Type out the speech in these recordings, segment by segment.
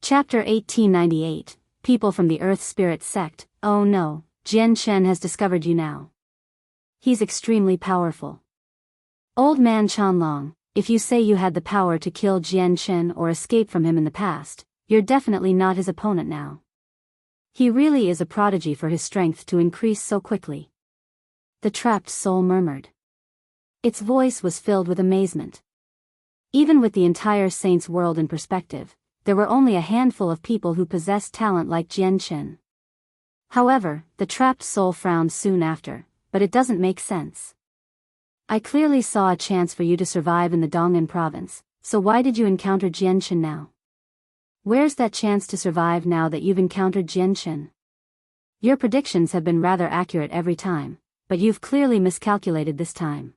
Chapter 1898, People from the Earth Spirit Sect. Oh no, Chen has discovered you now. He's extremely powerful. Old man Qianlong, if you say you had the power to kill Chen or escape from him in the past, you're definitely not his opponent now. He really is a prodigy for his strength to increase so quickly. The trapped soul murmured. Its voice was filled with amazement. Even with the entire Saints world in perspective, there were only a handful of people who possessed talent like Chen. However, the trapped soul frowned soon after, but it doesn't make sense. I clearly saw a chance for you to survive in the Dong'an province, so why did you encounter Chen now? Where's that chance to survive now that you've encountered Chen? Your predictions have been rather accurate every time, but you've clearly miscalculated this time.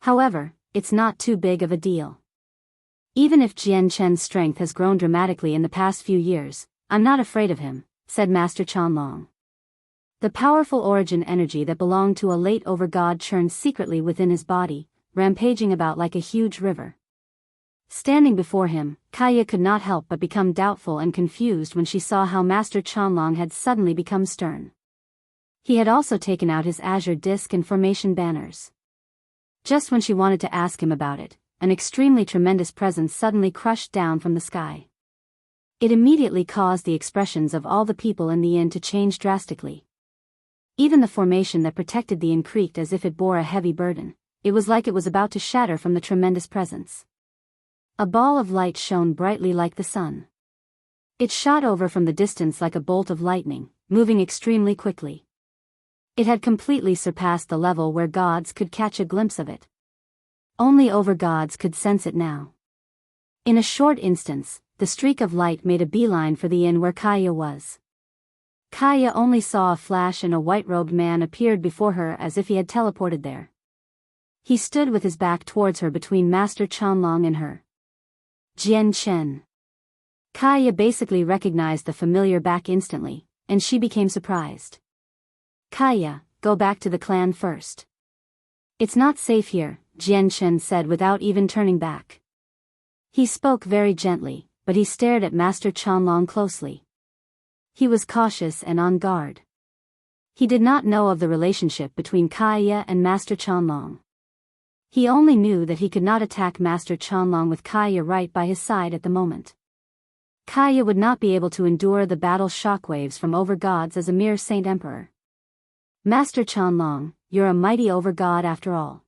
However, it's not too big of a deal. Even if Chen's strength has grown dramatically in the past few years, I'm not afraid of him, said Master Qianlong. The powerful origin energy that belonged to a late overgod churned secretly within his body, rampaging about like a huge river. Standing before him, Kaya could not help but become doubtful and confused when she saw how Master Qianlong had suddenly become stern. He had also taken out his azure disc and formation banners. Just when she wanted to ask him about it, an extremely tremendous presence suddenly crushed down from the sky. It immediately caused the expressions of all the people in the inn to change drastically. Even the formation that protected the inn creaked as if it bore a heavy burden. It was like it was about to shatter from the tremendous presence. A ball of light shone brightly like the sun. It shot over from the distance like a bolt of lightning, moving extremely quickly. It had completely surpassed the level where gods could catch a glimpse of it. Only overgods could sense it now. In a short instance, the streak of light made a beeline for the inn where Kaya was. Kaya only saw a flash and a white-robed man appeared before her as if he had teleported there. He stood with his back towards her between Master Qianlong and her. Chen. Kaya basically recognized the familiar back instantly, and she became surprised. Kaya, go back to the clan first. It's not safe here, Chen said without even turning back. He spoke very gently, but he stared at Master Qianlong closely. He was cautious and on guard. He did not know of the relationship between Kaya and Master Qianlong. He only knew that he could not attack Master Qianlong with Kaya right by his side at the moment. Kaya would not be able to endure the battle shockwaves from overgods as a mere Saint Emperor. Master Qianlong, you're a mighty overgod after all.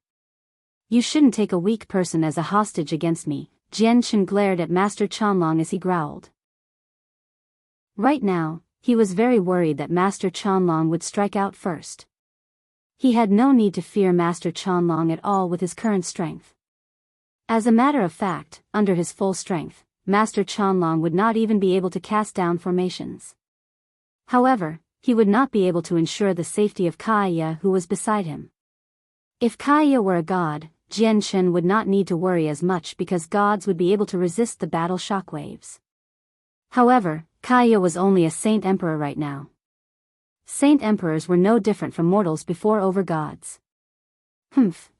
You shouldn't take a weak person as a hostage against me, Chen glared at Master Qianlong as he growled. Right now, he was very worried that Master Qianlong would strike out first. He had no need to fear Master Qianlong at all with his current strength. As a matter of fact, under his full strength, Master Qianlong would not even be able to cast down formations. However, he would not be able to ensure the safety of Kaya who was beside him. If Kaya were a god, Chen would not need to worry as much because gods would be able to resist the battle shockwaves. However, Kaya was only a Saint Emperor right now. Saint Emperors were no different from mortals before overgods.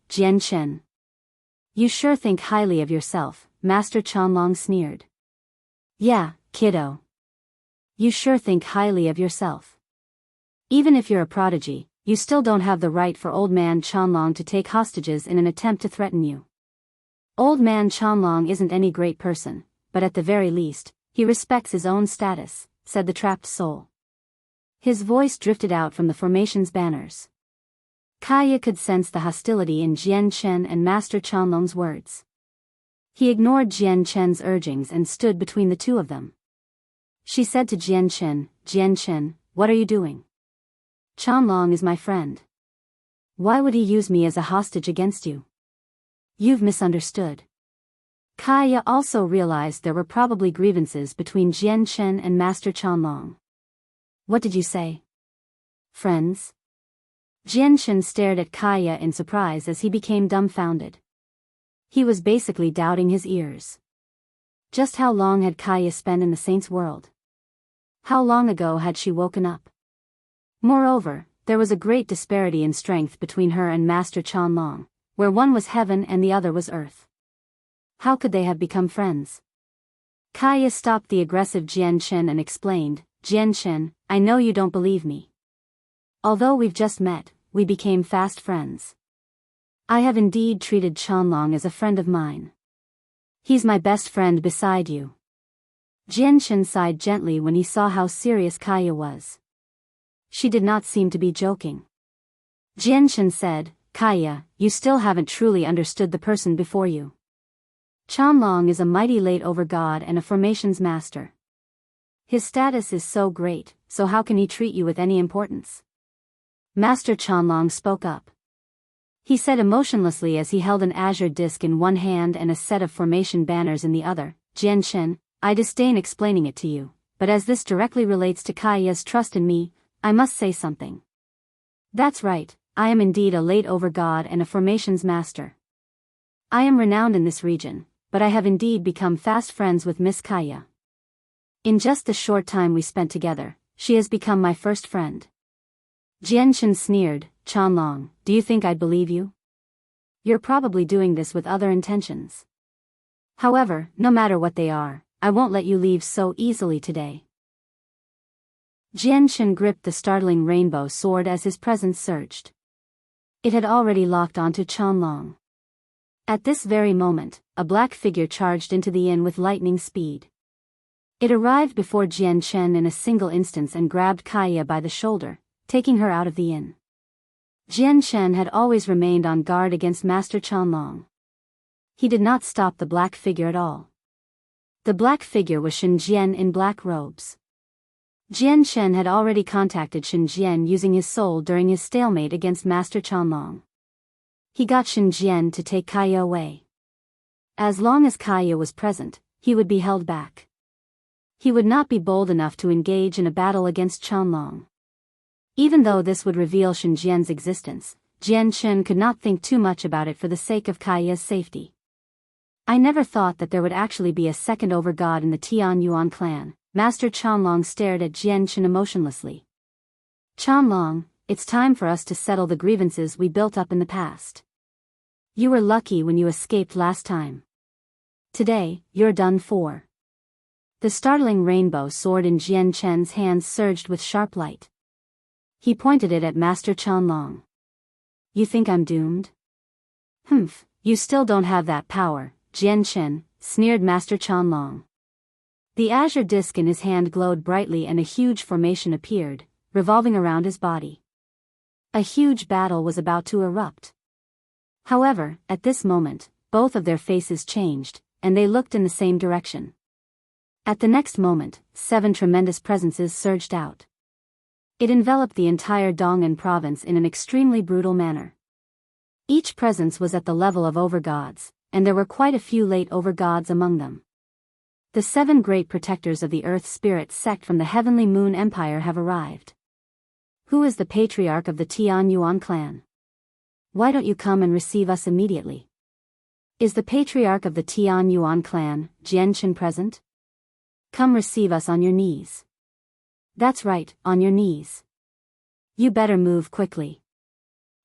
Chen. You sure think highly of yourself, Master Qianlong sneered. Yeah, kiddo. You sure think highly of yourself. Even if you're a prodigy, you still don't have the right for old man Qianlong to take hostages in an attempt to threaten you. Old man Qianlong isn't any great person, but at the very least, he respects his own status, said the trapped soul. His voice drifted out from the formation's banners. Kaya could sense the hostility in Chen and Master Qianlong's words. He ignored Chen's urgings and stood between the two of them. She said to Chen, what are you doing? Qianlong is my friend. Why would he use me as a hostage against you? You've misunderstood. Kaya also realized there were probably grievances between Chen and Master Qianlong. What did you say? Friends? Chen stared at Kaya in surprise as he became dumbfounded. He was basically doubting his ears. Just how long had Kaya spent in the Saints' world? How long ago had she woken up? Moreover, there was a great disparity in strength between her and Master Qianlong, where one was heaven and the other was earth. How could they have become friends? Kaya stopped the aggressive Jian Chen and explained, Jian Chen, I know you don't believe me. Although we've just met, we became fast friends. I have indeed treated Chanlong as a friend of mine. He's my best friend beside you. Jian Chen sighed gently when he saw how serious Kaya was. She did not seem to be joking. Jian Chen said, Kaya, you still haven't truly understood the person before you. Chanlong is a mighty late overgod and a formations master. His status is so great, so how can he treat you with any importance? Master Chanlong spoke up. He said emotionlessly as he held an azure disc in one hand and a set of formation banners in the other, Jian Chen, I disdain explaining it to you, but as this directly relates to Kaya's trust in me, I must say something. That's right, I am indeed a late overgod and a formations master. I am renowned in this region, but I have indeed become fast friends with Miss Kaya. In just the short time we spent together, she has become my first friend. Jian Chen sneered, Chanlong, do you think I'd believe you? You're probably doing this with other intentions. However, no matter what they are, I won't let you leave so easily today. Jian Chen gripped the startling rainbow sword as his presence surged. It had already locked onto Chanlong. At this very moment, a black figure charged into the inn with lightning speed. It arrived before Jian Chen in a single instance and grabbed Kaya by the shoulder, taking her out of the inn. Jian Chen had always remained on guard against Master Chanlong. He did not stop the black figure at all. The black figure was Shen Jian in black robes. Jian Chen had already contacted Shen Jian using his soul during his stalemate against Master Chanlong. He got Shen Jian to take Kaya away. As long as Kaya was present, he would be held back. He would not be bold enough to engage in a battle against Chanlong. Even though this would reveal Shen Jian's existence, Jian Chen could not think too much about it for the sake of Kaya's safety. I never thought that there would actually be a second overgod in the Tian Yuan clan. Master Chanlong stared at Jian Chen emotionlessly. Chanlong, it's time for us to settle the grievances we built up in the past. You were lucky when you escaped last time. Today, you're done for. The startling rainbow sword in Jian Chen's hands surged with sharp light. He pointed it at Master Chanlong. You think I'm doomed? Humph, you still don't have that power, Jian Chen, sneered Master Chanlong. The azure disc in his hand glowed brightly and a huge formation appeared, revolving around his body. A huge battle was about to erupt. However, at this moment, both of their faces changed, and they looked in the same direction. At the next moment, 7 tremendous presences surged out. It enveloped the entire Dong'an province in an extremely brutal manner. Each presence was at the level of overgods, and there were quite a few late overgods among them. The 7 great protectors of the Earth Spirit Sect from the Heavenly Moon Empire have arrived. Who is the patriarch of the Tian Yuan clan? Why don't you come and receive us immediately? Is the patriarch of the Tian Yuan clan, Jian Chen, present? Come receive us on your knees. That's right, on your knees. You better move quickly.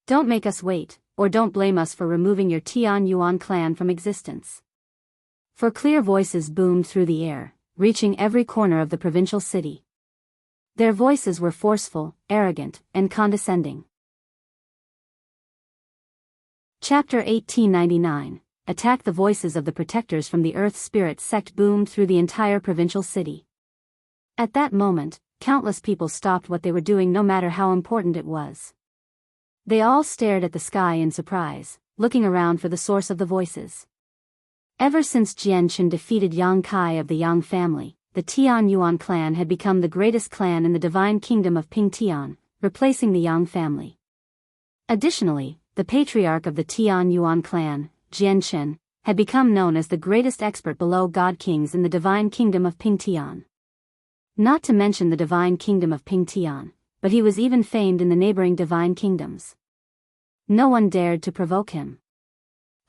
Don't make us wait, or don't blame us for removing your Tian Yuan clan from existence. For clear voices boomed through the air, reaching every corner of the provincial city. Their voices were forceful, arrogant, and condescending. Chapter 1899, Attack. The voices of the protectors from the Earth Spirit Sect boomed through the entire provincial city. At that moment, countless people stopped what they were doing no matter how important it was. They all stared at the sky in surprise, looking around for the source of the voices. Ever since Jian Chen defeated Yang Kai of the Yang family, the Tian Yuan clan had become the greatest clan in the divine kingdom of Ping Tian, replacing the Yang family. Additionally, the patriarch of the Tian Yuan clan, Jian Chen, had become known as the greatest expert below God Kings in the divine kingdom of Ping Tian. Not to mention the divine kingdom of Ping Tian, but he was even famed in the neighboring divine kingdoms. No one dared to provoke him.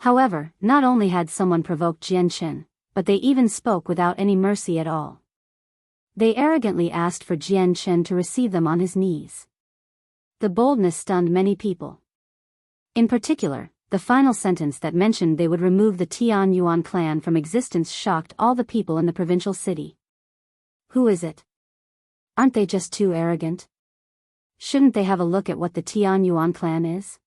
However, not only had someone provoked Jian Chen, but they even spoke without any mercy at all. They arrogantly asked for Jian Chen to receive them on his knees. The boldness stunned many people. In particular, the final sentence that mentioned they would remove the Tian Yuan clan from existence shocked all the people in the provincial city. Who is it? Aren't they just too arrogant? Shouldn't they have a look at what the Tian Yuan clan is?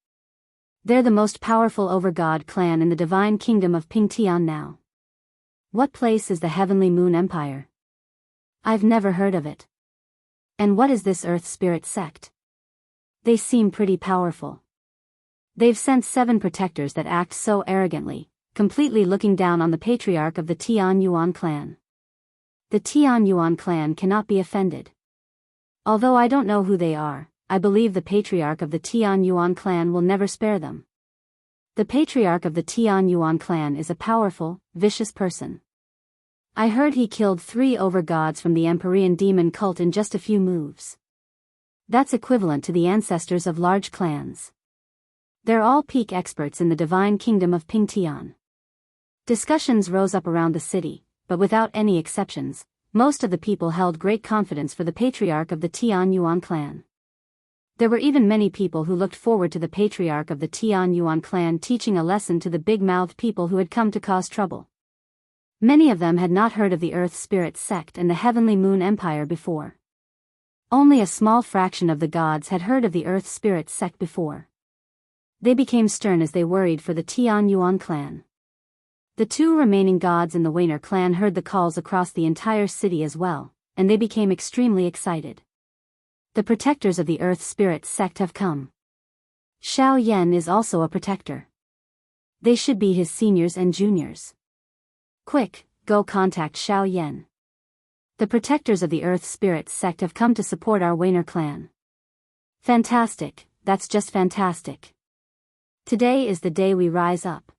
They're the most powerful Overgod clan in the divine kingdom of Pingtian now. What place is the Heavenly Moon Empire? I've never heard of it. And what is this Earth Spirit Sect? They seem pretty powerful. They've sent 7 protectors that act so arrogantly, completely looking down on the patriarch of the Tian Yuan clan. The Tian Yuan clan cannot be offended. Although I don't know who they are, I believe the patriarch of the Tian Yuan clan will never spare them. The patriarch of the Tian Yuan clan is a powerful, vicious person. I heard he killed 3 overgods from the Empyrean demon cult in just a few moves. That's equivalent to the ancestors of large clans. They're all peak experts in the divine kingdom of Pingtian. Discussions rose up around the city, but without any exceptions, most of the people held great confidence for the patriarch of the Tian Yuan clan. There were even many people who looked forward to the patriarch of the Tian Yuan clan teaching a lesson to the big-mouthed people who had come to cause trouble. Many of them had not heard of the Earth Spirit Sect and the Heavenly Moon Empire before. Only a small fraction of the gods had heard of the Earth Spirit Sect before. They became stern as they worried for the Tian Yuan clan. The 2 remaining gods in the Weiner clan heard the calls across the entire city as well, and they became extremely excited. The protectors of the Earth Spirit Sect have come. Xiao Yan is also a protector. They should be his seniors and juniors. Quick, go contact Xiao Yan. The protectors of the Earth Spirit Sect have come to support our Weiner clan. Fantastic, that's just fantastic. Today is the day we rise up.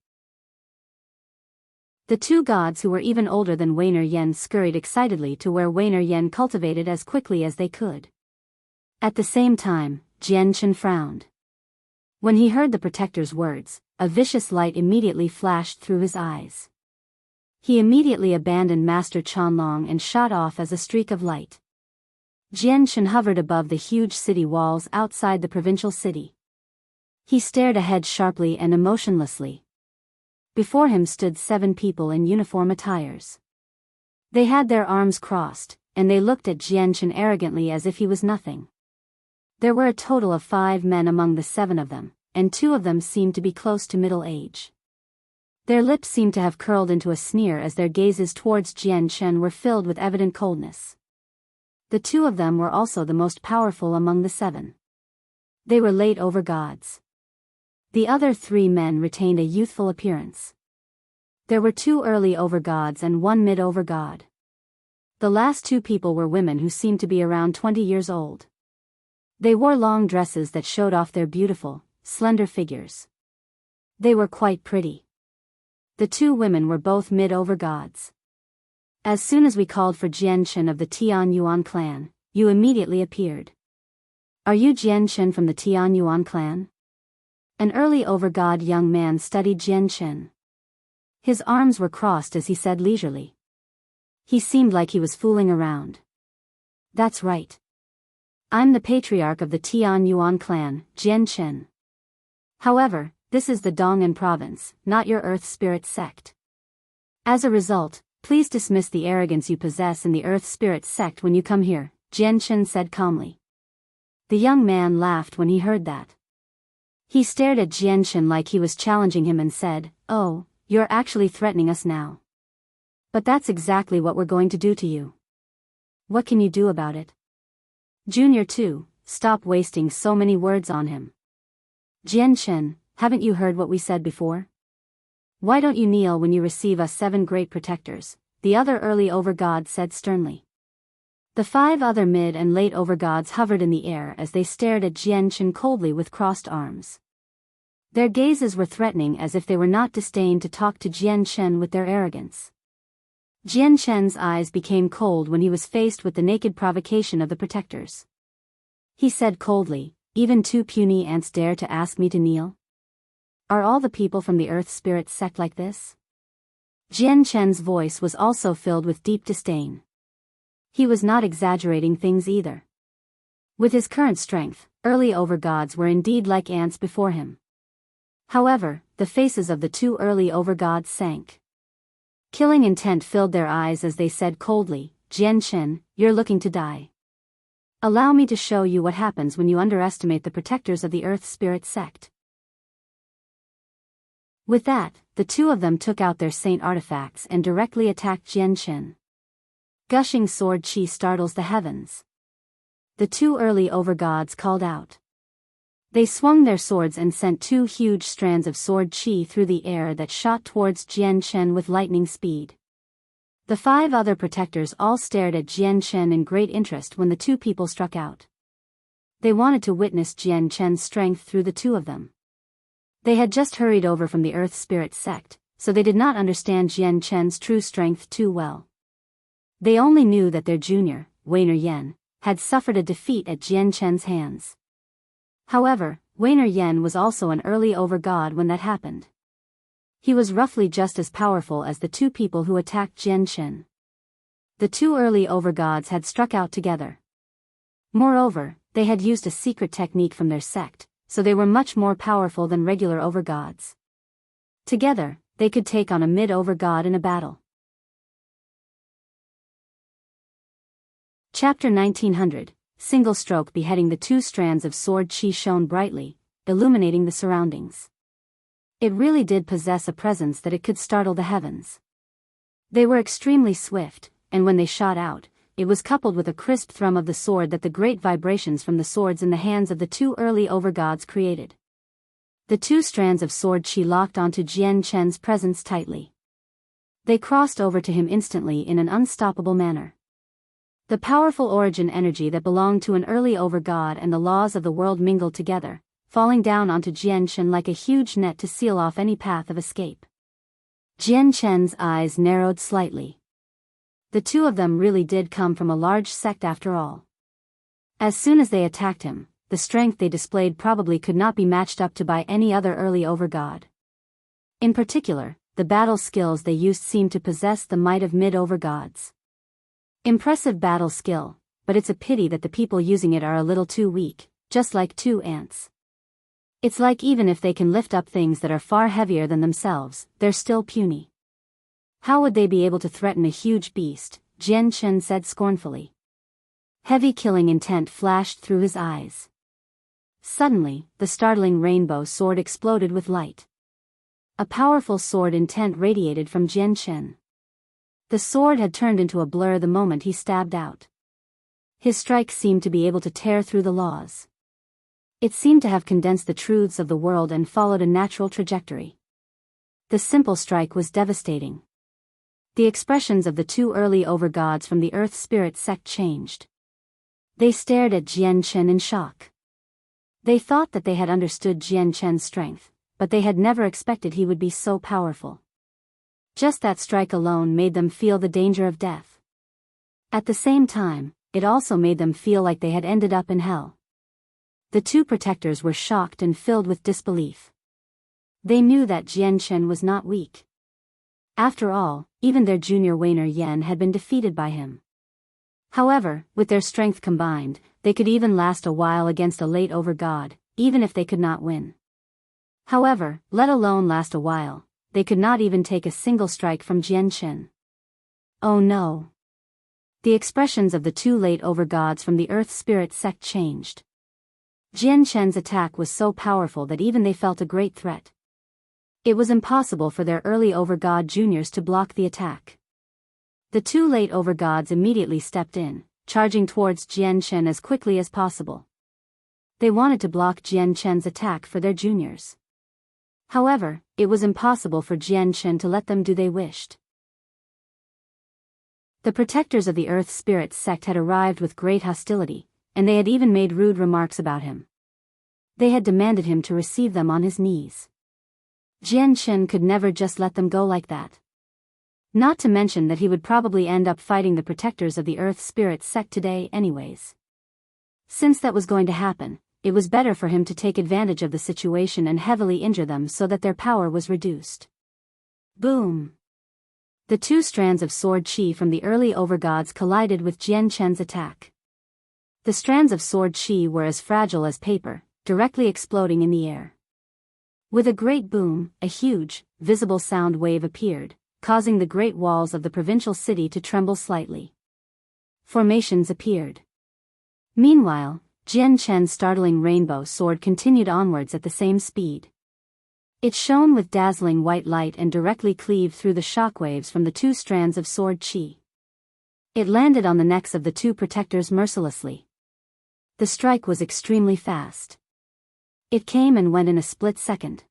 The 2 gods who were even older than Weiner Yan scurried excitedly to where Weiner Yan cultivated as quickly as they could. At the same time, Chen frowned. When he heard the protector's words, a vicious light immediately flashed through his eyes. He immediately abandoned Master Chanlong and shot off as a streak of light. Chen hovered above the huge city walls outside the provincial city. He stared ahead sharply and emotionlessly. Before him stood 7 people in uniform attires. They had their arms crossed, and they looked at Chen arrogantly as if he was nothing. There were a total of 5 men among the 7 of them, and 2 of them seemed to be close to middle age. Their lips seemed to have curled into a sneer as their gazes towards Chen were filled with evident coldness. The 2 of them were also the most powerful among the 7. They were late overgods. The other 3 men retained a youthful appearance. There were 2 early overgods and 1 mid-overgod. The last 2 people were women who seemed to be around 20 years old. They wore long dresses that showed off their beautiful, slender figures. They were quite pretty. The 2 women were both mid-overgods. As soon as we called for Chen of the Tian Yuan clan, you immediately appeared. Are you Chen from the Tian Yuan clan? An early overgod young man studied Chen. His arms were crossed as he said leisurely. He seemed like he was fooling around. That's right. I'm the patriarch of the Tian Yuan clan, Chen. However, this is the Dong'an province, not your Earth Spirit Sect. As a result, please dismiss the arrogance you possess in the Earth Spirit Sect when you come here, Chen said calmly. The young man laughed when he heard that. He stared at Chen like he was challenging him and said, "Oh, you're actually threatening us now. But that's exactly what we're going to do to you. What can you do about it?" Junior 2, stop wasting so many words on him. Chen, haven't you heard what we said before? Why don't you kneel when you receive us 7 great protectors, the other early overgod said sternly. The 5 other mid and late overgods hovered in the air as they stared at Chen coldly with crossed arms. Their gazes were threatening as if they were not disdained to talk to Chen with their arrogance. Chen's eyes became cold when he was faced with the naked provocation of the protectors. He said coldly, "Even 2 puny ants dare to ask me to kneel? Are all the people from the Earth Spirit Sect like this?" Chen's voice was also filled with deep disdain. He was not exaggerating things either. With his current strength, early overgods were indeed like ants before him. However, the faces of the two early overgods sank. Killing intent filled their eyes as they said coldly, Chen, you're looking to die. Allow me to show you what happens when you underestimate the protectors of the Earth Spirit Sect. With that, the two of them took out their saint artifacts and directly attacked Chen. Gushing sword chi startles the heavens. The two early overgods called out. They swung their swords and sent two huge strands of sword chi through the air that shot towards Chen with lightning speed. The five other protectors all stared at Chen in great interest when the two people struck out. They wanted to witness Chen's strength through the two of them. They had just hurried over from the Earth Spirit Sect, so they did not understand Chen's true strength too well. They only knew that their junior, Weiner Yan, had suffered a defeat at Chen's hands. However, Weiner Yan was also an early overgod when that happened. He was roughly just as powerful as the two people who attacked Chen. The two early overgods had struck out together. Moreover, they had used a secret technique from their sect, so they were much more powerful than regular overgods. Together, they could take on a mid-overgod in a battle. Chapter 1900, Single Stroke Beheading. The two strands of sword chi shone brightly, illuminating the surroundings. It really did possess a presence that it could startle the heavens. They were extremely swift, and when they shot out, it was coupled with a crisp thrum of the sword that the great vibrations from the swords in the hands of the two early overgods created. The two strands of sword chi locked onto Chen's presence tightly. They crossed over to him instantly in an unstoppable manner. The powerful origin energy that belonged to an early overgod and the laws of the world mingled together, falling down onto Chen like a huge net to seal off any path of escape. Chen's eyes narrowed slightly. The two of them really did come from a large sect after all. As soon as they attacked him, the strength they displayed probably could not be matched up to by any other early overgod. In particular, the battle skills they used seemed to possess the might of mid-overgods. Impressive battle skill, but it's a pity that the people using it are a little too weak, just like two ants. It's like even if they can lift up things that are far heavier than themselves, they're still puny. How would they be able to threaten a huge beast? Chen said scornfully. Heavy killing intent flashed through his eyes. Suddenly, the startling rainbow sword exploded with light. A powerful sword intent radiated from Chen. The sword had turned into a blur the moment he stabbed out. His strike seemed to be able to tear through the laws. It seemed to have condensed the truths of the world and followed a natural trajectory. The simple strike was devastating. The expressions of the two early overgods from the Earth Spirit Sect changed. They stared at Chen in shock. They thought that they had understood Chen's strength, but they had never expected he would be so powerful. Just that strike alone made them feel the danger of death. At the same time, it also made them feel like they had ended up in hell. The two protectors were shocked and filled with disbelief. They knew that Chen was not weak. After all, even their junior Weiner Yan had been defeated by him. However, with their strength combined, they could even last a while against a late overgod, even if they could not win. However, let alone last a while, they could not even take a single strike from Chen. Oh no. The expressions of the two late overgods from the Earth Spirit Sect changed. Chen's attack was so powerful that even they felt a great threat. It was impossible for their early overgod juniors to block the attack. The two late overgods immediately stepped in, charging towards Chen as quickly as possible. They wanted to block Chen's attack for their juniors. However, it was impossible for Chen to let them do they wished. The protectors of the Earth Spirit Sect had arrived with great hostility, and they had even made rude remarks about him. They had demanded him to receive them on his knees. Chen could never just let them go like that. Not to mention that he would probably end up fighting the protectors of the Earth Spirit Sect today anyways. Since that was going to happen, it was better for him to take advantage of the situation and heavily injure them so that their power was reduced. Boom! The two strands of sword chi from the early overgods collided with Chen's attack. The strands of sword chi were as fragile as paper, directly exploding in the air. With a great boom, a huge, visible sound wave appeared, causing the great walls of the provincial city to tremble slightly. Formations appeared. Meanwhile, Jian Chen's startling rainbow sword continued onwards at the same speed. It shone with dazzling white light and directly cleaved through the shockwaves from the two strands of sword chi. It landed on the necks of the two protectors mercilessly. The strike was extremely fast. It came and went in a split second.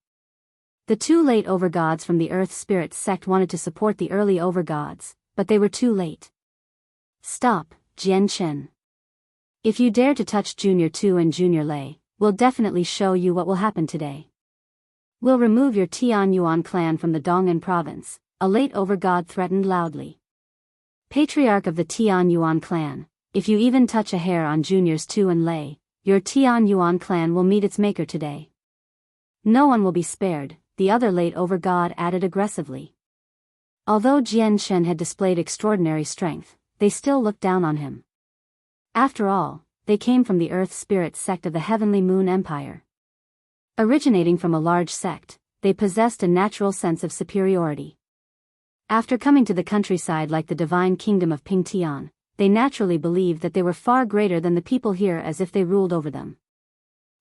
The two late Overgods from the Earth Spirit Sect wanted to support the early Overgods, but they were too late. Stop, Jian Chen. If you dare to touch Junior 2 and Junior Lei, we'll definitely show you what will happen today. We'll remove your Tian Yuan clan from the Dong'an province, a late Overgod threatened loudly. Patriarch of the Tian Yuan clan, if you even touch a hair on Juniors 2 and Lei, your Tian Yuan clan will meet its maker today. No one will be spared, the other late Overgod added aggressively. Although Jian Chen had displayed extraordinary strength, they still looked down on him. After all, they came from the Earth Spirit Sect of the Heavenly Moon Empire. Originating from a large sect, they possessed a natural sense of superiority. After coming to the countryside like the divine kingdom of Pingtian, they naturally believed that they were far greater than the people here, as if they ruled over them.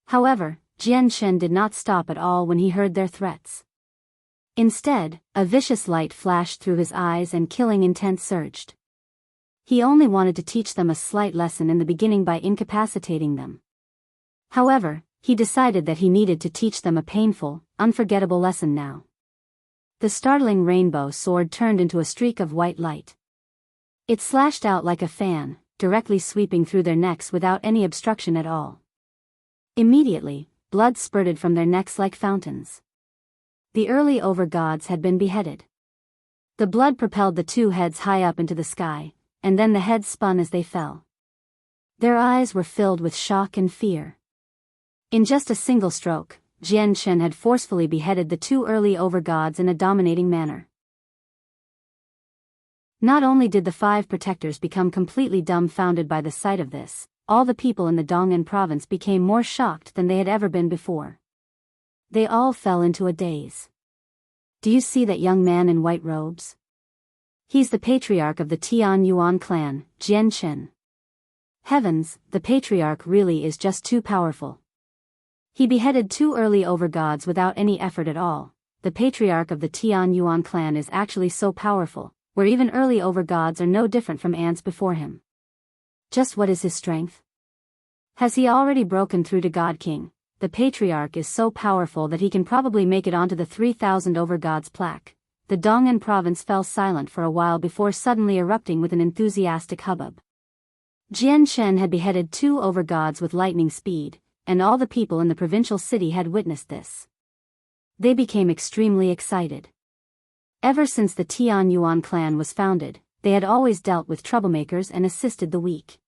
However, Jian Chen did not stop at all when he heard their threats. Instead, a vicious light flashed through his eyes and killing intent surged. He only wanted to teach them a slight lesson in the beginning by incapacitating them. However, he decided that he needed to teach them a painful, unforgettable lesson now. The startling rainbow sword turned into a streak of white light. It slashed out like a fan, directly sweeping through their necks without any obstruction at all. Immediately, blood spurted from their necks like fountains. The early Overgods had been beheaded. The blood propelled the two heads high up into the sky, and then the heads spun as they fell. Their eyes were filled with shock and fear. In just a single stroke, Jian Chen had forcefully beheaded the two early Overgods in a dominating manner. Not only did the five protectors become completely dumbfounded by the sight of this, all the people in the Dong'an province became more shocked than they had ever been before. They all fell into a daze. Do you see that young man in white robes? He's the patriarch of the Tian Yuan clan, Jian Chen. Heavens, the patriarch really is just too powerful. He beheaded two early Overgods without any effort at all. The patriarch of the Tian Yuan clan is actually so powerful, where even early Overgods are no different from ants before him. Just what is his strength? Has he already broken through to God King? The patriarch is so powerful that he can probably make it onto the 3000 Overgods plaque. The Dong'an province fell silent for a while before suddenly erupting with an enthusiastic hubbub. Jian Chen had beheaded two Overgods with lightning speed, and all the people in the provincial city had witnessed this. They became extremely excited. Ever since the Tian Yuan clan was founded, they had always dealt with troublemakers and assisted the weak.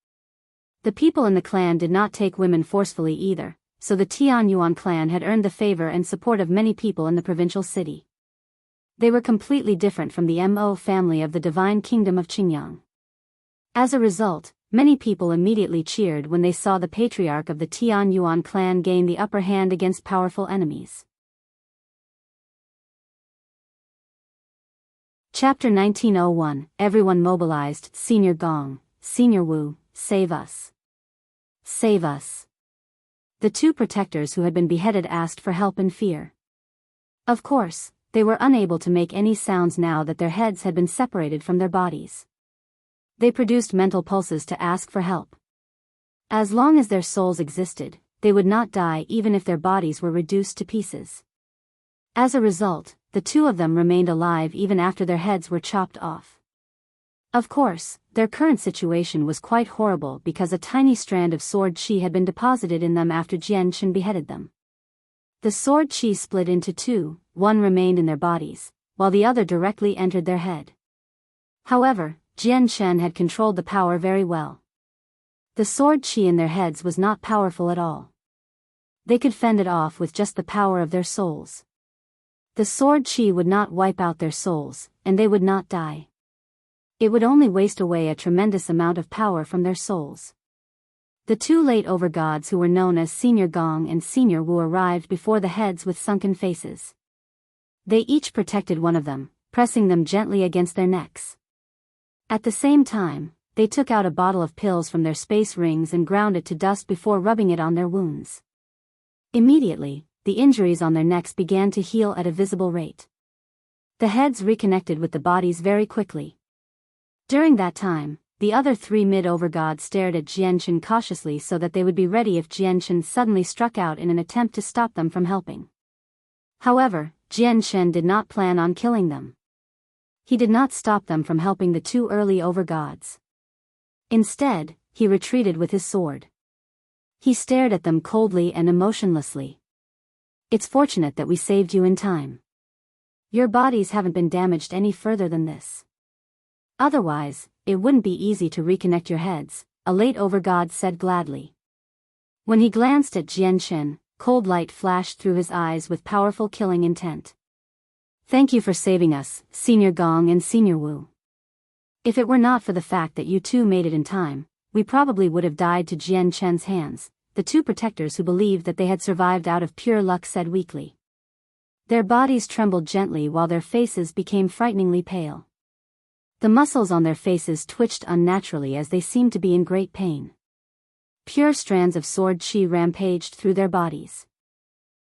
The people in the clan did not take women forcefully either, so the Tian Yuan clan had earned the favor and support of many people in the provincial city. They were completely different from the Mo family of the divine kingdom of Qingyang. As a result, many people immediately cheered when they saw the patriarch of the Tian Yuan clan gain the upper hand against powerful enemies. Chapter 1901, Everyone Mobilized, Senior Gong, Senior Wu, Save us. Save us. The two protectors who had been beheaded asked for help in fear. Of course, they were unable to make any sounds now that their heads had been separated from their bodies. They produced mental pulses to ask for help. As long as their souls existed, they would not die even if their bodies were reduced to pieces. As a result, the two of them remained alive even after their heads were chopped off. Of course, their current situation was quite horrible because a tiny strand of sword chi had been deposited in them after Jian Chen beheaded them. The sword chi split into two, one remained in their bodies, while the other directly entered their head. However, Jian Chen had controlled the power very well. The sword chi in their heads was not powerful at all. They could fend it off with just the power of their souls. The sword chi would not wipe out their souls, and they would not die. It would only waste away a tremendous amount of power from their souls. The two late overgods who were known as Senior Gong and Senior Wu arrived before the heads with sunken faces. They each protected one of them, pressing them gently against their necks. At the same time, they took out a bottle of pills from their space rings and ground it to dust before rubbing it on their wounds. Immediately, the injuries on their necks began to heal at a visible rate. The heads reconnected with the bodies very quickly. During that time, the other three mid-overgods stared at Jian Chen cautiously so that they would be ready if Jian Chen suddenly struck out in an attempt to stop them from helping. However, Jian Chen did not plan on killing them. He did not stop them from helping the two early overgods. Instead, he retreated with his sword. He stared at them coldly and emotionlessly. "It's fortunate that we saved you in time. Your bodies haven't been damaged any further than this. Otherwise, it wouldn't be easy to reconnect your heads," a late overgod said gladly. When he glanced at Jian Chen, cold light flashed through his eyes with powerful killing intent. "Thank you for saving us, Senior Gong and Senior Wu. If it were not for the fact that you two made it in time, we probably would have died to Jian Chen's hands," the two protectors who believed that they had survived out of pure luck said weakly. Their bodies trembled gently while their faces became frighteningly pale. The muscles on their faces twitched unnaturally as they seemed to be in great pain. Pure strands of sword chi rampaged through their bodies.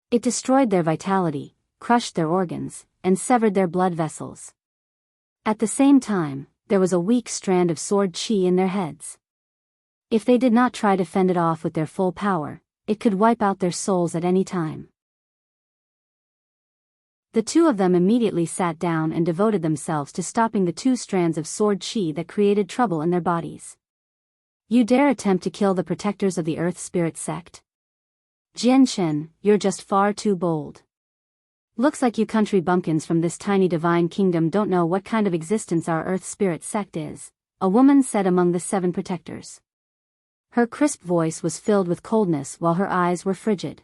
It destroyed their vitality, crushed their organs, and severed their blood vessels. At the same time, there was a weak strand of sword chi in their heads. If they did not try to fend it off with their full power, it could wipe out their souls at any time. The two of them immediately sat down and devoted themselves to stopping the two strands of sword chi that created trouble in their bodies. "You dare attempt to kill the protectors of the Earth Spirit Sect? Jian Chen, you're just far too bold. Looks like you country bumpkins from this tiny divine kingdom don't know what kind of existence our Earth Spirit Sect is," a woman said among the 7 protectors. Her crisp voice was filled with coldness while her eyes were frigid.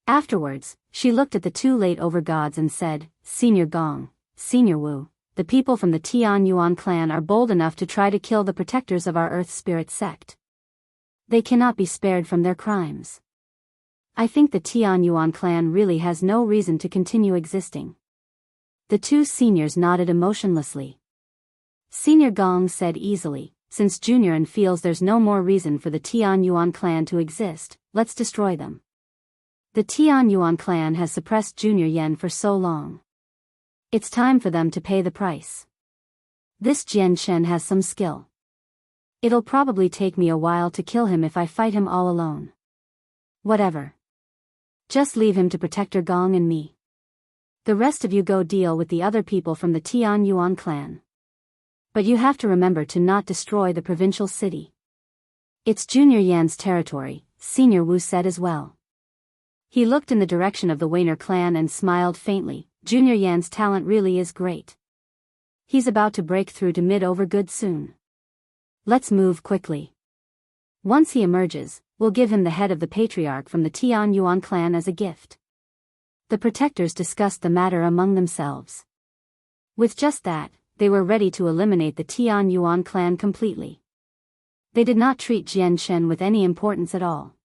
Afterwards, she looked at the two late overgods and said, "Senior Gong, Senior Wu, the people from the Tian Yuan clan are bold enough to try to kill the protectors of our Earth Spirit Sect. They cannot be spared from their crimes. I think the Tian Yuan clan really has no reason to continue existing." The two seniors nodded emotionlessly. Senior Gong said easily, "Since Junior Yan feels there's no more reason for the Tian Yuan clan to exist, let's destroy them. The Tian Yuan clan has suppressed Junior Yan for so long. It's time for them to pay the price. This Jian Chen has some skill. It'll probably take me a while to kill him if I fight him all alone. Whatever. Just leave him to Protector Gong and me. The rest of you go deal with the other people from the Tian Yuan clan. But you have to remember to not destroy the provincial city. It's Junior Yan's territory," Senior Wu said as well. He looked in the direction of the Wainer clan and smiled faintly. "Junior Yan's talent really is great. He's about to break through to mid-overgood soon. Let's move quickly. Once he emerges, we'll give him the head of the patriarch from the Tian Yuan clan as a gift." The protectors discussed the matter among themselves. With just that, they were ready to eliminate the Tian Yuan clan completely. They did not treat Jian Chen with any importance at all.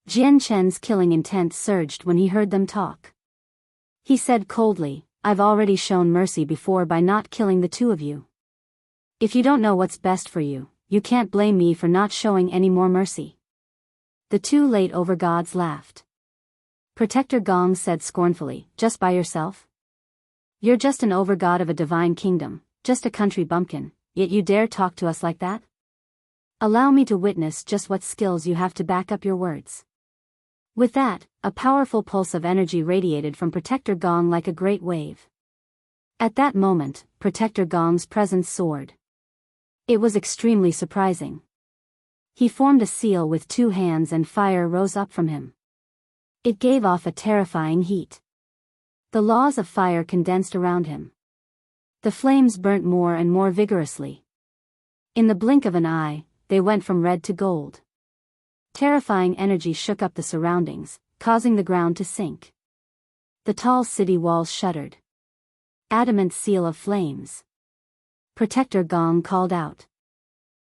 Jian Chen's killing intent surged when he heard them talk. He said coldly, "I've already shown mercy before by not killing the two of you. If you don't know what's best for you, you can't blame me for not showing any more mercy." The two late overgods laughed. Protector Gong said scornfully, "Just by yourself? You're just an overgod of a divine kingdom, just a country bumpkin, yet you dare talk to us like that? Allow me to witness just what skills you have to back up your words." With that, a powerful pulse of energy radiated from Protector Gong like a great wave. At that moment, Protector Gong's presence soared. It was extremely surprising. He formed a seal with 2 hands and fire rose up from him. It gave off a terrifying heat. The laws of fire condensed around him. The flames burnt more and more vigorously. In the blink of an eye, they went from red to gold. Terrifying energy shook up the surroundings, causing the ground to sink. The tall city walls shuddered. "Adamant seal of flames." Protector Gong called out.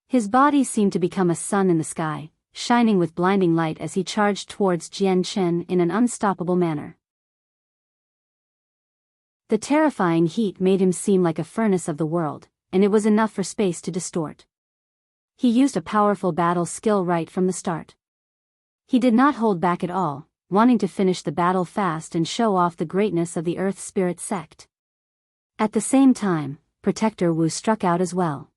His body seemed to become a sun in the sky, shining with blinding light as he charged towards Chen in an unstoppable manner. The terrifying heat made him seem like a furnace of the world, and it was enough for space to distort. He used a powerful battle skill right from the start. He did not hold back at all, wanting to finish the battle fast and show off the greatness of the Earth Spirit Sect. At the same time, Protector Wu struck out as well.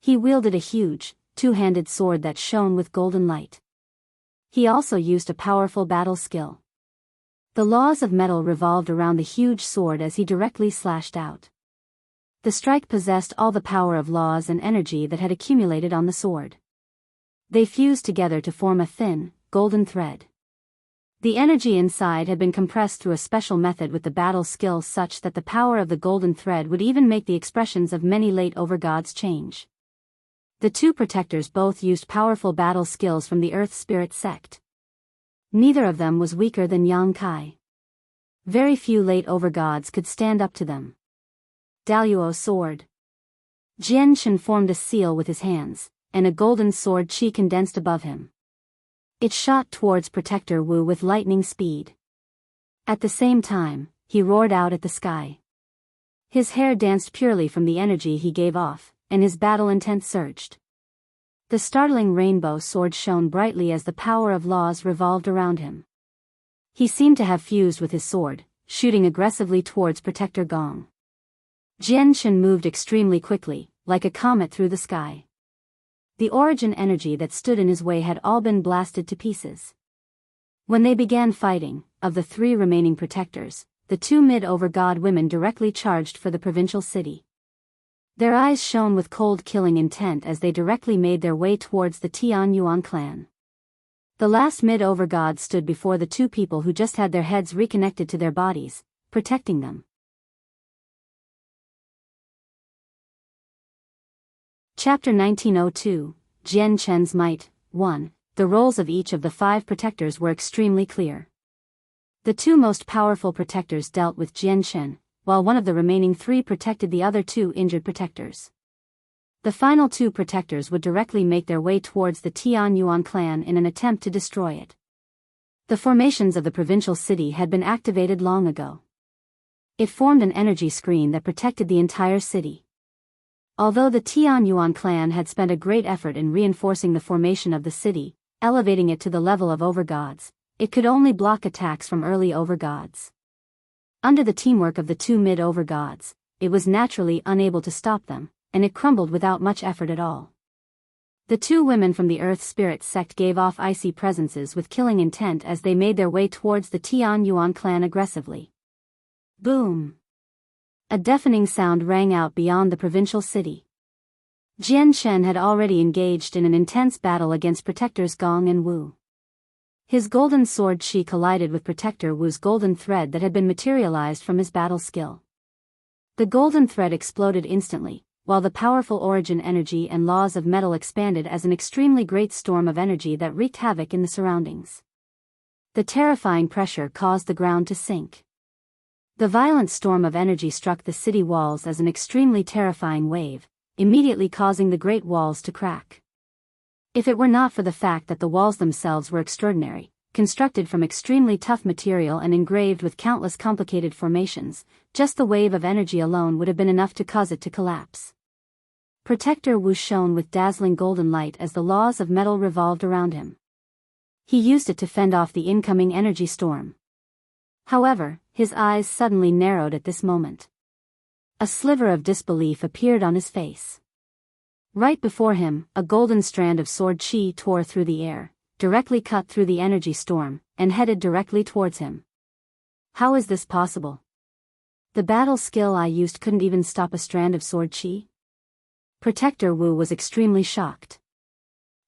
He wielded a huge, two-handed sword that shone with golden light. He also used a powerful battle skill. The laws of metal revolved around the huge sword as he directly slashed out. The strike possessed all the power of laws and energy that had accumulated on the sword. They fused together to form a thin, golden thread. The energy inside had been compressed through a special method with the battle skill such that the power of the golden thread would even make the expressions of many late Overgods change. The two protectors both used powerful battle skills from the Earth Spirit Sect. Neither of them was weaker than Yang Kai. Very few late Overgods could stand up to them. Daluo sword. Jian Chen formed a seal with his hands, and a golden sword chi condensed above him. It shot towards Protector Wu with lightning speed. At the same time, he roared out at the sky. His hair danced purely from the energy he gave off, and his battle intent surged. The startling rainbow sword shone brightly as the power of laws revolved around him. He seemed to have fused with his sword, shooting aggressively towards Protector Gong. Jian Chen moved extremely quickly, like a comet through the sky. The origin energy that stood in his way had all been blasted to pieces. When they began fighting, of the three remaining protectors, the two mid-Overgod women directly charged for the provincial city. Their eyes shone with cold killing intent as they directly made their way towards the Tian Yuan clan. The last mid-Overgod stood before the two people who just had their heads reconnected to their bodies, protecting them. Chapter 1902, Jian Chen's Might. 1. The roles of each of the 5 protectors were extremely clear. The two most powerful protectors dealt with Jian Chen, while one of the remaining 3 protected the other 2 injured protectors. The final 2 protectors would directly make their way towards the Tian Yuan clan in an attempt to destroy it. The formations of the provincial city had been activated long ago. It formed an energy screen that protected the entire city. Although the Tian Yuan clan had spent a great effort in reinforcing the formation of the city, elevating it to the level of Overgods, it could only block attacks from early Overgods. Under the teamwork of the 2 mid-Overgods, it was naturally unable to stop them, and it crumbled without much effort at all. The 2 women from the Earth Spirit Sect gave off icy presences with killing intent as they made their way towards the Tian Yuan clan aggressively. Boom! A deafening sound rang out beyond the provincial city. Jian Chen had already engaged in an intense battle against Protectors Gong and Wu. His golden sword Qi collided with Protector Wu's golden thread that had been materialized from his battle skill. The golden thread exploded instantly, while the powerful origin energy and laws of metal expanded as an extremely great storm of energy that wreaked havoc in the surroundings. The terrifying pressure caused the ground to sink. The violent storm of energy struck the city walls as an extremely terrifying wave, immediately causing the great walls to crack. If it were not for the fact that the walls themselves were extraordinary, constructed from extremely tough material and engraved with countless complicated formations, just the wave of energy alone would have been enough to cause it to collapse. Protector Wu shone with dazzling golden light as the laws of metal revolved around him. He used it to fend off the incoming energy storm. However, his eyes suddenly narrowed at this moment. A sliver of disbelief appeared on his face. Right before him, a golden strand of sword Qi tore through the air, directly cut through the energy storm, and headed directly towards him. How is this possible? The battle skill I used couldn't even stop a strand of sword Qi? Protector Wu was extremely shocked.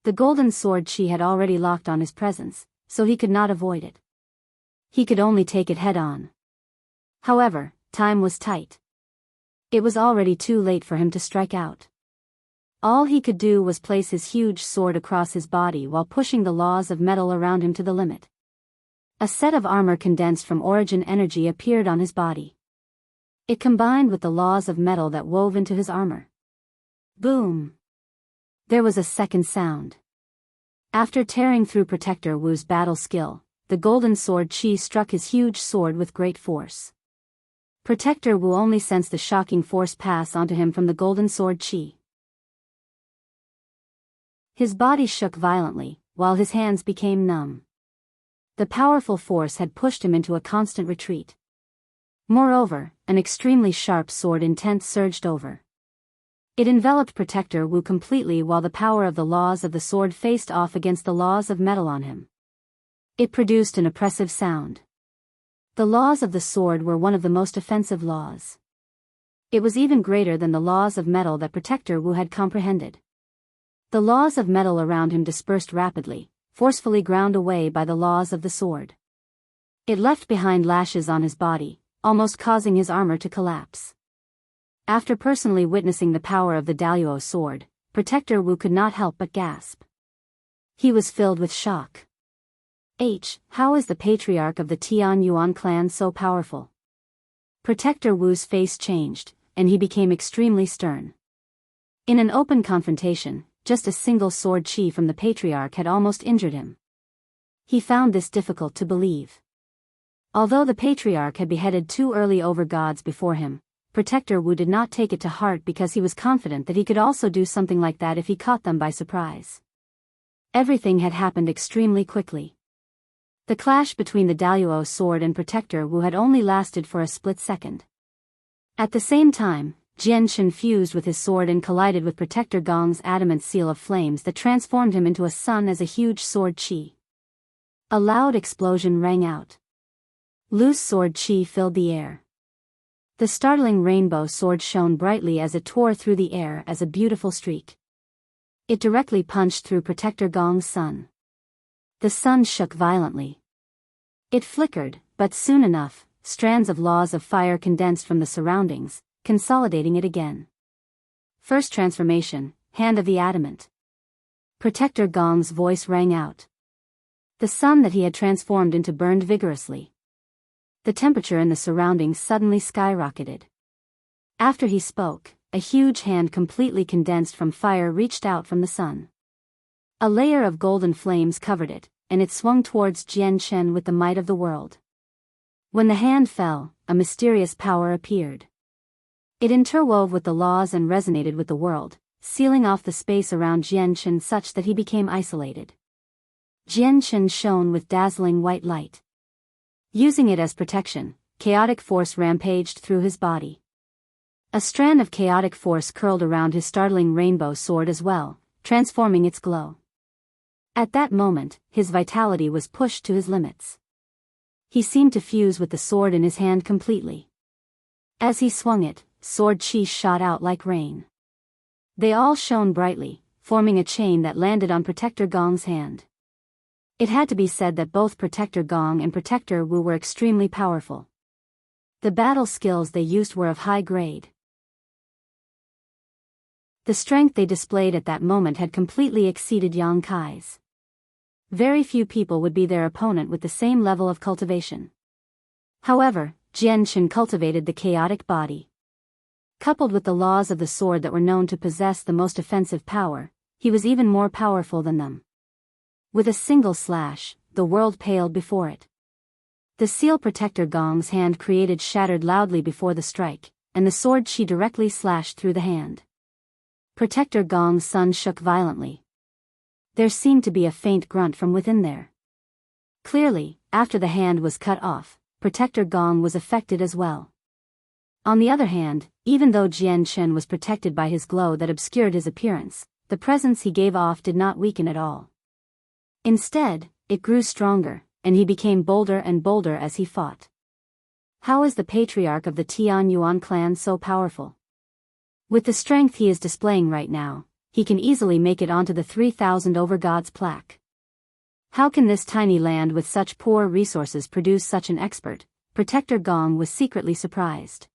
The golden sword Qi had already locked on his presence, so he could not avoid it. He could only take it head-on. However, time was tight. It was already too late for him to strike out. All he could do was place his huge sword across his body while pushing the laws of metal around him to the limit. A set of armor condensed from origin energy appeared on his body. It combined with the laws of metal that wove into his armor. Boom! There was a second sound. After tearing through Protector Wu's battle skill, the golden sword Qi struck his huge sword with great force. Protector Wu only sensed the shocking force pass onto him from the golden sword Qi. His body shook violently, while his hands became numb. The powerful force had pushed him into a constant retreat. Moreover, an extremely sharp sword intent surged over. It enveloped Protector Wu completely while the power of the laws of the sword faced off against the laws of metal on him. It produced an oppressive sound. The laws of the sword were one of the most offensive laws. It was even greater than the laws of metal that Protector Wu had comprehended. The laws of metal around him dispersed rapidly, forcefully ground away by the laws of the sword. It left behind lashes on his body, almost causing his armor to collapse. After personally witnessing the power of the Daluo sword, Protector Wu could not help but gasp. He was filled with shock. How is the patriarch of the Tian Yuan clan so powerful? Protector Wu's face changed, and he became extremely stern. In an open confrontation, just a single sword Qi from the patriarch had almost injured him. He found this difficult to believe. Although the patriarch had beheaded 2 early Overgods before him, Protector Wu did not take it to heart because he was confident that he could also do something like that if he caught them by surprise. Everything had happened extremely quickly. The clash between the Daluo sword and Protector Wu had only lasted for a split second. At the same time, Chen fused with his sword and collided with Protector Gong's adamant seal of flames that transformed him into a sun as a huge sword Qi. A loud explosion rang out. Loose sword Qi filled the air. The startling rainbow sword shone brightly as it tore through the air as a beautiful streak. It directly punched through Protector Gong's sun. The sun shook violently. It flickered, but soon enough, strands of laws of fire condensed from the surroundings, consolidating it again. First transformation, Hand of the Adamant. Protector Gong's voice rang out. The sun that he had transformed into burned vigorously. The temperature in the surroundings suddenly skyrocketed. After he spoke, a huge hand completely condensed from fire reached out from the sun. A layer of golden flames covered it, and it swung towards Chen with the might of the world. When the hand fell, a mysterious power appeared. It interwove with the laws and resonated with the world, sealing off the space around Chen such that he became isolated. Chen shone with dazzling white light. Using it as protection, chaotic force rampaged through his body. A strand of chaotic force curled around his startling rainbow sword as well, transforming its glow. At that moment, his vitality was pushed to his limits. He seemed to fuse with the sword in his hand completely. As he swung it, sword Qi shot out like rain. They all shone brightly, forming a chain that landed on Protector Gong's hand. It had to be said that both Protector Gong and Protector Wu were extremely powerful. The battle skills they used were of high grade. The strength they displayed at that moment had completely exceeded Yang Kai's. Very few people would be their opponent with the same level of cultivation. However, Chen cultivated the chaotic body. Coupled with the laws of the sword that were known to possess the most offensive power, he was even more powerful than them. With a single slash, the world paled before it. The seal Protector Gong's hand created shattered loudly before the strike, and the sword Qi directly slashed through the hand. Protector Gong's sun shook violently. There seemed to be a faint grunt from within there. Clearly, after the hand was cut off, Protector Gong was affected as well. On the other hand, even though Chen was protected by his glow that obscured his appearance, the presence he gave off did not weaken at all. Instead, it grew stronger, and he became bolder and bolder as he fought. How is the patriarch of the Tian Yuan clan so powerful? With the strength he is displaying right now, he can easily make it onto the 3,000 Overgods plaque. How can this tiny land with such poor resources produce such an expert? Protector Gong was secretly surprised.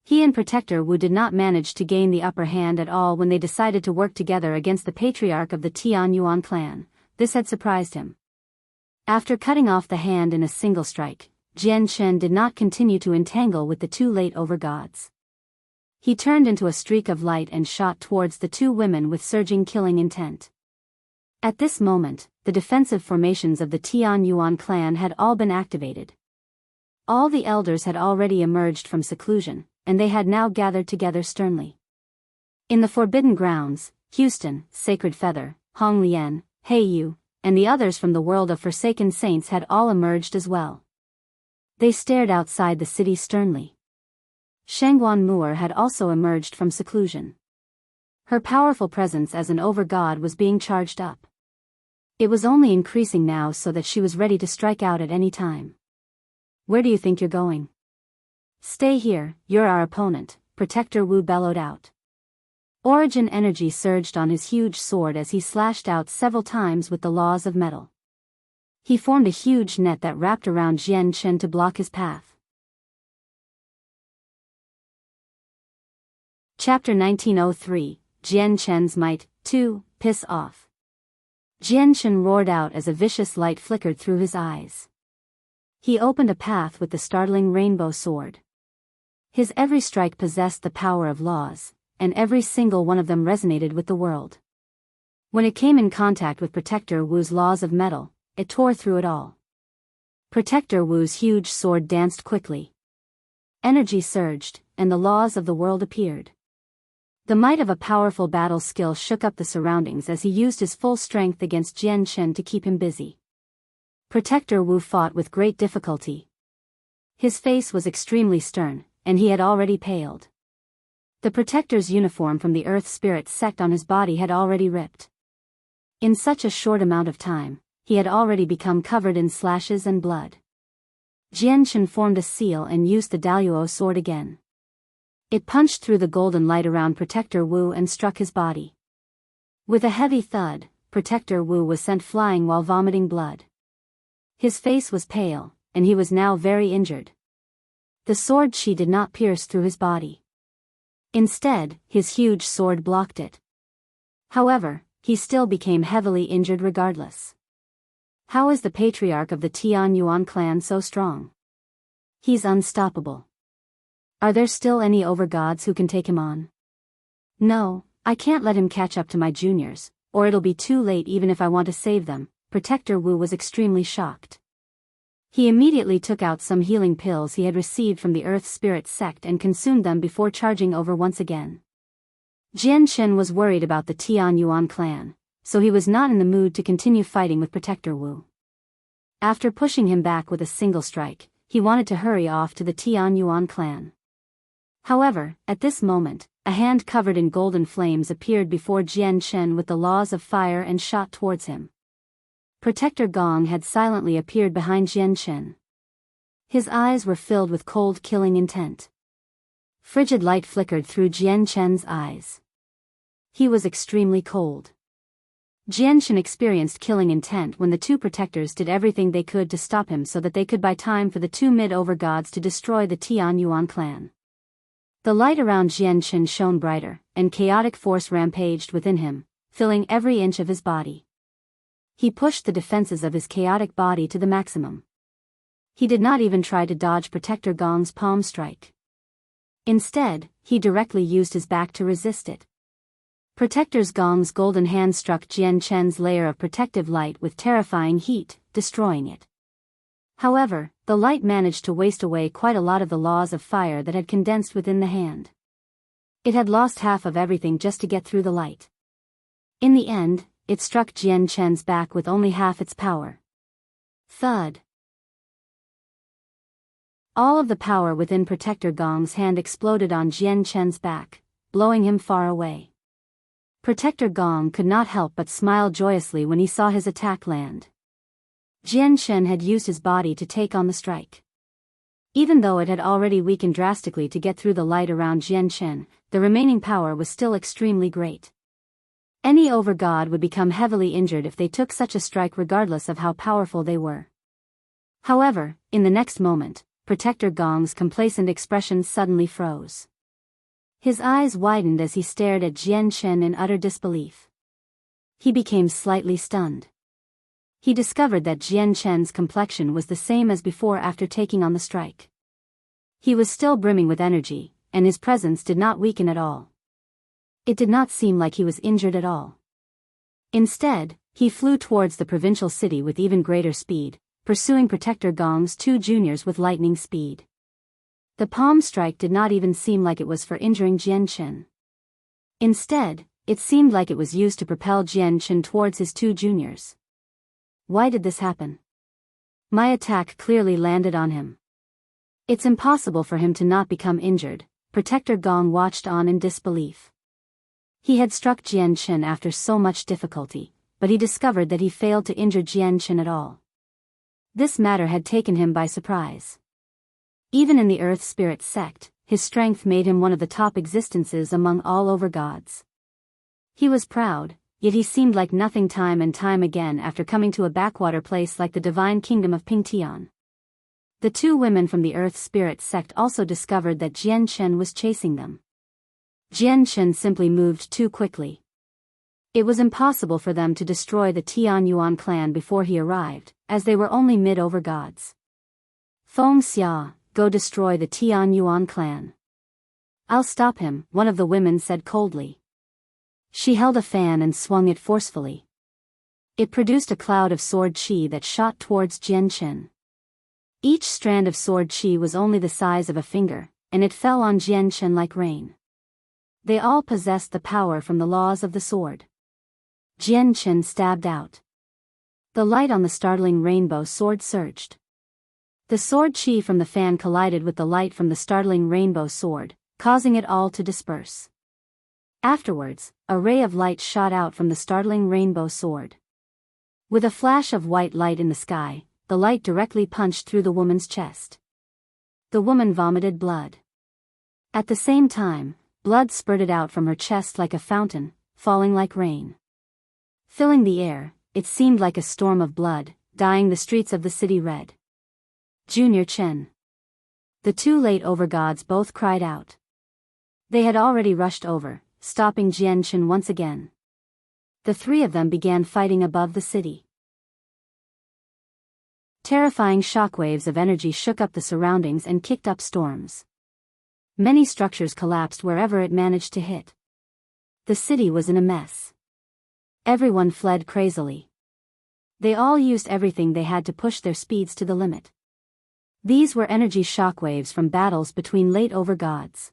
He and Protector Wu did not manage to gain the upper hand at all when they decided to work together against the patriarch of the Tian Yuan clan. This had surprised him. After cutting off the hand in a single strike, Chen did not continue to entangle with the 2 late Overgods. He turned into a streak of light and shot towards the 2 women with surging killing intent. At this moment, the defensive formations of the Tianyuan clan had all been activated. All the elders had already emerged from seclusion, and they had now gathered together sternly. In the Forbidden Grounds, Houston, Sacred Feather, Hong Lian, Heiyu, and the others from the world of Forsaken Saints had all emerged as well. They stared outside the city sternly. Shangguan Mu'er had also emerged from seclusion. Her powerful presence as an overgod was being charged up. It was only increasing now so that she was ready to strike out at any time. Where do you think you're going? Stay here, you're our opponent, Protector Wu bellowed out. Origin energy surged on his huge sword as he slashed out several times with the laws of metal. He formed a huge net that wrapped around Jian Chen to block his path. Chapter 1903, Jian Chen's Might, 2, Piss Off. Jian Chen roared out as a vicious light flickered through his eyes. He opened a path with the startling rainbow sword. His every strike possessed the power of laws, and every single one of them resonated with the world. When it came in contact with Protector Wu's laws of metal, it tore through it all. Protector Wu's huge sword danced quickly. Energy surged, and the laws of the world appeared. The might of a powerful battle skill shook up the surroundings as he used his full strength against Jian Chen to keep him busy. Protector Wu fought with great difficulty. His face was extremely stern, and he had already paled. The Protector's uniform from the Earth Spirit Sect on his body had already ripped. In such a short amount of time, he had already become covered in slashes and blood. Jian Chen formed a seal and used the Daluo sword again. It punched through the golden light around Protector Wu and struck his body. With a heavy thud, Protector Wu was sent flying while vomiting blood. His face was pale, and he was now very injured. The sword chi did not pierce through his body. Instead, his huge sword blocked it. However, he still became heavily injured regardless. How is the patriarch of the Tianyuan clan so strong? He's unstoppable. Are there still any overgods who can take him on? No, I can't let him catch up to my juniors, or it'll be too late even if I want to save them. Protector Wu was extremely shocked. He immediately took out some healing pills he had received from the Earth Spirit Sect and consumed them before charging over once again. Jian Chen was worried about the Tianyuan clan, so he was not in the mood to continue fighting with Protector Wu. After pushing him back with a single strike, he wanted to hurry off to the Tianyuan clan. However, at this moment, a hand covered in golden flames appeared before Jian Chen with the laws of fire and shot towards him. Protector Gong had silently appeared behind Jian Chen. His eyes were filled with cold killing intent. Frigid light flickered through Jian Chen's eyes. He was extremely cold. Jian Chen experienced killing intent when the two protectors did everything they could to stop him so that they could buy time for the two mid-overgods to destroy the Tianyuan clan. The light around Jian Chen shone brighter, and chaotic force rampaged within him, filling every inch of his body. He pushed the defenses of his chaotic body to the maximum. He did not even try to dodge Protector Gong's palm strike. Instead, he directly used his back to resist it. Protector Gong's golden hand struck Jian Chen's layer of protective light with terrifying heat, destroying it. However, the light managed to waste away quite a lot of the laws of fire that had condensed within the hand. It had lost half of everything just to get through the light. In the end, it struck Jian Chen's back with only half its power. Thud. All of the power within Protector Gong's hand exploded on Jian Chen's back, blowing him far away. Protector Gong could not help but smile joyously when he saw his attack land. Jian Chen had used his body to take on the strike. Even though it had already weakened drastically to get through the light around Jian Chen, the remaining power was still extremely great. Any overgod would become heavily injured if they took such a strike regardless of how powerful they were. However, in the next moment, Protector Gong's complacent expression suddenly froze. His eyes widened as he stared at Jian Chen in utter disbelief. He became slightly stunned. He discovered that Jian Chen's complexion was the same as before after taking on the strike. He was still brimming with energy, and his presence did not weaken at all. It did not seem like he was injured at all. Instead, He flew towards the provincial city with even greater speed, pursuing Protector Gong's 2 juniors with lightning speed. The palm strike did not even seem like it was for injuring Jian Chen. Instead, it seemed like it was used to propel Jian Chen towards his 2 juniors. Why did this happen? My attack clearly landed on him. It's impossible for him to not become injured. Protector Gong watched on in disbelief. He had struck Jian Chen after so much difficulty, but he discovered that he failed to injure Jian Chen at all. This matter had taken him by surprise. Even in the Earth Spirit Sect, his strength made him one of the top existences among all Overgods. He was proud, yet he seemed like nothing time and time again after coming to a backwater place like the divine kingdom of Pingtian. The 2 women from the Earth Spirit Sect also discovered that Jian Chen was chasing them. Jian Chen simply moved too quickly. It was impossible for them to destroy the Tianyuan clan before he arrived, as they were only mid-Overgods. Feng Xia, go destroy the Tianyuan clan. I'll stop him, one of the women said coldly. She held a fan and swung it forcefully. It produced a cloud of sword chi that shot towards Jian Chen. Each strand of sword chi was only the size of a finger, and it fell on Jian Chen like rain. They all possessed the power from the laws of the sword. Jian Chen stabbed out. The light on the startling rainbow sword surged. The sword chi from the fan collided with the light from the startling rainbow sword, causing it all to disperse. Afterwards, a ray of light shot out from the startling rainbow sword. With a flash of white light in the sky, the light directly punched through the woman's chest. The woman vomited blood. At the same time, blood spurted out from her chest like a fountain, falling like rain. Filling the air, it seemed like a storm of blood, dyeing the streets of the city red. Junior Chen. The 2 late Overgods both cried out. They had already rushed over, stopping Jian Chen once again. The 3 of them began fighting above the city. Terrifying shockwaves of energy shook up the surroundings and kicked up storms. Many structures collapsed wherever it managed to hit. The city was in a mess. Everyone fled crazily. They all used everything they had to push their speeds to the limit. These were energy shockwaves from battles between late Overgods.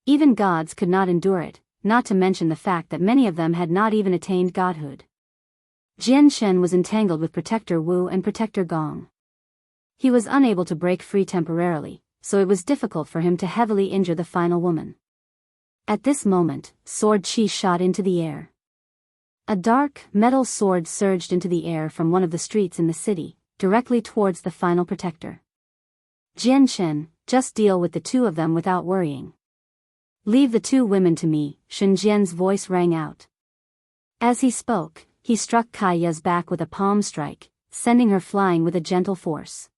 Even gods could not endure it, not to mention the fact that many of them had not even attained godhood. Jian Chen was entangled with Protector Wu and Protector Gong. He was unable to break free temporarily, so it was difficult for him to heavily injure the final woman. At this moment, sword chi shot into the air. A dark, metal sword surged into the air from one of the streets in the city, directly towards the final protector. Jian Chen, just deal with the 2 of them without worrying. Leave the 2 women to me, Shen Jian's voice rang out. As he spoke, he struck Kaiya's back with a palm strike, sending her flying with a gentle force.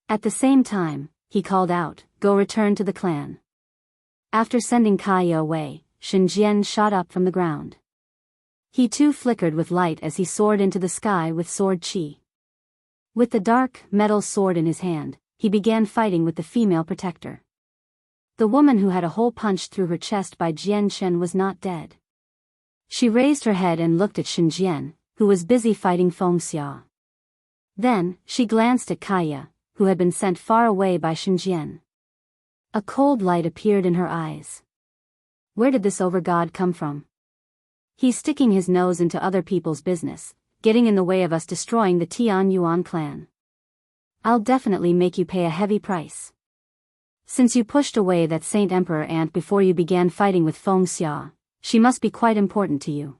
At the same time, he called out, go return to the clan. After sending Kaiya away, Shen Jian shot up from the ground. He too flickered with light as he soared into the sky with sword chi. With the dark, metal sword in his hand, he began fighting with the female protector. The woman who had a hole punched through her chest by Jian Chen was not dead. She raised her head and looked at Shen Jian, who was busy fighting Feng Xia. Then, she glanced at Kaiya, who had been sent far away by Shen Jian. A cold light appeared in her eyes. Where did this overgod come from? He's sticking his nose into other people's business, getting in the way of us destroying the Tianyuan clan. I'll definitely make you pay a heavy price. Since you pushed away that Saint Emperor ant before you began fighting with Feng Xia, she must be quite important to you.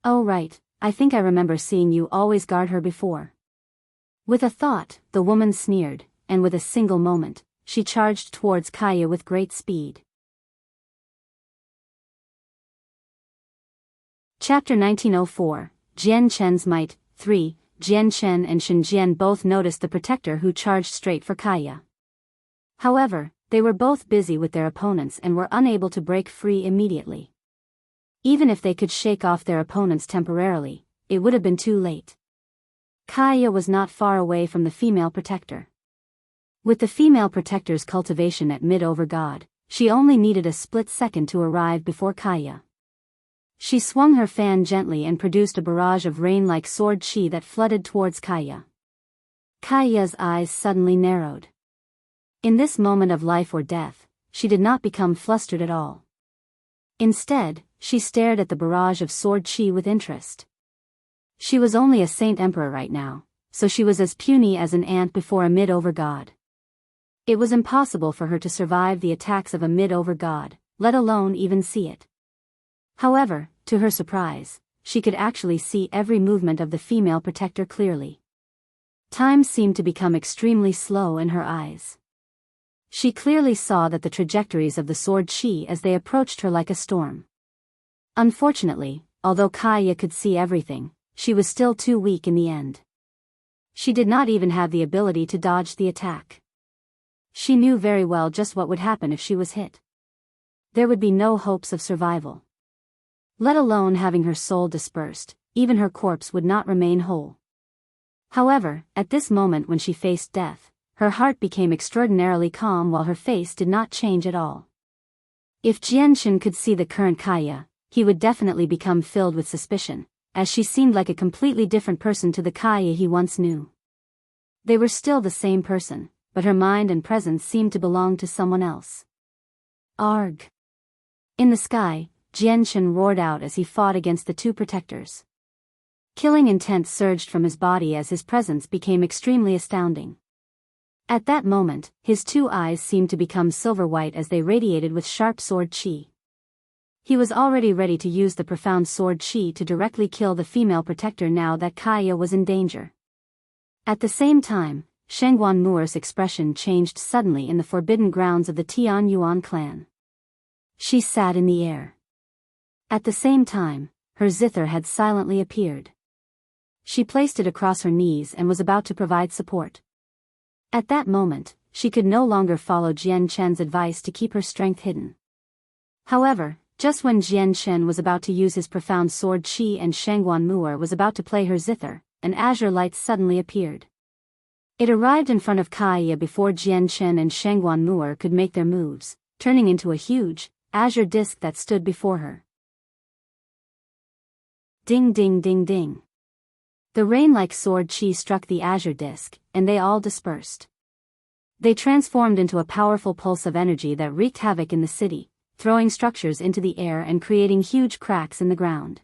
Oh right, I think I remember seeing you always guard her before. With a thought, the woman sneered, and with a single moment, she charged towards Kaiya with great speed. Chapter 1904, Jian Chen's Might, 3, Jian Chen and Shen Jian both noticed the protector who charged straight for Kaiya. However, they were both busy with their opponents and were unable to break free immediately. Even if they could shake off their opponents temporarily, it would have been too late. Kaiya was not far away from the female protector. With the female protector's cultivation at mid-Overgod, she only needed a split second to arrive before Kaiya. She swung her fan gently and produced a barrage of rain-like sword chi that flooded towards Kaya. Kaya's eyes suddenly narrowed. In this moment of life or death, she did not become flustered at all. Instead, she stared at the barrage of sword chi with interest. She was only a Saint Emperor right now, so she was as puny as an ant before a mid-overgod. It was impossible for her to survive the attacks of a mid-overgod, let alone even see it. However, to her surprise, she could actually see every movement of the female protector clearly. Time seemed to become extremely slow in her eyes. She clearly saw that the trajectories of the sword chi as they approached her like a storm. Unfortunately, although Kaya could see everything, she was still too weak in the end. She did not even have the ability to dodge the attack. She knew very well just what would happen if she was hit. There would be no hopes of survival. Let alone having her soul dispersed, even her corpse would not remain whole. However, at this moment when she faced death, her heart became extraordinarily calm while her face did not change at all. If Chen could see the current Kaya, he would definitely become filled with suspicion, as she seemed like a completely different person to the Kaya he once knew. They were still the same person, but her mind and presence seemed to belong to someone else. Arg! In the sky, Chen roared out as he fought against the two protectors. Killing intent surged from his body as his presence became extremely astounding. At that moment, his two eyes seemed to become silver-white as they radiated with sharp sword chi. He was already ready to use the profound sword chi to directly kill the female protector now that Kaya was in danger. At the same time, Shengguan Muer's expression changed suddenly in the forbidden grounds of the Tian Yuan clan. She sat in the air. At the same time, her zither had silently appeared. She placed it across her knees and was about to provide support. At that moment, she could no longer follow Chen's advice to keep her strength hidden. However, just when Chen was about to use his profound sword chi and Shengguan Muer was about to play her zither, an azure light suddenly appeared. It arrived in front of Kaya before Chen and Shengguan Muer could make their moves, turning into a huge, azure disc that stood before her. Ding ding ding ding. The rain-like sword chi struck the azure disc, and they all dispersed. They transformed into a powerful pulse of energy that wreaked havoc in the city, throwing structures into the air and creating huge cracks in the ground.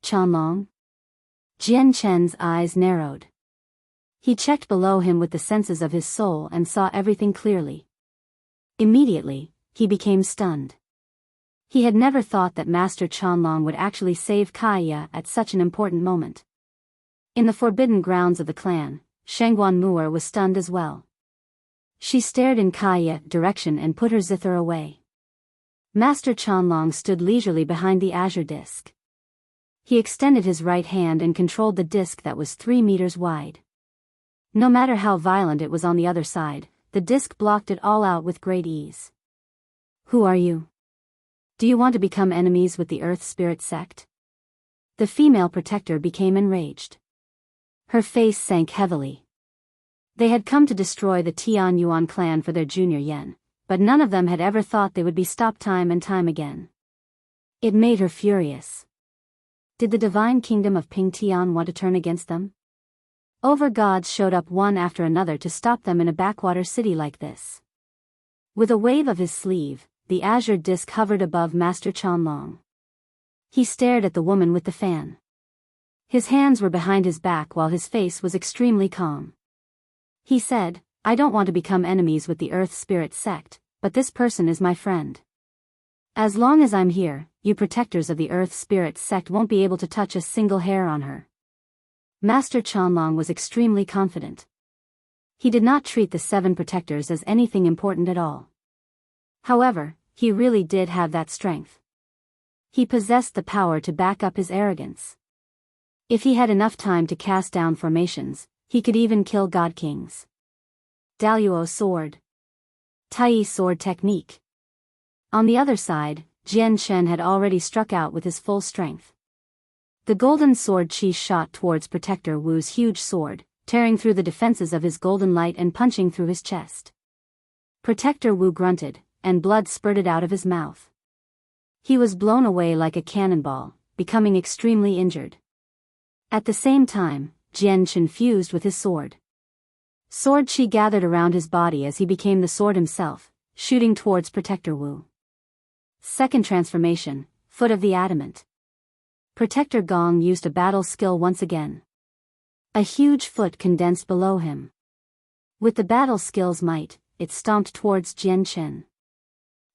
Chanlong? Chen's eyes narrowed. He checked below him with the senses of his soul and saw everything clearly. Immediately, he became stunned. He had never thought that Master Chanlong would actually save Kaya at such an important moment. In the forbidden grounds of the clan, Shengguan Muer was stunned as well. She stared in Kaya's direction and put her zither away. Master Chanlong stood leisurely behind the azure disc. He extended his right hand and controlled the disc that was 3 meters wide. No matter how violent it was on the other side, the disc blocked it all out with great ease. Who are you? Do you want to become enemies with the Earth Spirit Sect? The female protector became enraged. Her face sank heavily. They had come to destroy the Tian Yuan clan for their junior yen, but none of them had ever thought they would be stopped time and time again. It made her furious. Did the divine kingdom of Ping Tian want to turn against them? Overgods showed up one after another to stop them in a backwater city like this. With a wave of his sleeve, the azure disc hovered above Master Chanlong. He stared at the woman with the fan. His hands were behind his back while his face was extremely calm. He said, I don't want to become enemies with the Earth Spirit Sect, but this person is my friend. As long as I'm here, you protectors of the Earth Spirit Sect won't be able to touch a single hair on her. Master Chanlong was extremely confident. He did not treat the 7 protectors as anything important at all. However, he really did have that strength. He possessed the power to back up his arrogance. If he had enough time to cast down formations, he could even kill God Kings. Daluo sword. Tai sword technique. On the other side, Chen had already struck out with his full strength. The golden sword chi shot towards Protector Wu's huge sword, tearing through the defenses of his golden light and punching through his chest. Protector Wu grunted, and blood spurted out of his mouth. He was blown away like a cannonball, becoming extremely injured. At the same time, Chen fused with his sword. Sword chi gathered around his body as he became the sword himself, shooting towards Protector Wu. Second transformation, Foot of the Adamant. Protector Gong used a battle skill once again. A huge foot condensed below him. With the battle skill's might, it stomped towards Chen.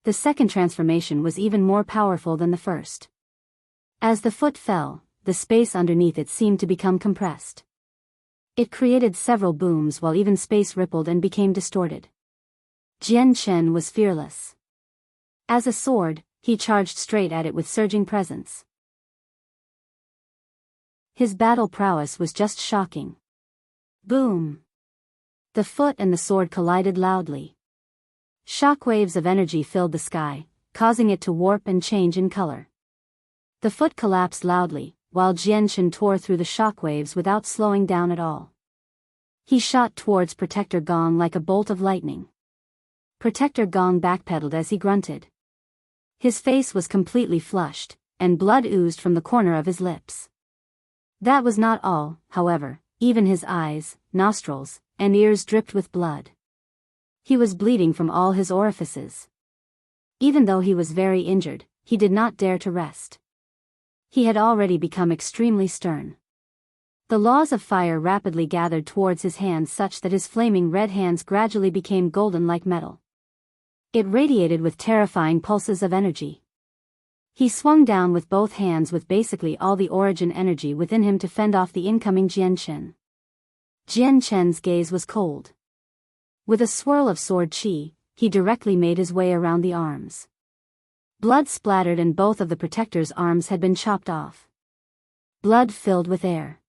The second transformation was even more powerful than the first. As the foot fell, the space underneath it seemed to become compressed. It created several booms while even space rippled and became distorted. Chen was fearless. As a sword, he charged straight at it with surging presence. His battle prowess was just shocking. Boom! The foot and the sword collided loudly. Shockwaves of energy filled the sky, causing it to warp and change in color. The foot collapsed loudly, while Chen tore through the shockwaves without slowing down at all. He shot towards Protector Gong like a bolt of lightning. Protector Gong backpedaled as he grunted. His face was completely flushed, and blood oozed from the corner of his lips. That was not all, however, even his eyes, nostrils, and ears dripped with blood. He was bleeding from all his orifices. Even though he was very injured, he did not dare to rest. He had already become extremely stern. The laws of fire rapidly gathered towards his hands such that his flaming red hands gradually became golden like metal. It radiated with terrifying pulses of energy. He swung down with both hands with basically all the origin energy within him to fend off the incoming Chen. Chen's gaze was cold. With a swirl of sword chi, he directly made his way around the arms. Blood splattered and both of the protector's arms had been chopped off. Blood filled with air.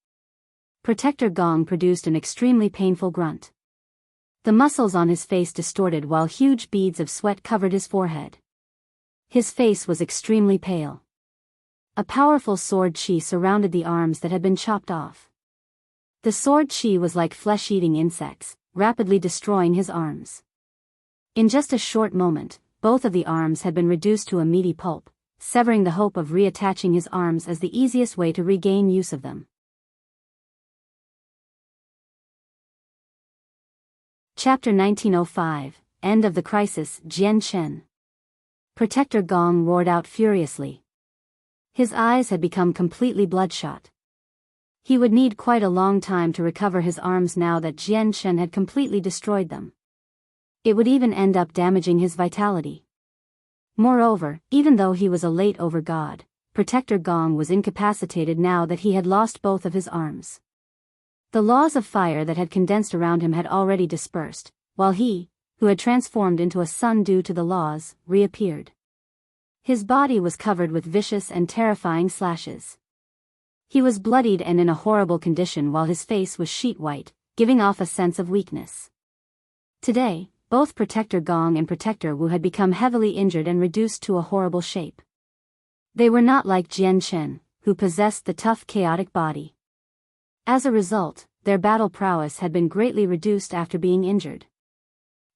Protector Gong produced an extremely painful grunt. The muscles on his face distorted while huge beads of sweat covered his forehead. His face was extremely pale. A powerful sword chi surrounded the arms that had been chopped off. The sword chi was like flesh-eating insects, rapidly destroying his arms. In just a short moment, both of the arms had been reduced to a meaty pulp, severing the hope of reattaching his arms as the easiest way to regain use of them. Chapter 1905, End of the Crisis, Chen. Protector Gong roared out furiously. His eyes had become completely bloodshot. He would need quite a long time to recover his arms now that Chen had completely destroyed them. It would even end up damaging his vitality. Moreover, even though he was a late Overgod, Protector Gong was incapacitated now that he had lost both of his arms. The laws of fire that had condensed around him had already dispersed, while he, who had transformed into a sun due to the laws, reappeared. His body was covered with vicious and terrifying slashes. He was bloodied and in a horrible condition while his face was sheet white, giving off a sense of weakness. Today, both Protector Gong and Protector Wu had become heavily injured and reduced to a horrible shape. They were not like Chen, who possessed the tough chaotic body. As a result, their battle prowess had been greatly reduced after being injured.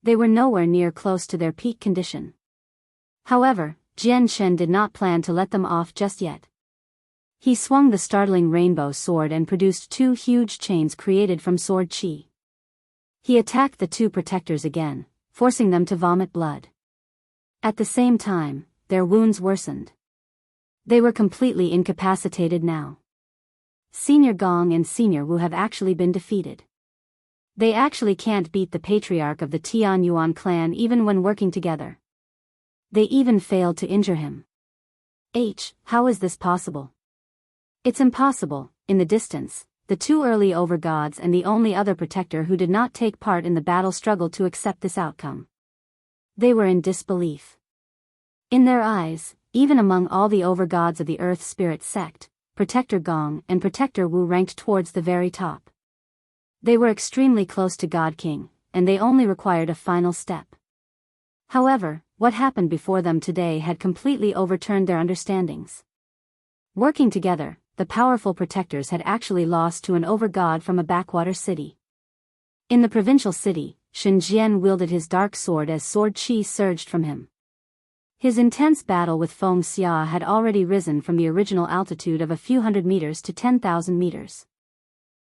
They were nowhere near close to their peak condition. However, Chen did not plan to let them off just yet. He swung the startling rainbow sword and produced two huge chains created from sword chi. He attacked the two protectors again, forcing them to vomit blood. At the same time, their wounds worsened. They were completely incapacitated now. Senior Gong and Senior Wu have actually been defeated. They actually can't beat the patriarch of the Tianyuan clan even when working together. They even failed to injure him. How is this possible? It's impossible. In the distance, the two early Overgods and the only other protector who did not take part in the battle struggled to accept this outcome. They were in disbelief. In their eyes, even among all the Overgods of the Earth Spirit Sect, Protector Gong and Protector Wu ranked towards the very top. They were extremely close to God King, and they only required a final step. However, what happened before them today had completely overturned their understandings. Working together, the powerful protectors had actually lost to an Overgod from a backwater city. In the provincial city, Jian wielded his dark sword as sword chi surged from him. His intense battle with Feng Xia had already risen from the original altitude of a few hundred meters to 10,000 meters.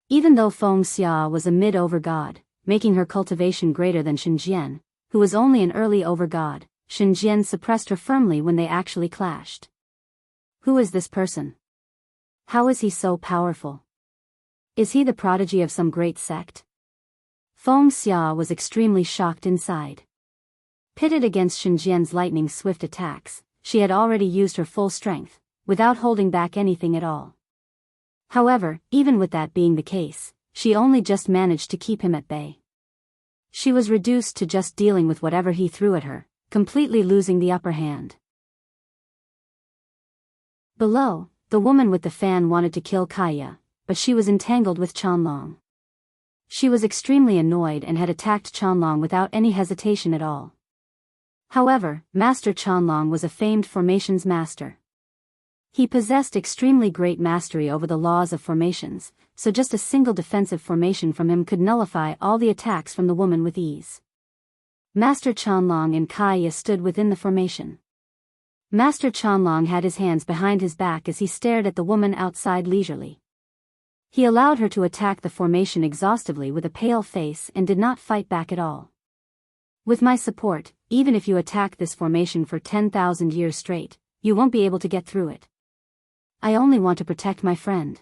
Even though Feng Xia was a mid-overgod, making her cultivation greater than Jian, who was only an early overgod, Jian suppressed her firmly when they actually clashed. Who is this person? How is he so powerful? Is he the prodigy of some great sect? Feng Xia was extremely shocked inside. Pitted against Jian's lightning-swift attacks, she had already used her full strength, without holding back anything at all. However, even with that being the case, she only just managed to keep him at bay. She was reduced to just dealing with whatever he threw at her, completely losing the upper hand. Below, the woman with the fan wanted to kill Kaya, but she was entangled with Chanlong. She was extremely annoyed and had attacked Chanlong without any hesitation at all. However, Master Chanlong was a famed formations master. He possessed extremely great mastery over the laws of formations, so just a single defensive formation from him could nullify all the attacks from the woman with ease. Master Chanlong and Kaya stood within the formation. Master Chanlong had his hands behind his back as he stared at the woman outside leisurely. He allowed her to attack the formation exhaustively with a pale face and did not fight back at all. With my support, even if you attack this formation for 10,000 years straight, you won't be able to get through it. I only want to protect my friend.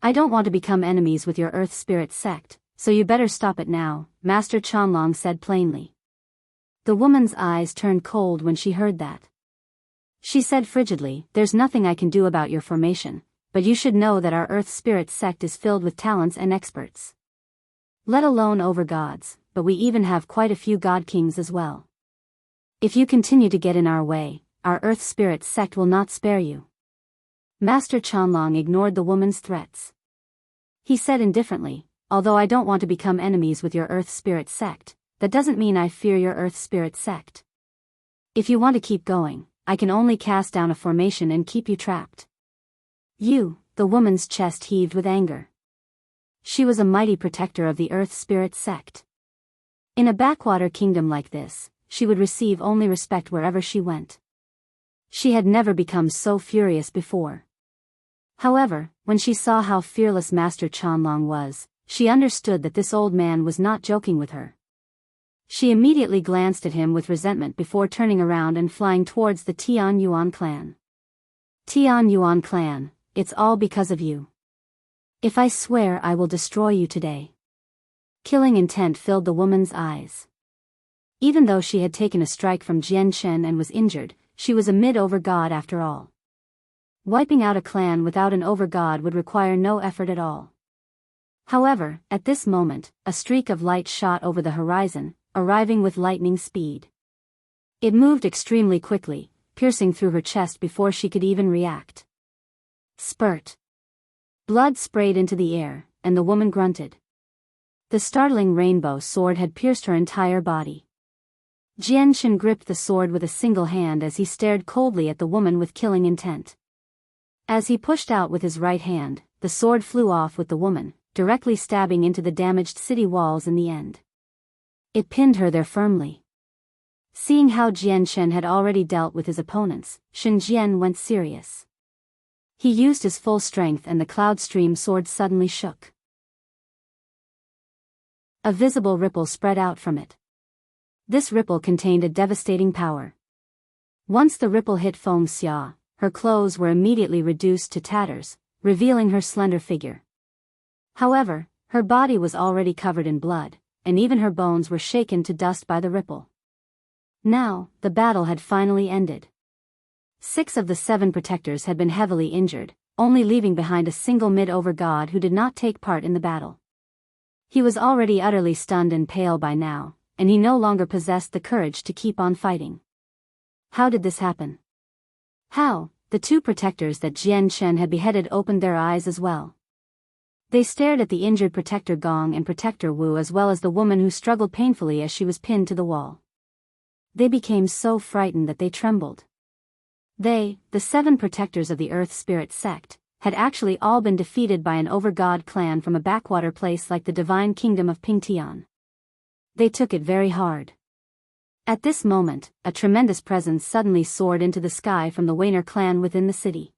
I don't want to become enemies with your Earth Spirit sect, so you better stop it now, Master Chanlong said plainly. The woman's eyes turned cold when she heard that. She said frigidly, "There's nothing I can do about your formation, but you should know that our Earth Spirit sect is filled with talents and experts. Let alone overgods, but we even have quite a few god kings as well. If you continue to get in our way, our Earth Spirit sect will not spare you." Master Chanlong ignored the woman's threats. He said indifferently, "Although I don't want to become enemies with your Earth Spirit sect, that doesn't mean I fear your Earth Spirit sect. If you want to keep going, I can only cast down a formation and keep you trapped." The woman's chest heaved with anger. She was a mighty protector of the Earth Spirit sect. In a backwater kingdom like this, she would receive only respect wherever she went. She had never become so furious before. However, when she saw how fearless Master Chanlong was, she understood that this old man was not joking with her. She immediately glanced at him with resentment before turning around and flying towards the Tian Yuan clan. "Tian Yuan clan, it's all because of you. If I swear I will destroy you today." Killing intent filled the woman's eyes. Even though she had taken a strike from Chen and was injured, she was a mid-overgod after all. Wiping out a clan without an overgod would require no effort at all. However, at this moment, a streak of light shot over the horizon, arriving with lightning speed. It moved extremely quickly, piercing through her chest before she could even react. Spurt. Blood sprayed into the air, and the woman grunted. The startling rainbow sword had pierced her entire body. Chen gripped the sword with a single hand as he stared coldly at the woman with killing intent. As he pushed out with his right hand, the sword flew off with the woman, directly stabbing into the damaged city walls in the end. It pinned her there firmly. Seeing how Chen had already dealt with his opponents, Jian went serious. He used his full strength and the cloud stream sword suddenly shook. A visible ripple spread out from it. This ripple contained a devastating power. Once the ripple hit Feng Xia, her clothes were immediately reduced to tatters, revealing her slender figure. However, her body was already covered in blood, and even her bones were shaken to dust by the ripple. Now, the battle had finally ended. 6 of the 7 protectors had been heavily injured, only leaving behind a single mid-overgod who did not take part in the battle. He was already utterly stunned and pale by now, and he no longer possessed the courage to keep on fighting. How did this happen? How? The 2 protectors that Chen had beheaded opened their eyes as well. They stared at the injured Protector Gong and Protector Wu as well as the woman who struggled painfully as she was pinned to the wall. They became so frightened that they trembled. They, the 7 protectors of the Earth Spirit Sect, had actually all been defeated by an overgod clan from a backwater place like the divine kingdom of Pingtian. They took it very hard. At this moment, a tremendous presence suddenly soared into the sky from the Wainer clan within the city.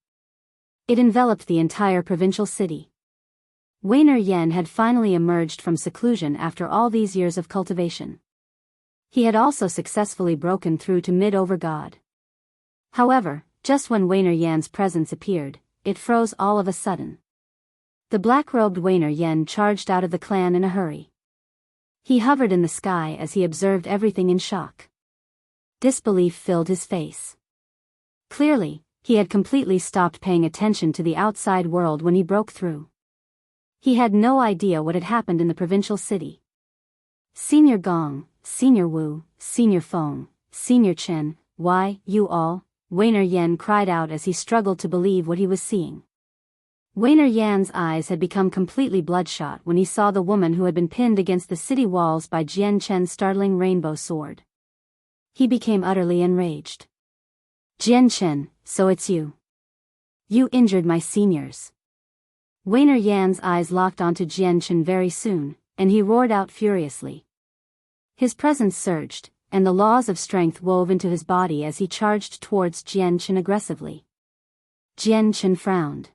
It enveloped the entire provincial city. Wainer Yen had finally emerged from seclusion after all these years of cultivation. He had also successfully broken through to mid-Overgod. However, just when Wainer Yan's presence appeared, it froze all of a sudden. The black-robed Wainer Yen charged out of the clan in a hurry. He hovered in the sky as he observed everything in shock. Disbelief filled his face. Clearly, he had completely stopped paying attention to the outside world when he broke through. He had no idea what had happened in the provincial city. Senior Gong, Senior Wu, Senior Feng, Senior Chen, why, you all, Wainer Yen cried out as he struggled to believe what he was seeing. Wainer Yan's eyes had become completely bloodshot when he saw the woman who had been pinned against the city walls by Jian Chen's startling rainbow sword. He became utterly enraged. Jian Chen, so it's you. You injured my seniors. Wainer Yan's eyes locked onto Jian Chen very soon, and he roared out furiously. His presence surged, and the laws of strength wove into his body as he charged towards Jian Chen aggressively. Jian Chen frowned.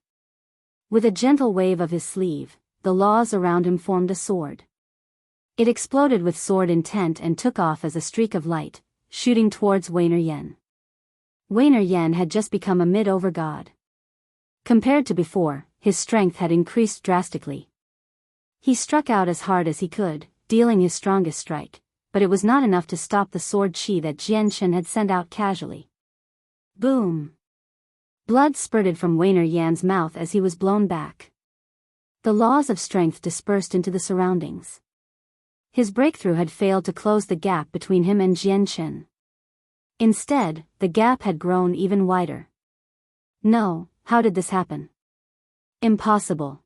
With a gentle wave of his sleeve, the laws around him formed a sword. It exploded with sword intent and took off as a streak of light, shooting towards Wainer Yen. Wainer Yen had just become a mid-Overgod. Compared to before, his strength had increased drastically. He struck out as hard as he could, dealing his strongest strike, but it was not enough to stop the sword chi that Jian Chen had sent out casually. Boom! Blood spurted from Wainer Yan's mouth as he was blown back. The laws of strength dispersed into the surroundings. His breakthrough had failed to close the gap between him and Jian Chen. Instead, the gap had grown even wider. No, how did this happen? Impossible.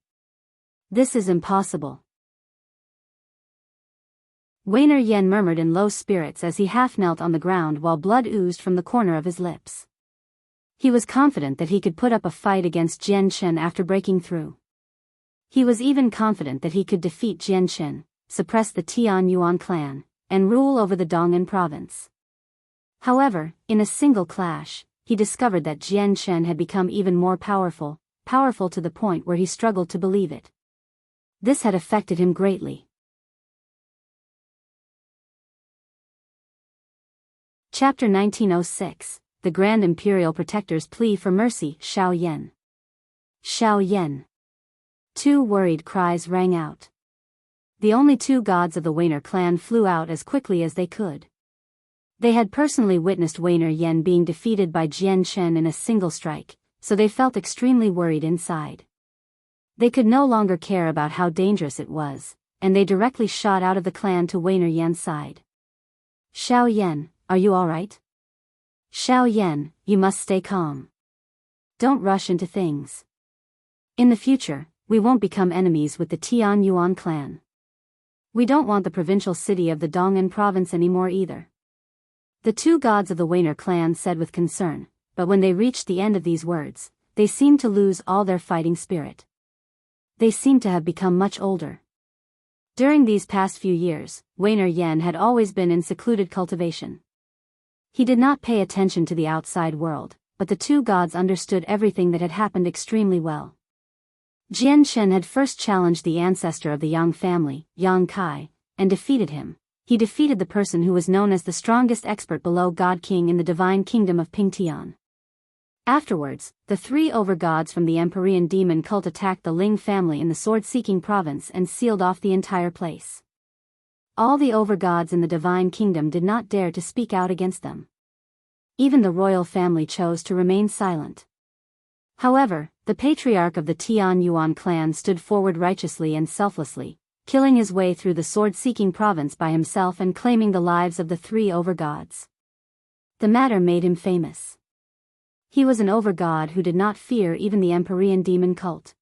This is impossible. Wainer Yen murmured in low spirits as he half knelt on the ground while blood oozed from the corner of his lips. He was confident that he could put up a fight against Jian Chen after breaking through. He was even confident that he could defeat Jian Chen, suppress the Tian Yuan clan, and rule over the Dong'an province. However, in a single clash, he discovered that Jian Chen had become even more powerful to the point where he struggled to believe it. This had affected him greatly. Chapter 1906, The Grand Imperial Protector's Plea for Mercy, Xiao Yan. Xiao Yan. Two worried cries rang out. The only two gods of the Wainer clan flew out as quickly as they could. They had personally witnessed Wainer Yen being defeated by Jian Chen in a single strike, so they felt extremely worried inside. They could no longer care about how dangerous it was, and they directly shot out of the clan to Wainer Yen's side. Xiao Yan, are you alright? Xiao Yan, you must stay calm. Don't rush into things. In the future, we won't become enemies with the Tian Yuan clan. We don't want the provincial city of the Dong'an province anymore either. The two gods of the Wainer clan said with concern, but when they reached the end of these words, they seemed to lose all their fighting spirit. They seemed to have become much older. During these past few years, Wainer Yen had always been in secluded cultivation. He did not pay attention to the outside world, but the two gods understood everything that had happened extremely well. Jian Chen had first challenged the ancestor of the Yang family, Yang Kai, and defeated him. He defeated the person who was known as the strongest expert below God King in the divine kingdom of Pingtian. Afterwards, the three overgods from the Empyrean demon cult attacked the Ling family in the sword-seeking province and sealed off the entire place. All the overgods in the divine kingdom did not dare to speak out against them. Even the royal family chose to remain silent. However, the patriarch of the Tian Yuan clan stood forward righteously and selflessly, killing his way through the sword-seeking province by himself and claiming the lives of the three overgods. The matter made him famous. He was an overgod who did not fear even the Empyrean demon cult.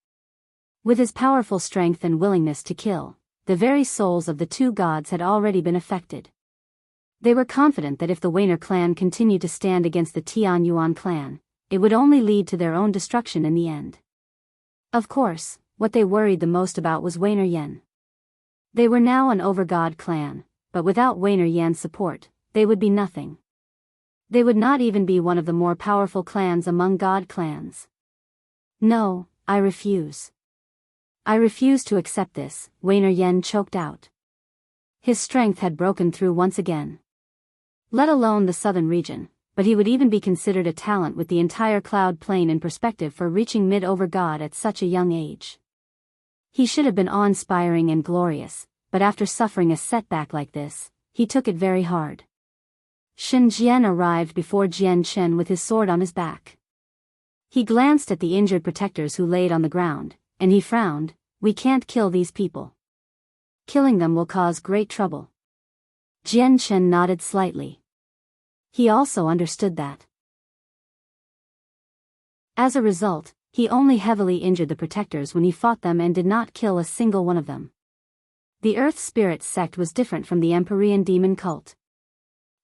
With his powerful strength and willingness to kill, the very souls of the two gods had already been affected. They were confident that if the Wainer clan continued to stand against the Tian Yuan clan, it would only lead to their own destruction in the end. Of course, what they worried the most about was Wainer Yen. They were now an overgod clan, but without Wainer Yan's support, they would be nothing. They would not even be one of the more powerful clans among god clans. No, I refuse. I refuse to accept this, Weiner Yen choked out. His strength had broken through once again. Let alone the southern region, but he would even be considered a talent with the entire cloud plain in perspective for reaching mid-overgod at such a young age. He should have been awe-inspiring and glorious, but after suffering a setback like this, he took it very hard. Shen Jian arrived before Jian Chen with his sword on his back. He glanced at the injured protectors who laid on the ground, and he frowned. We can't kill these people. Killing them will cause great trouble. Jian Chen nodded slightly. He also understood that. As a result, he only heavily injured the protectors when he fought them and did not kill a single one of them. The Earth Spirit Sect was different from the Empyrean demon cult.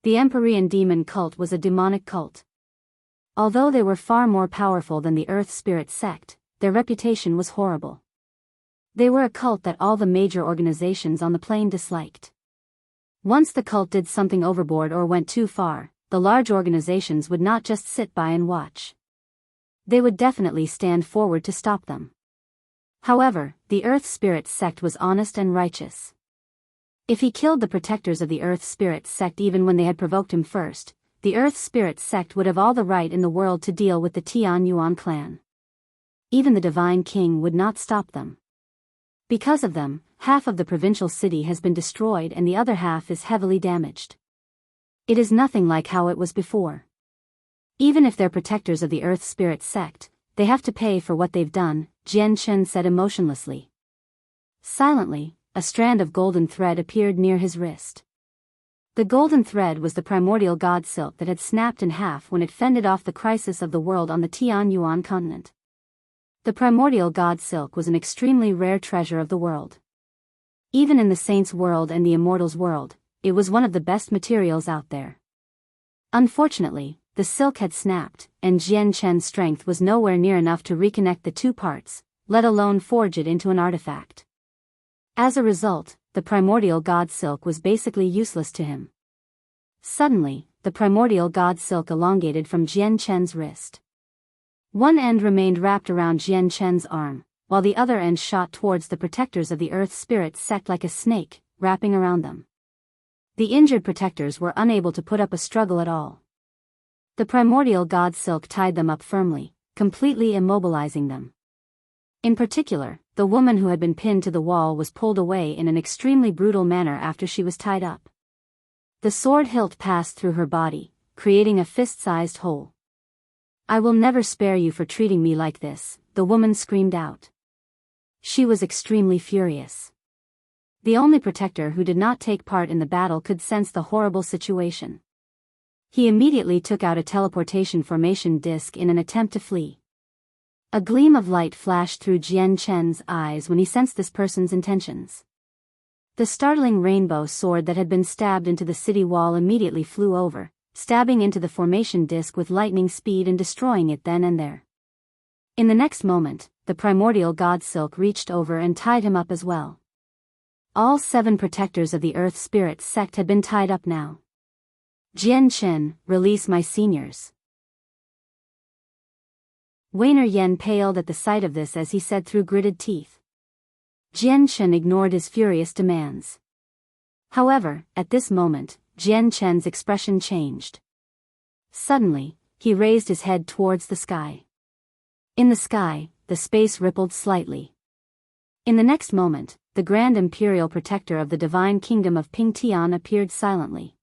The Empyrean demon cult was a demonic cult. Although they were far more powerful than the Earth Spirit Sect, their reputation was horrible. They were a cult that all the major organizations on the plane disliked. Once the cult did something overboard or went too far, the large organizations would not just sit by and watch. They would definitely stand forward to stop them. However, the Earth Spirit Sect was honest and righteous. If he killed the protectors of the Earth Spirit Sect even when they had provoked him first, the Earth Spirit Sect would have all the right in the world to deal with the Tian Yuan clan. Even the Divine King would not stop them. Because of them, half of the provincial city has been destroyed and the other half is heavily damaged. It is nothing like how it was before. Even if they're protectors of the Earth Spirit Sect, they have to pay for what they've done, Jian Chen said emotionlessly. Silently, a strand of golden thread appeared near his wrist. The golden thread was the primordial god silk that had snapped in half when it fended off the crisis of the world on the Tian Yuan continent. The primordial god silk was an extremely rare treasure of the world. Even in the saints' world and the immortals' world, it was one of the best materials out there. Unfortunately, the silk had snapped, and Jian Chen's strength was nowhere near enough to reconnect the two parts, let alone forge it into an artifact. As a result, the primordial god silk was basically useless to him. Suddenly, the primordial god silk elongated from Jian Chen's wrist. One end remained wrapped around Jian Chen's arm, while the other end shot towards the protectors of the Earth Spirit Sect like a snake, wrapping around them. The injured protectors were unable to put up a struggle at all. The primordial god silk tied them up firmly, completely immobilizing them. In particular, the woman who had been pinned to the wall was pulled away in an extremely brutal manner after she was tied up. The sword hilt passed through her body, creating a fist-sized hole. I will never spare you for treating me like this, the woman screamed out. She was extremely furious. The only protector who did not take part in the battle could sense the horrible situation. He immediately took out a teleportation formation disc in an attempt to flee. A gleam of light flashed through Jian Chen's eyes when he sensed this person's intentions. The startling rainbow sword that had been stabbed into the city wall immediately flew over, stabbing into the formation disc with lightning speed and destroying it then and there. In the next moment, the primordial god silk reached over and tied him up as well. All 7 protectors of the Earth Spirit Sect had been tied up now. Jian Chen, release my seniors. Weiner Yen paled at the sight of this as he said through gritted teeth. Jian Chen ignored his furious demands. However, at this moment, Jian Chen's expression changed. Suddenly, he raised his head towards the sky. In the sky, the space rippled slightly. In the next moment, the Grand Imperial Protector of the Divine Kingdom of Pingtian appeared silently.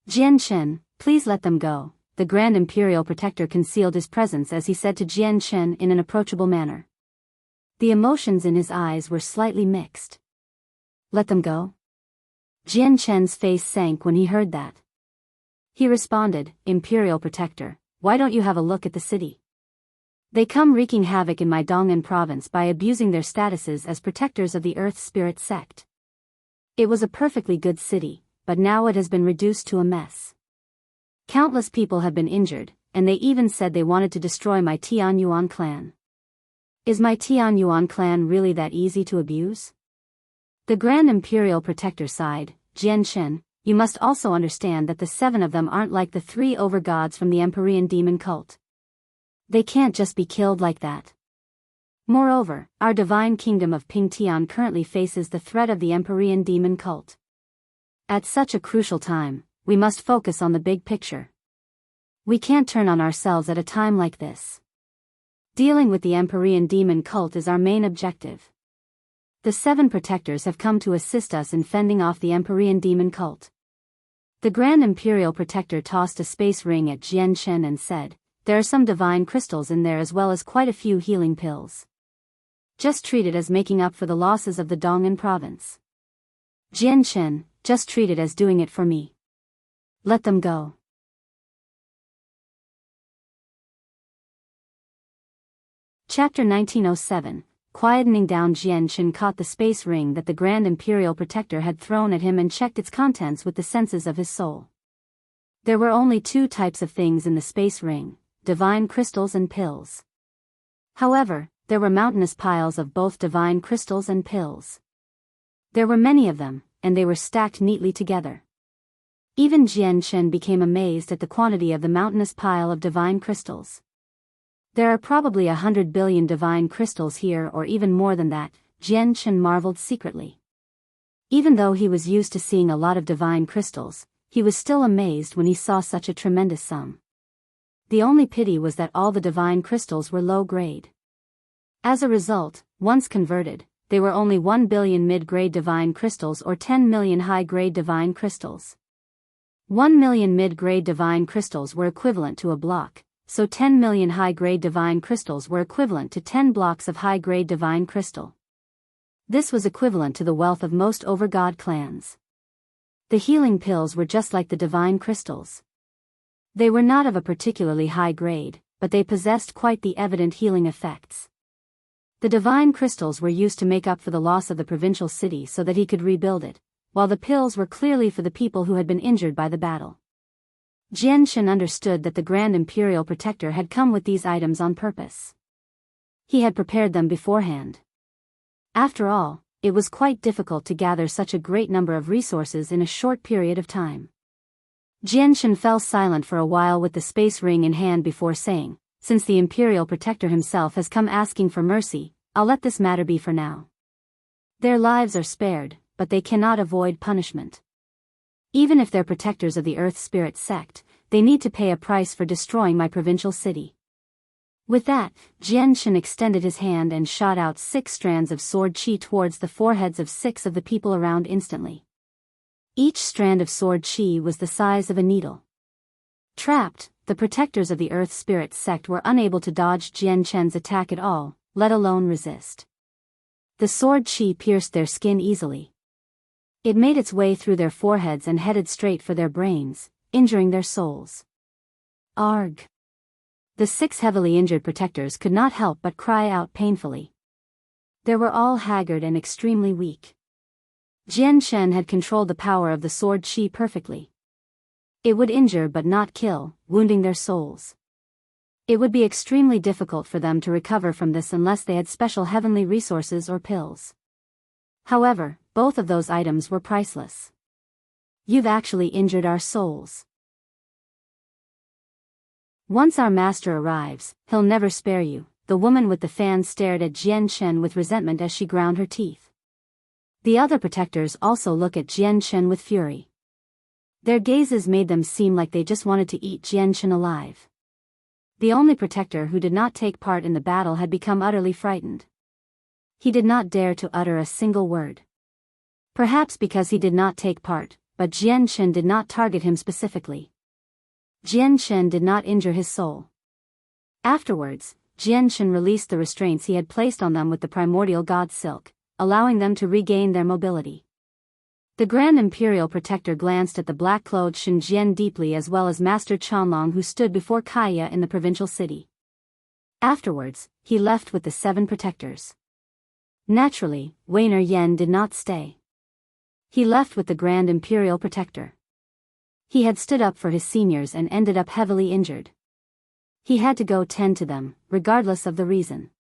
Jian Chen, please let them go. The Grand Imperial Protector concealed his presence as he said to Jian Chen in an approachable manner. The emotions in his eyes were slightly mixed. Let them go? Jian Chen's face sank when he heard that. He responded, Imperial Protector, why don't you have a look at the city? They come wreaking havoc in my Dong'an province by abusing their statuses as protectors of the Earth Spirit Sect. It was a perfectly good city, but now it has been reduced to a mess. Countless people have been injured, and they even said they wanted to destroy my Tian Yuan clan. Is my Tian Yuan clan really that easy to abuse? The Grand Imperial Protector sighed, Jian Chen, you must also understand that the 7 of them aren't like the 3 overgods from the Empyrean demon cult. They can't just be killed like that. Moreover, our divine kingdom of Pingtian currently faces the threat of the Empyrean demon cult. At such a crucial time, we must focus on the big picture. We can't turn on ourselves at a time like this. Dealing with the Empyrean demon cult is our main objective. The 7 protectors have come to assist us in fending off the Empyrean demon cult. The Grand Imperial Protector tossed a space ring at Chen and said, "There are some divine crystals in there as well as quite a few healing pills. Just treat it as making up for the losses of the Dong'an province. Chen, just treat it as doing it for me. Let them go." Chapter 1907. Quietening down. Chen caught the space ring that the Grand Imperial Protector had thrown at him and checked its contents with the senses of his soul. There were only 2 types of things in the space ring, divine crystals and pills. However, there were mountainous piles of both divine crystals and pills. There were many of them, and they were stacked neatly together. Even Chen became amazed at the quantity of the mountainous pile of divine crystals. There are probably 100 billion divine crystals here or even more than that, Chen marveled secretly. Even though he was used to seeing a lot of divine crystals, he was still amazed when he saw such a tremendous sum. The only pity was that all the divine crystals were low grade. As a result, once converted, they were only 1 billion mid-grade divine crystals or 10 million high-grade divine crystals. 1 million mid-grade divine crystals were equivalent to a block, so 10 million high-grade divine crystals were equivalent to 10 blocks of high-grade divine crystal. This was equivalent to the wealth of most Overgod clans. The healing pills were just like the divine crystals. They were not of a particularly high grade, but they possessed quite the evident healing effects. The divine crystals were used to make up for the loss of the provincial city so that he could rebuild it, while the pills were clearly for the people who had been injured by the battle. Chen understood that the Grand Imperial Protector had come with these items on purpose. He had prepared them beforehand. After all, it was quite difficult to gather such a great number of resources in a short period of time. Chen fell silent for a while with the space ring in hand before saying, "Since the Imperial Protector himself has come asking for mercy, I'll let this matter be for now. Their lives are spared, but they cannot avoid punishment. Even if they're protectors of the Earth Spirit Sect, they need to pay a price for destroying my provincial city." With that, Chen extended his hand and shot out 6 strands of sword chi towards the foreheads of 6 of the people around instantly. Each strand of sword chi was the size of a needle. Trapped, the protectors of the Earth Spirit Sect were unable to dodge Chen's attack at all, let alone resist. The sword chi pierced their skin easily. It made its way through their foreheads and headed straight for their brains, injuring their souls. Arg! The 6 heavily injured protectors could not help but cry out painfully. They were all haggard and extremely weak. Chen had controlled the power of the sword chi perfectly. It would injure but not kill, wounding their souls. It would be extremely difficult for them to recover from this unless they had special heavenly resources or pills. However, both of those items were priceless. "You've actually injured our souls. Once our master arrives, he'll never spare you." The woman with the fan stared at Chen with resentment as she ground her teeth. The other protectors also look at Chen with fury. Their gazes made them seem like they just wanted to eat Chen alive. The only protector who did not take part in the battle had become utterly frightened. He did not dare to utter a single word. Perhaps because he did not take part, but Chen did not target him specifically. Chen did not injure his soul. Afterwards, Chen released the restraints he had placed on them with the primordial god silk, allowing them to regain their mobility. The Grand Imperial Protector glanced at the black-clothed Jian deeply as well as Master Chanlong who stood before Kaya in the provincial city. Afterwards, he left with the 7 protectors. Naturally, Weiner Yen did not stay. He left with the Grand Imperial Protector. He had stood up for his seniors and ended up heavily injured. He had to go tend to them, regardless of the reason.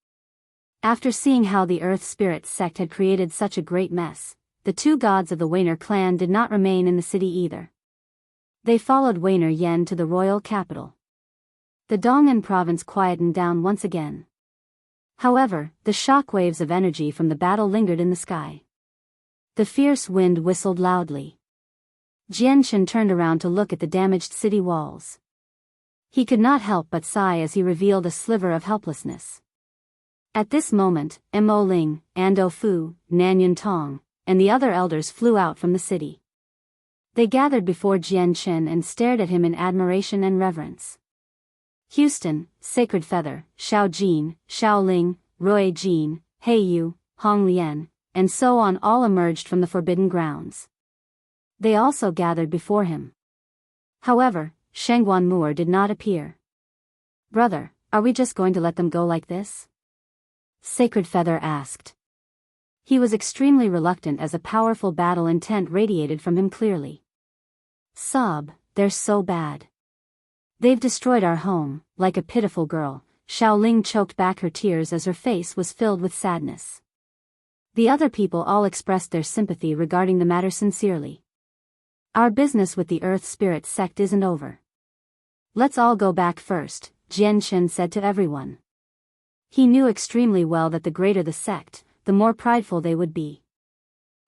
After seeing how the Earth Spirit Sect had created such a great mess, the two gods of the Wainer clan did not remain in the city either. They followed Wainer Yan to the royal capital. The Dong'an province quietened down once again. However, the shock waves of energy from the battle lingered in the sky. The fierce wind whistled loudly. Chen turned around to look at the damaged city walls. He could not help but sigh as he revealed a sliver of helplessness. At this moment, Mo Ling, Ando Fu, Nanyun Tong, and the other elders flew out from the city. They gathered before Chen and stared at him in admiration and reverence. Houston, Sacred Feather, Xiao Jin, Xiao Ling, Roy Jin, Hei Yu, Hong Lian, and so on all emerged from the forbidden grounds. They also gathered before him. However, Shengguan Moor did not appear. "Brother, are we just going to let them go like this?" Sacred Feather asked. He was extremely reluctant as a powerful battle intent radiated from him clearly. "Sob, they're so bad. They've destroyed our home," like a pitiful girl, Xiao Ling choked back her tears as her face was filled with sadness. The other people all expressed their sympathy regarding the matter sincerely. "Our business with the Earth Spirit Sect isn't over. Let's all go back first," Chen said to everyone. He knew extremely well that the greater the sect, the more prideful they would be.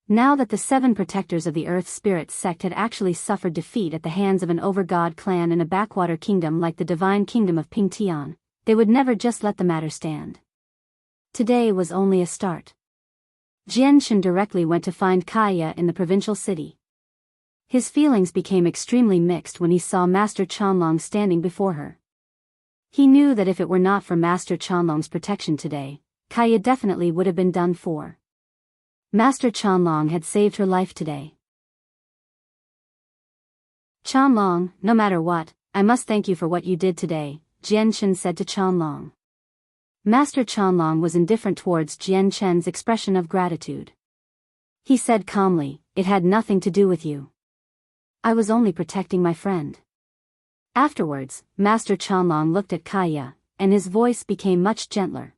Now that the 7 protectors of the Earth Spirit Sect had actually suffered defeat at the hands of an Overgod clan in a backwater kingdom like the divine kingdom of Pingtian, they would never just let the matter stand. Today was only a start. Jian directly went to find Kaya in the provincial city. His feelings became extremely mixed when he saw Master Chanlong standing before her. He knew that if it were not for Master Chanlong's protection today, Kaya definitely would have been done for. Master Chanlong had saved her life today. "Chanlong, no matter what, I must thank you for what you did today," Jian said to Chanlong. Master Chanlong was indifferent towards Jian expression of gratitude. He said calmly, "It had nothing to do with you. I was only protecting my friend." Afterwards, Master Chanlong looked at Kaya, and his voice became much gentler.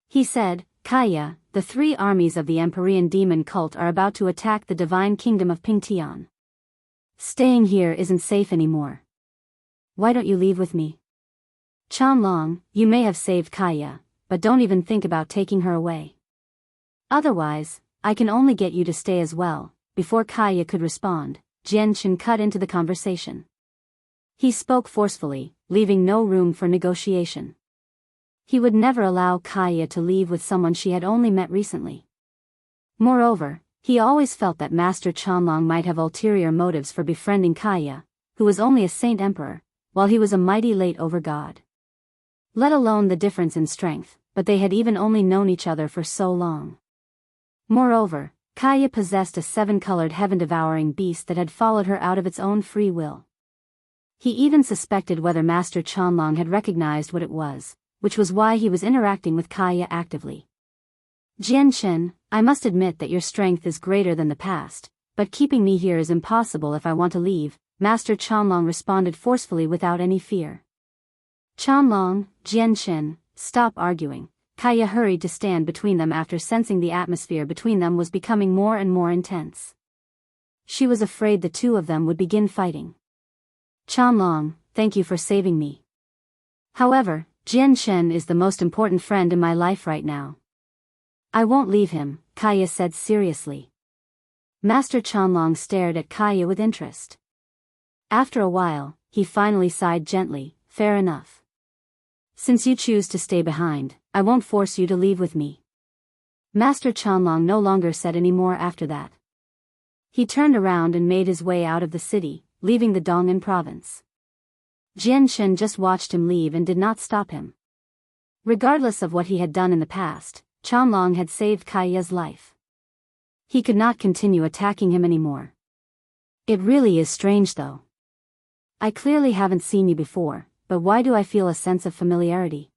He said, "Kaya, the 3 armies of the Empyrean demon cult are about to attack the divine kingdom of Pingtian. Staying here isn't safe anymore. Why don't you leave with me? Chanlong, you may have saved Kaya, but don't even think about taking her away. Otherwise, I can only get you to stay as well." Before Kaya could respond, Jian cut into the conversation. He spoke forcefully, leaving no room for negotiation. He would never allow Kaya to leave with someone she had only met recently. Moreover, he always felt that Master Chanlong might have ulterior motives for befriending Kaya, who was only a Saint Emperor, while he was a mighty late Overgod. Let alone the difference in strength, but they had even only known each other for so long. Moreover, Kaya possessed a 7-colored heaven-devouring beast that had followed her out of its own free will. He even suspected whether Master Chanlong had recognized what it was, which was why he was interacting with Kaya actively. "Jian, I must admit that your strength is greater than the past, but keeping me here is impossible if I want to leave," Master Chanlong responded forcefully without any fear. "Chanlong, Jian, stop arguing." Kaya hurried to stand between them after sensing the atmosphere between them was becoming more and more intense. She was afraid the two of them would begin fighting. "Chanlong, thank you for saving me. However, Jian is the most important friend in my life right now. I won't leave him," Kaya said seriously. Master Chanlong stared at Kaya with interest. After a while, he finally sighed gently, "Fair enough. Since you choose to stay behind, I won't force you to leave with me." Master Chanlong no longer said any more after that. He turned around and made his way out of the city, leaving the Dong'an province. Jian just watched him leave and did not stop him. Regardless of what he had done in the past, Chanlong had saved Kaya's life. He could not continue attacking him anymore. "It really is strange though. I clearly haven't seen you before, but why do I feel a sense of familiarity?"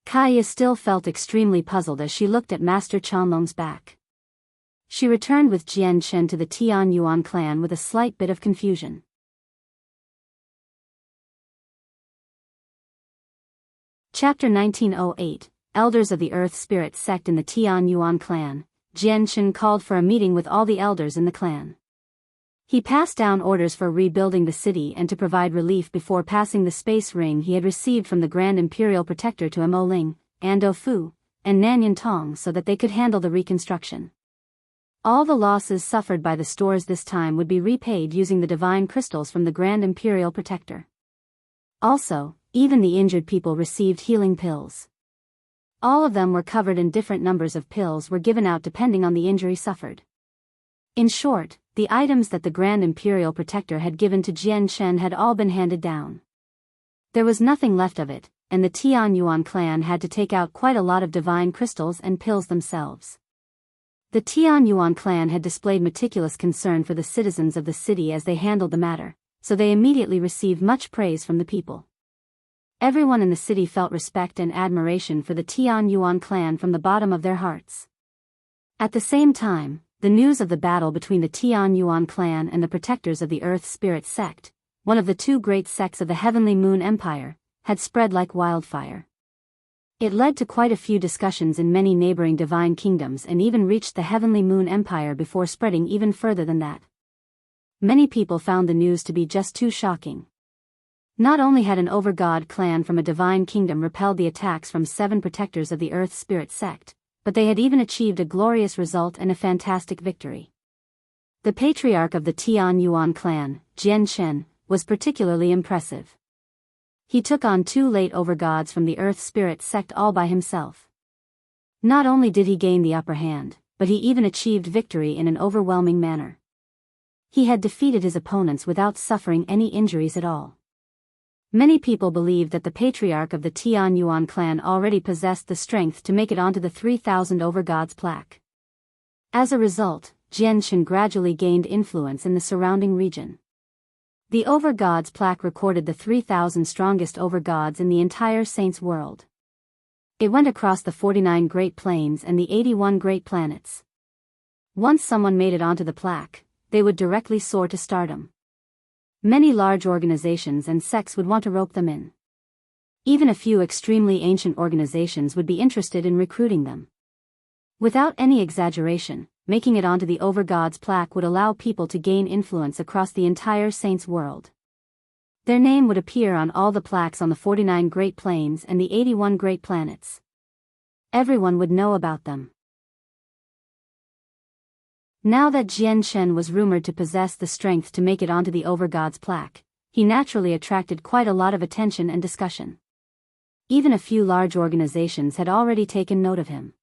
Kaya still felt extremely puzzled as she looked at Master Chanlong's back. She returned with Jian to the Tian Yuan clan with a slight bit of confusion. Chapter 1908, Elders of the Earth Spirit Sect in the Tian Yuan clan. Chen called for a meeting with all the elders in the clan. He passed down orders for rebuilding the city and to provide relief before passing the space ring he had received from the Grand Imperial Protector to Mo Ling, Ando Fu, and Nanyan Tong so that they could handle the reconstruction. All the losses suffered by the stores this time would be repaid using the divine crystals from the Grand Imperial Protector. Also, even the injured people received healing pills. All of them were covered and different numbers of pills were given out depending on the injury suffered. In short, the items that the Grand Imperial Protector had given to Chen had all been handed down. There was nothing left of it, and the Tianyuan clan had to take out quite a lot of divine crystals and pills themselves. The Tianyuan clan had displayed meticulous concern for the citizens of the city as they handled the matter, so they immediately received much praise from the people. Everyone in the city felt respect and admiration for the Tianyuan clan from the bottom of their hearts. At the same time, the news of the battle between the Tianyuan clan and the protectors of the Earth Spirit Sect, one of the two great sects of the Heavenly Moon Empire, had spread like wildfire. It led to quite a few discussions in many neighboring divine kingdoms and even reached the Heavenly Moon Empire before spreading even further than that. Many people found the news to be just too shocking. Not only had an Overgod clan from a divine kingdom repelled the attacks from 7 protectors of the Earth Spirit Sect, but they had even achieved a glorious result and a fantastic victory. The patriarch of the Tianyuan clan, Chen, was particularly impressive. He took on 2 late Overgods from the Earth Spirit Sect all by himself. Not only did he gain the upper hand, but he even achieved victory in an overwhelming manner. He had defeated his opponents without suffering any injuries at all. Many people believed that the patriarch of the Tianyuan clan already possessed the strength to make it onto the 3000 Overgods plaque. As a result, Chen gradually gained influence in the surrounding region. The Overgods plaque recorded the 3000 strongest Overgods in the entire Saints world. It went across the 49 Great Plains and the 81 Great Planets. Once someone made it onto the plaque, they would directly soar to stardom. Many large organizations and sects would want to rope them in. Even a few extremely ancient organizations would be interested in recruiting them. Without any exaggeration, making it onto the Overgods plaque would allow people to gain influence across the entire Saints world. Their name would appear on all the plaques on the 49 Great Plains and the 81 Great Planets. Everyone would know about them. Now that Chen was rumored to possess the strength to make it onto the Overgods plaque, he naturally attracted quite a lot of attention and discussion. Even a few large organizations had already taken note of him.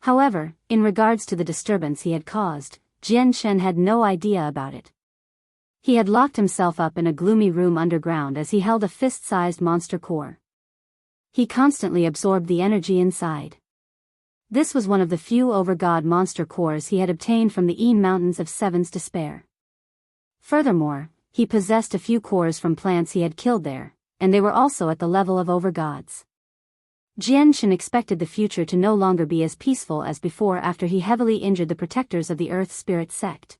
However, in regards to the disturbance he had caused, Chen had no idea about it. He had locked himself up in a gloomy room underground as he held a fist-sized monster core. He constantly absorbed the energy inside. This was one of the few Overgod monster cores he had obtained from the Een Mountains of Seven's Despair. Furthermore, he possessed a few cores from plants he had killed there, and they were also at the level of Overgods. Chen expected the future to no longer be as peaceful as before after he heavily injured the protectors of the Earth Spirit Sect.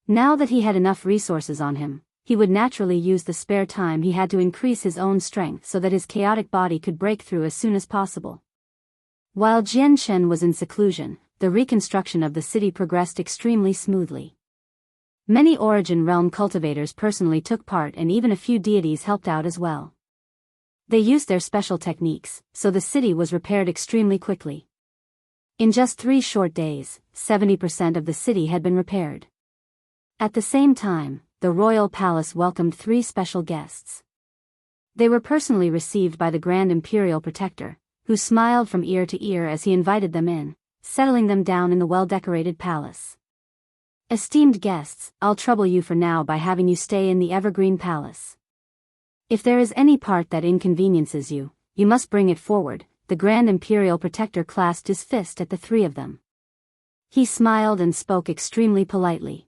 Now that he had enough resources on him, he would naturally use the spare time he had to increase his own strength so that his chaotic body could break through as soon as possible. While Chen was in seclusion, the reconstruction of the city progressed extremely smoothly. Many Origin Realm cultivators personally took part and even a few deities helped out as well. They used their special techniques, so the city was repaired extremely quickly. In just 3 short days, 70% of the city had been repaired. At the same time, the royal palace welcomed 3 special guests. They were personally received by the Grand Imperial Protector, who smiled from ear to ear as he invited them in, settling them down in the well-decorated palace. Esteemed guests, I'll trouble you for now by having you stay in the Evergreen Palace. If there is any part that inconveniences you, you must bring it forward. The Grand Imperial Protector clasped his fist at the 3 of them. He smiled and spoke extremely politely.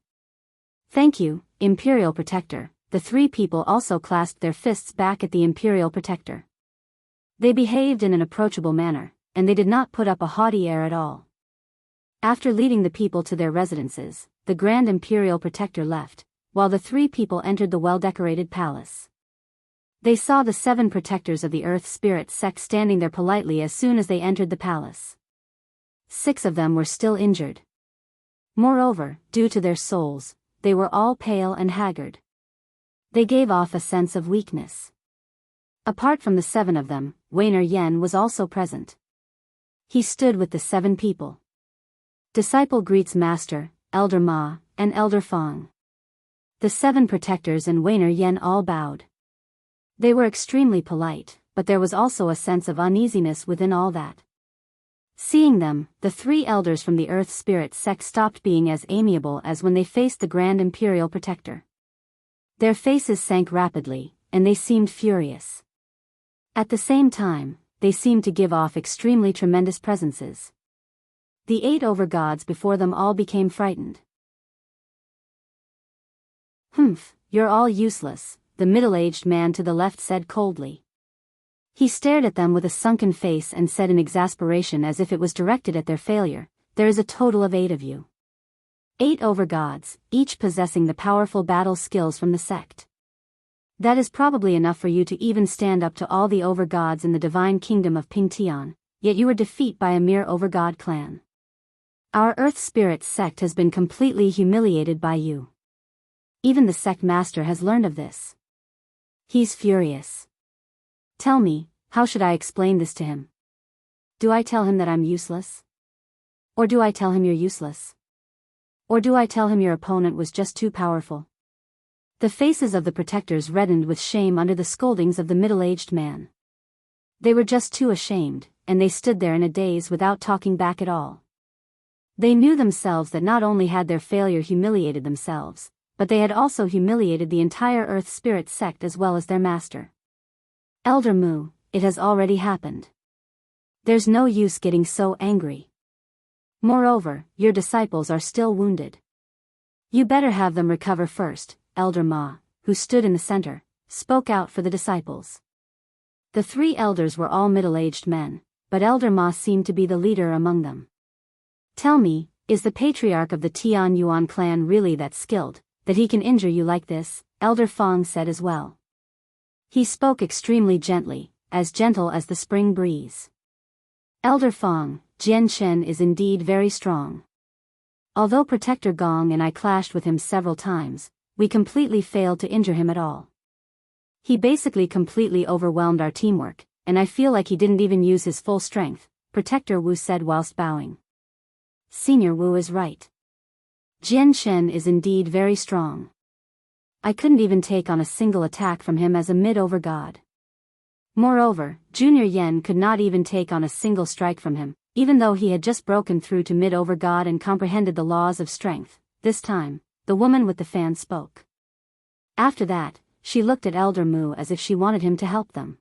Thank you, Imperial Protector. The 3 people also clasped their fists back at the Imperial Protector. They behaved in an approachable manner, and they did not put up a haughty air at all. After leading the people to their residences, the Grand Imperial Protector left, while the 3 people entered the well-decorated palace. They saw the 7 protectors of the Earth Spirit Sect standing there politely as soon as they entered the palace. 6 of them were still injured. Moreover, due to their souls, they were all pale and haggard. They gave off a sense of weakness. Apart from the 7 of them, Weiner Yen was also present. He stood with the 7 people. Disciple greets Master, Elder Ma, and Elder Fong. The 7 protectors and Weiner Yen all bowed. They were extremely polite, but there was also a sense of uneasiness within all that. Seeing them, the 3 elders from the Earth Spirit Sect stopped being as amiable as when they faced the Grand Imperial Protector. Their faces sank rapidly, and they seemed furious. At the same time, they seemed to give off extremely tremendous presences. The 8 Overgods before them all became frightened. "Humph, you're all useless," the middle-aged man to the left said coldly. He stared at them with a sunken face and said in exasperation as if it was directed at their failure, "There is a total of 8 of you. 8 Overgods, each possessing the powerful battle skills from the sect. That is probably enough for you to even stand up to all the Overgods in the divine kingdom of Pingtian, yet you were defeated by a mere Overgod clan. Our Earth Spirit Sect has been completely humiliated by you. Even the sect master has learned of this. He's furious. Tell me, how should I explain this to him? Do I tell him that I'm useless? Or do I tell him you're useless? Or do I tell him your opponent was just too powerful?" The faces of the protectors reddened with shame under the scoldings of the middle-aged man. They were just too ashamed, and they stood there in a daze without talking back at all. They knew themselves that not only had their failure humiliated themselves, but they had also humiliated the entire Earth Spirit Sect as well as their master. "Elder Mu, it has already happened. There's no use getting so angry. Moreover, your disciples are still wounded. You better have them recover first." Elder Ma, who stood in the center, spoke out for the disciples. The 3 elders were all middle-aged men, but Elder Ma seemed to be the leader among them. "Tell me, is the patriarch of the Tian Yuan clan really that skilled, that he can injure you like this?" Elder Fong said as well. He spoke extremely gently, as gentle as the spring breeze. "Elder Fong, Jian Chen is indeed very strong. Although Protector Gong and I clashed with him several times, we completely failed to injure him at all. He basically completely overwhelmed our teamwork, and I feel like he didn't even use his full strength," Protector Wu said whilst bowing. "Senior Wu is right. Jian Chen is indeed very strong. I couldn't even take on a single attack from him as a mid-overgod. Moreover, Junior Yen could not even take on a single strike from him, even though he had just broken through to mid-overgod and comprehended the laws of strength. This time, the woman with the fan spoke. After that, she looked at Elder Mu as if she wanted him to help them.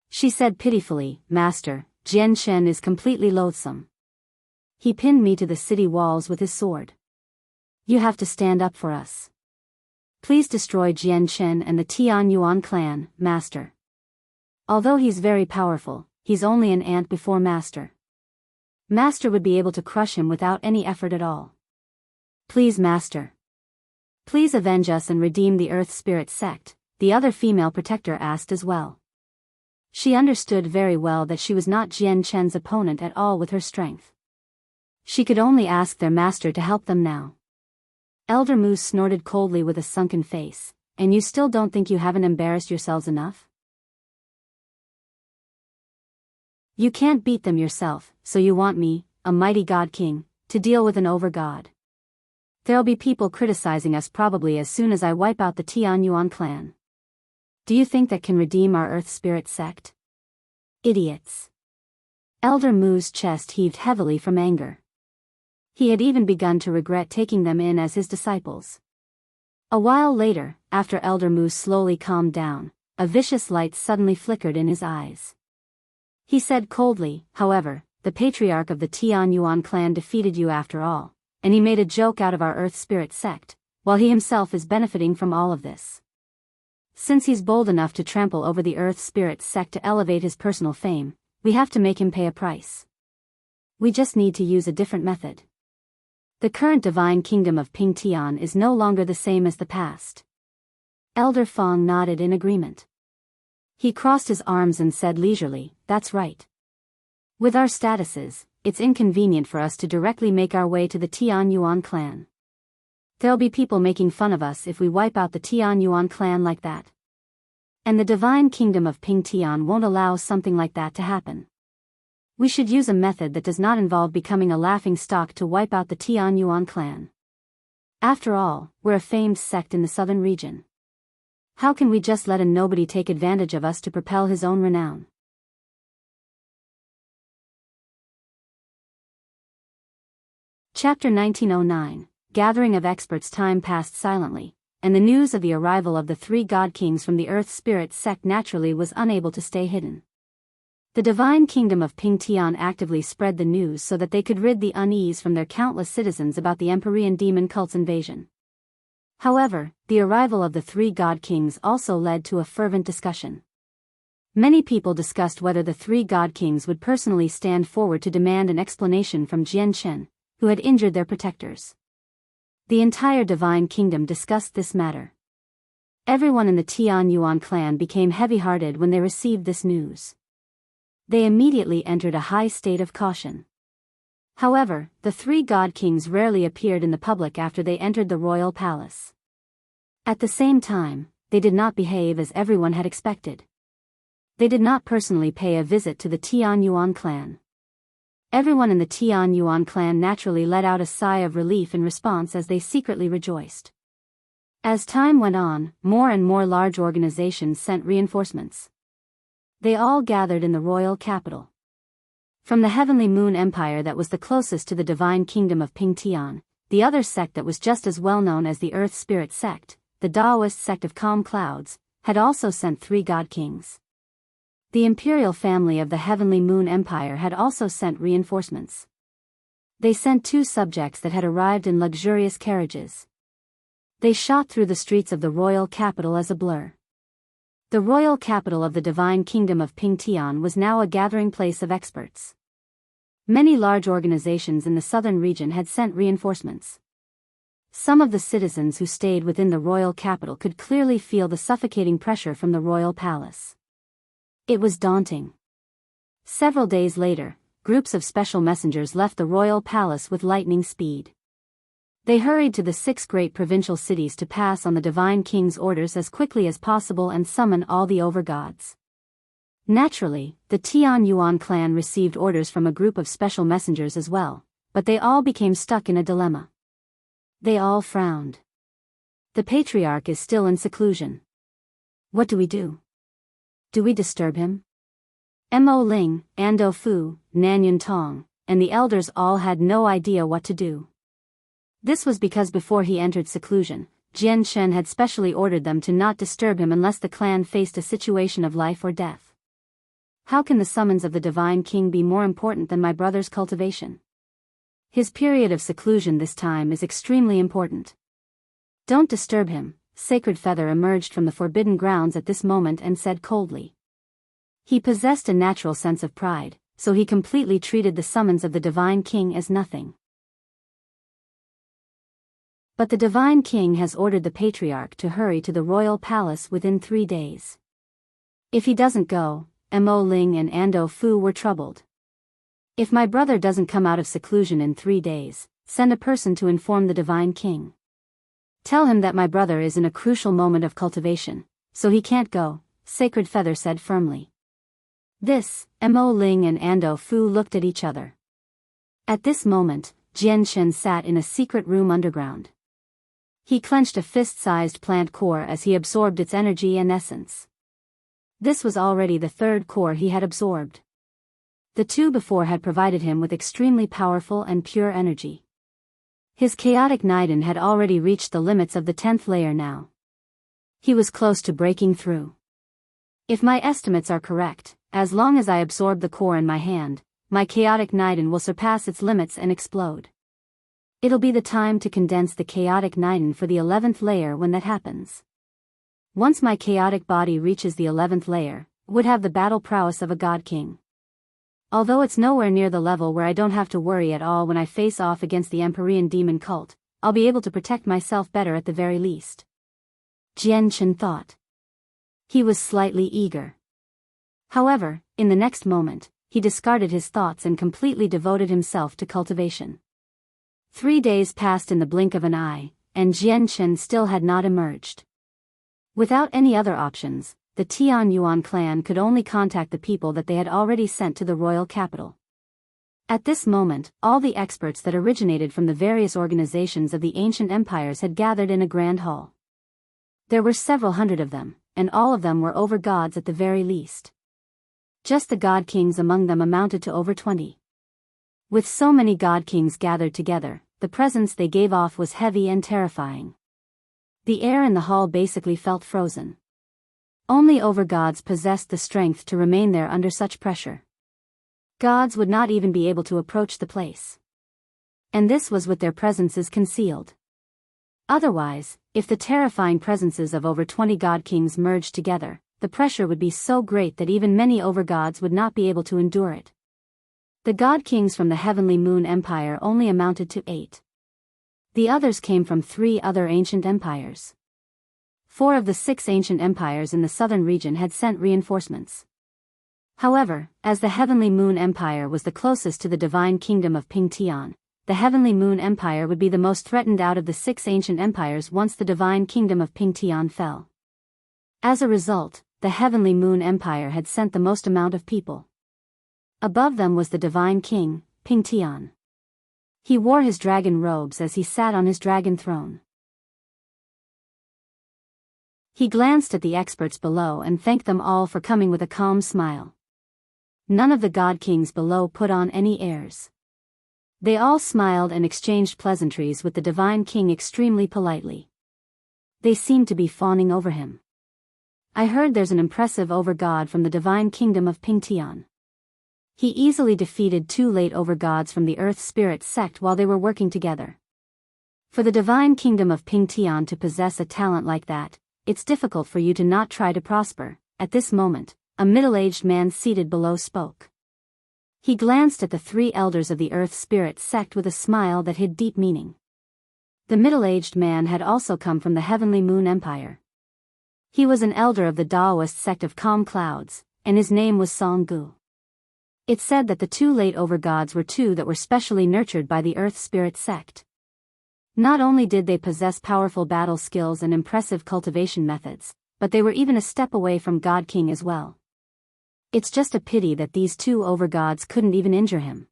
She said pitifully, "Master, Jian Chen is completely loathsome. He pinned me to the city walls with his sword. You have to stand up for us. Please destroy Jian Chen and the Tian Yuan clan, Master. Although he's very powerful, he's only an ant before Master. Master would be able to crush him without any effort at all. Please, Master. Please avenge us and redeem the Earth Spirit Sect," the other female protector asked as well. She understood very well that she was not Jian Chen's opponent at all with her strength. She could only ask their master to help them now. Elder Moose snorted coldly with a sunken face, "And you still don't think you haven't embarrassed yourselves enough? You can't beat them yourself, so you want me, a mighty God King, to deal with an overgod. There'll be people criticizing us probably as soon as I wipe out the Tian Yuan clan. Do you think that can redeem our Earth Spirit Sect? Idiots." Elder Mu's chest heaved heavily from anger. He had even begun to regret taking them in as his disciples. A while later, after Elder Mu slowly calmed down, a vicious light suddenly flickered in his eyes. He said coldly, "However, the patriarch of the Tian Yuan clan defeated you after all, and he made a joke out of our Earth Spirit Sect, while he himself is benefiting from all of this. Since he's bold enough to trample over the Earth Spirit Sect to elevate his personal fame, we have to make him pay a price. We just need to use a different method. The current divine kingdom of Pingtian is no longer the same as the past." Elder Fong nodded in agreement. He crossed his arms and said leisurely, "That's right. With our statuses, it's inconvenient for us to directly make our way to the Tian Yuan clan. There'll be people making fun of us if we wipe out the Tian Yuan clan like that. And the divine kingdom of Ping Tian won't allow something like that to happen. We should use a method that does not involve becoming a laughing stock to wipe out the Tian Yuan clan. After all, we're a famed sect in the southern region. How can we just let a nobody take advantage of us to propel his own renown? Chapter 1909. Gathering of experts. Time passed silently, and the news of the arrival of the three god kings from the Earth Spirit Sect naturally was unable to stay hidden. The divine kingdom of Ping Tian actively spread the news so that they could rid the unease from their countless citizens about the Empyrean demon cult's invasion. However, the arrival of the three god kings also led to a fervent discussion. Many people discussed whether the three god kings would personally stand forward to demand an explanation from Chen, who had injured their protectors. The entire divine kingdom discussed this matter. Everyone in the Tian Yuan clan became heavy-hearted when they received this news. They immediately entered a high state of caution. However, the three god kings rarely appeared in the public after they entered the royal palace. At the same time, they did not behave as everyone had expected. They did not personally pay a visit to the Tian Yuan clan. Everyone in the Tian Yuan clan naturally let out a sigh of relief in response as they secretly rejoiced. As time went on, more and more large organizations sent reinforcements. They all gathered in the royal capital. From the Heavenly Moon Empire that was the closest to the divine kingdom of Ping Tian, the other sect that was just as well known as the Earth Spirit Sect, the Taoist sect of Calm Clouds, had also sent three god kings. The Imperial family of the Heavenly Moon Empire had also sent reinforcements. They sent two subjects that had arrived in luxurious carriages. They shot through the streets of the royal capital as a blur. The royal capital of the divine kingdom of Ping Tian was now a gathering place of experts. Many large organizations in the southern region had sent reinforcements. Some of the citizens who stayed within the royal capital could clearly feel the suffocating pressure from the royal palace. It was daunting. Several days later, groups of special messengers left the royal palace with lightning speed. They hurried to the 6 great provincial cities to pass on the divine king's orders as quickly as possible and summon all the Overgods. Naturally, the Tian Yuan clan received orders from a group of special messengers as well, but they all became stuck in a dilemma. They all frowned. The patriarch is still in seclusion. What do we do? Do we disturb him? Mo Ling, Ando Fu, Nanyun Tong, and the elders all had no idea what to do. This was because before he entered seclusion, Chen had specially ordered them to not disturb him unless the clan faced a situation of life or death. How can the summons of the divine king be more important than my brother's cultivation? His period of seclusion this time is extremely important. Don't disturb him. Sacred Feather emerged from the forbidden grounds at this moment and said coldly. He possessed a natural sense of pride, so he completely treated the summons of the divine king as nothing. But the divine king has ordered the patriarch to hurry to the royal palace within 3 days. If he doesn't go, Mo Ling and Ando Fu were troubled. If my brother doesn't come out of seclusion in 3 days, send a person to inform the divine king. Tell him that my brother is in a crucial moment of cultivation, so he can't go, Sacred Feather said firmly. This, Mo Ling and Ando Fu looked at each other. At this moment, Chen sat in a secret room underground. He clenched a fist-sized plant core as he absorbed its energy and essence. This was already the 3rd core he had absorbed. The 2 before had provided him with extremely powerful and pure energy. His chaotic Niden had already reached the limits of the 10th layer now. He was close to breaking through. If my estimates are correct, as long as I absorb the core in my hand, my chaotic Niden will surpass its limits and explode. It'll be the time to condense the chaotic Niden for the 11th layer when that happens. Once my chaotic body reaches the 11th layer, it would have the battle prowess of a god king. Although it's nowhere near the level where I don't have to worry at all when I face off against the Empyrean demon cult, I'll be able to protect myself better at the very least. Chen thought. He was slightly eager. However, in the next moment, he discarded his thoughts and completely devoted himself to cultivation. 3 days passed in the blink of an eye, and Chen still had not emerged. Without any other options, the Tianyuan clan could only contact the people that they had already sent to the royal capital. At this moment, all the experts that originated from the various organizations of the ancient empires had gathered in a grand hall. There were several hundred of them, and all of them were overgods at the very least. Just the god kings among them amounted to over 20. With so many god kings gathered together, the presence they gave off was heavy and terrifying. The air in the hall basically felt frozen. Only overgods possessed the strength to remain there under such pressure. Gods would not even be able to approach the place. And this was with their presences concealed. Otherwise, if the terrifying presences of over 20 god kings merged together, the pressure would be so great that even many overgods would not be able to endure it. The god kings from the Heavenly Moon Empire only amounted to 8. The others came from 3 other ancient empires. 4 of the 6 ancient empires in the southern region had sent reinforcements. However, as the Heavenly Moon Empire was the closest to the divine kingdom of Pingtian, the Heavenly Moon Empire would be the most threatened out of the 6 ancient empires once the divine kingdom of Pingtian fell. As a result, the Heavenly Moon Empire had sent the most amount of people. Above them was the divine king, Pingtian. He wore his dragon robes as he sat on his dragon throne. He glanced at the experts below and thanked them all for coming with a calm smile. None of the god kings below put on any airs. They all smiled and exchanged pleasantries with the divine king extremely politely. They seemed to be fawning over him. I heard there's an impressive overgod from the divine kingdom of Pingtian. He easily defeated 2 late overgods from the Earth Spirit Sect while they were working together. For the divine kingdom of Pingtian to possess a talent like that, it's difficult for you to not try to prosper. At this moment, a middle-aged man seated below spoke. He glanced at the 3 elders of the Earth Spirit Sect with a smile that hid deep meaning. The middle-aged man had also come from the Heavenly Moon Empire. He was an elder of the Daoist sect of Calm Clouds, and his name was Song Gu. It said that the 2 late overgods were 2 that were specially nurtured by the Earth Spirit Sect. Not only did they possess powerful battle skills and impressive cultivation methods, but they were even a step away from God King as well. It's just a pity that these 2 overgods couldn't even injure him.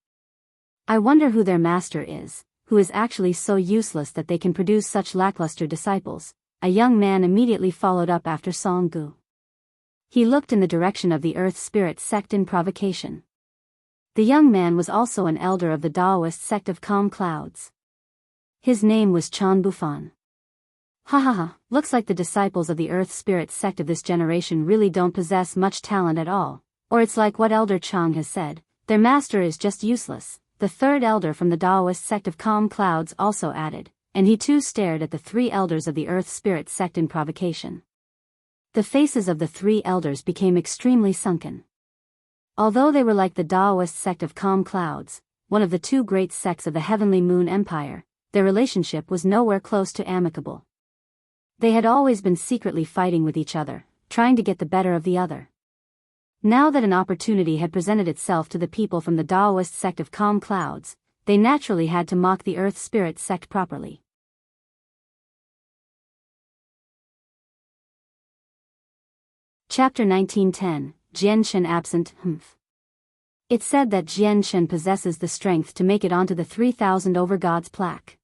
I wonder who their master is, who is actually so useless that they can produce such lackluster disciples. A young man immediately followed up after Song Gu. He looked in the direction of the Earth Spirit Sect in provocation. The young man was also an elder of the Daoist sect of Calm Clouds. His name was Chan Bufan. Ha ha ha, looks like the disciples of the Earth Spirit Sect of this generation really don't possess much talent at all, or it's like what Elder Chang has said, their master is just useless, the 3rd elder from the Daoist sect of Calm Clouds also added, and he too stared at the 3 elders of the Earth Spirit Sect in provocation. The faces of the 3 elders became extremely sunken. Although they were like the Daoist sect of Calm Clouds, one of the 2 great sects of the Heavenly Moon Empire, their relationship was nowhere close to amicable. They had always been secretly fighting with each other, trying to get the better of the other. Now that an opportunity had presented itself to the people from the Daoist sect of Calm Clouds, they naturally had to mock the Earth Spirit Sect properly. Chapter 1910, Jian Chen absent. It said that Jian Chen possesses the strength to make it onto the 3,000 Overgods plaque.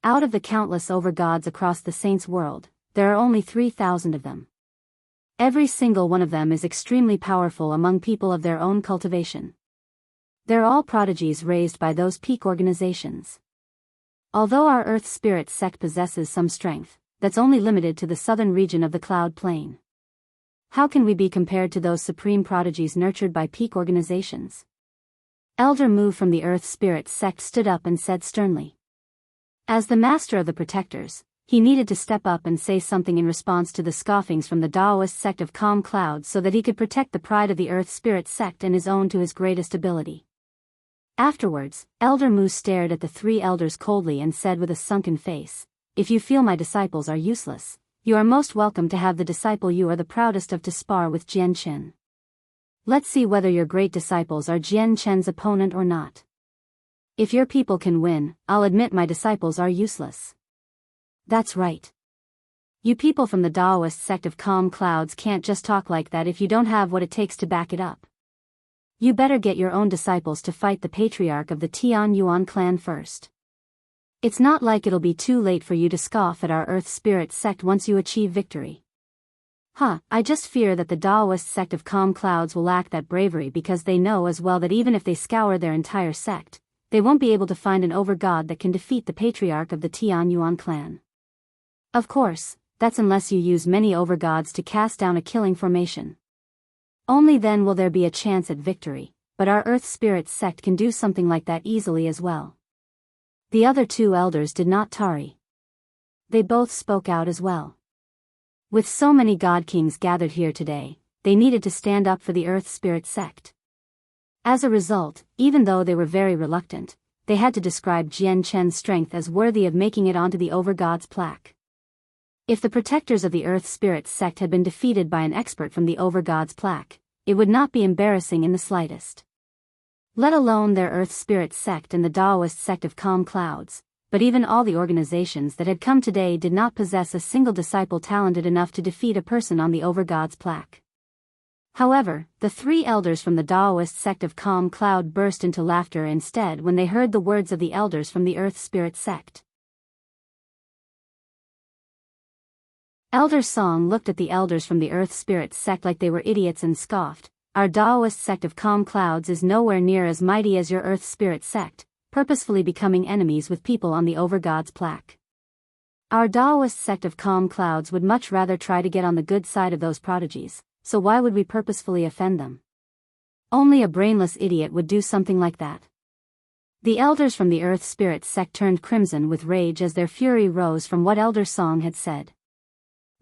Out of the countless Overgods across the Saints' world, there are only 3,000 of them. Every single one of them is extremely powerful among people of their own cultivation. They're all prodigies raised by those peak organizations. Although our Earth Spirit Sect possesses some strength, that's only limited to the southern region of the Cloud Plain. How can we be compared to those supreme prodigies nurtured by peak organizations? Elder Mu from the Earth Spirit Sect stood up and said sternly. As the master of the protectors, he needed to step up and say something in response to the scoffings from the Daoist sect of Calm Clouds so that he could protect the pride of the Earth Spirit Sect and his own to his greatest ability. Afterwards, Elder Mu stared at the 3 elders coldly and said with a sunken face, "If you feel my disciples are useless, you are most welcome to have the disciple you are the proudest of to spar with Jian Chen." Let's see whether your great disciples are Jian Chen's opponent or not. If your people can win, I'll admit my disciples are useless. That's right. You people from the Daoist sect of Calm Clouds can't just talk like that if you don't have what it takes to back it up. You better get your own disciples to fight the patriarch of the Tian Yuan clan first. It's not like it'll be too late for you to scoff at our Earth Spirit sect once you achieve victory. I just fear that the Daoist sect of Calm Clouds will lack that bravery because they know as well that even if they scour their entire sect, they won't be able to find an overgod that can defeat the patriarch of the Tian Yuan clan. Of course, that's unless you use many overgods to cast down a killing formation. Only then will there be a chance at victory, but our Earth Spirit sect can do something like that easily as well. The other two elders did not tarry. They both spoke out as well. With so many god kings gathered here today, they needed to stand up for the Earth Spirit sect. As a result, even though they were very reluctant, they had to describe Jian Chen's strength as worthy of making it onto the Overgods plaque. If the protectors of the Earth Spirit sect had been defeated by an expert from the Overgods plaque, it would not be embarrassing in the slightest. Let alone their Earth Spirit sect and the Daoist sect of Calm Clouds, but even all the organizations that had come today did not possess a single disciple talented enough to defeat a person on the Overgods plaque. However, the three elders from the Daoist sect of Calm Cloud burst into laughter instead when they heard the words of the elders from the Earth Spirit sect. Elder Song looked at the elders from the Earth Spirit sect like they were idiots and scoffed. Our Daoist sect of Calm Clouds is nowhere near as mighty as your Earth Spirit sect, purposefully becoming enemies with people on the Overgods plaque. Our Daoist sect of Calm Clouds would much rather try to get on the good side of those prodigies, so why would we purposefully offend them? Only a brainless idiot would do something like that. The elders from the Earth Spirit sect turned crimson with rage as their fury rose from what Elder Song had said.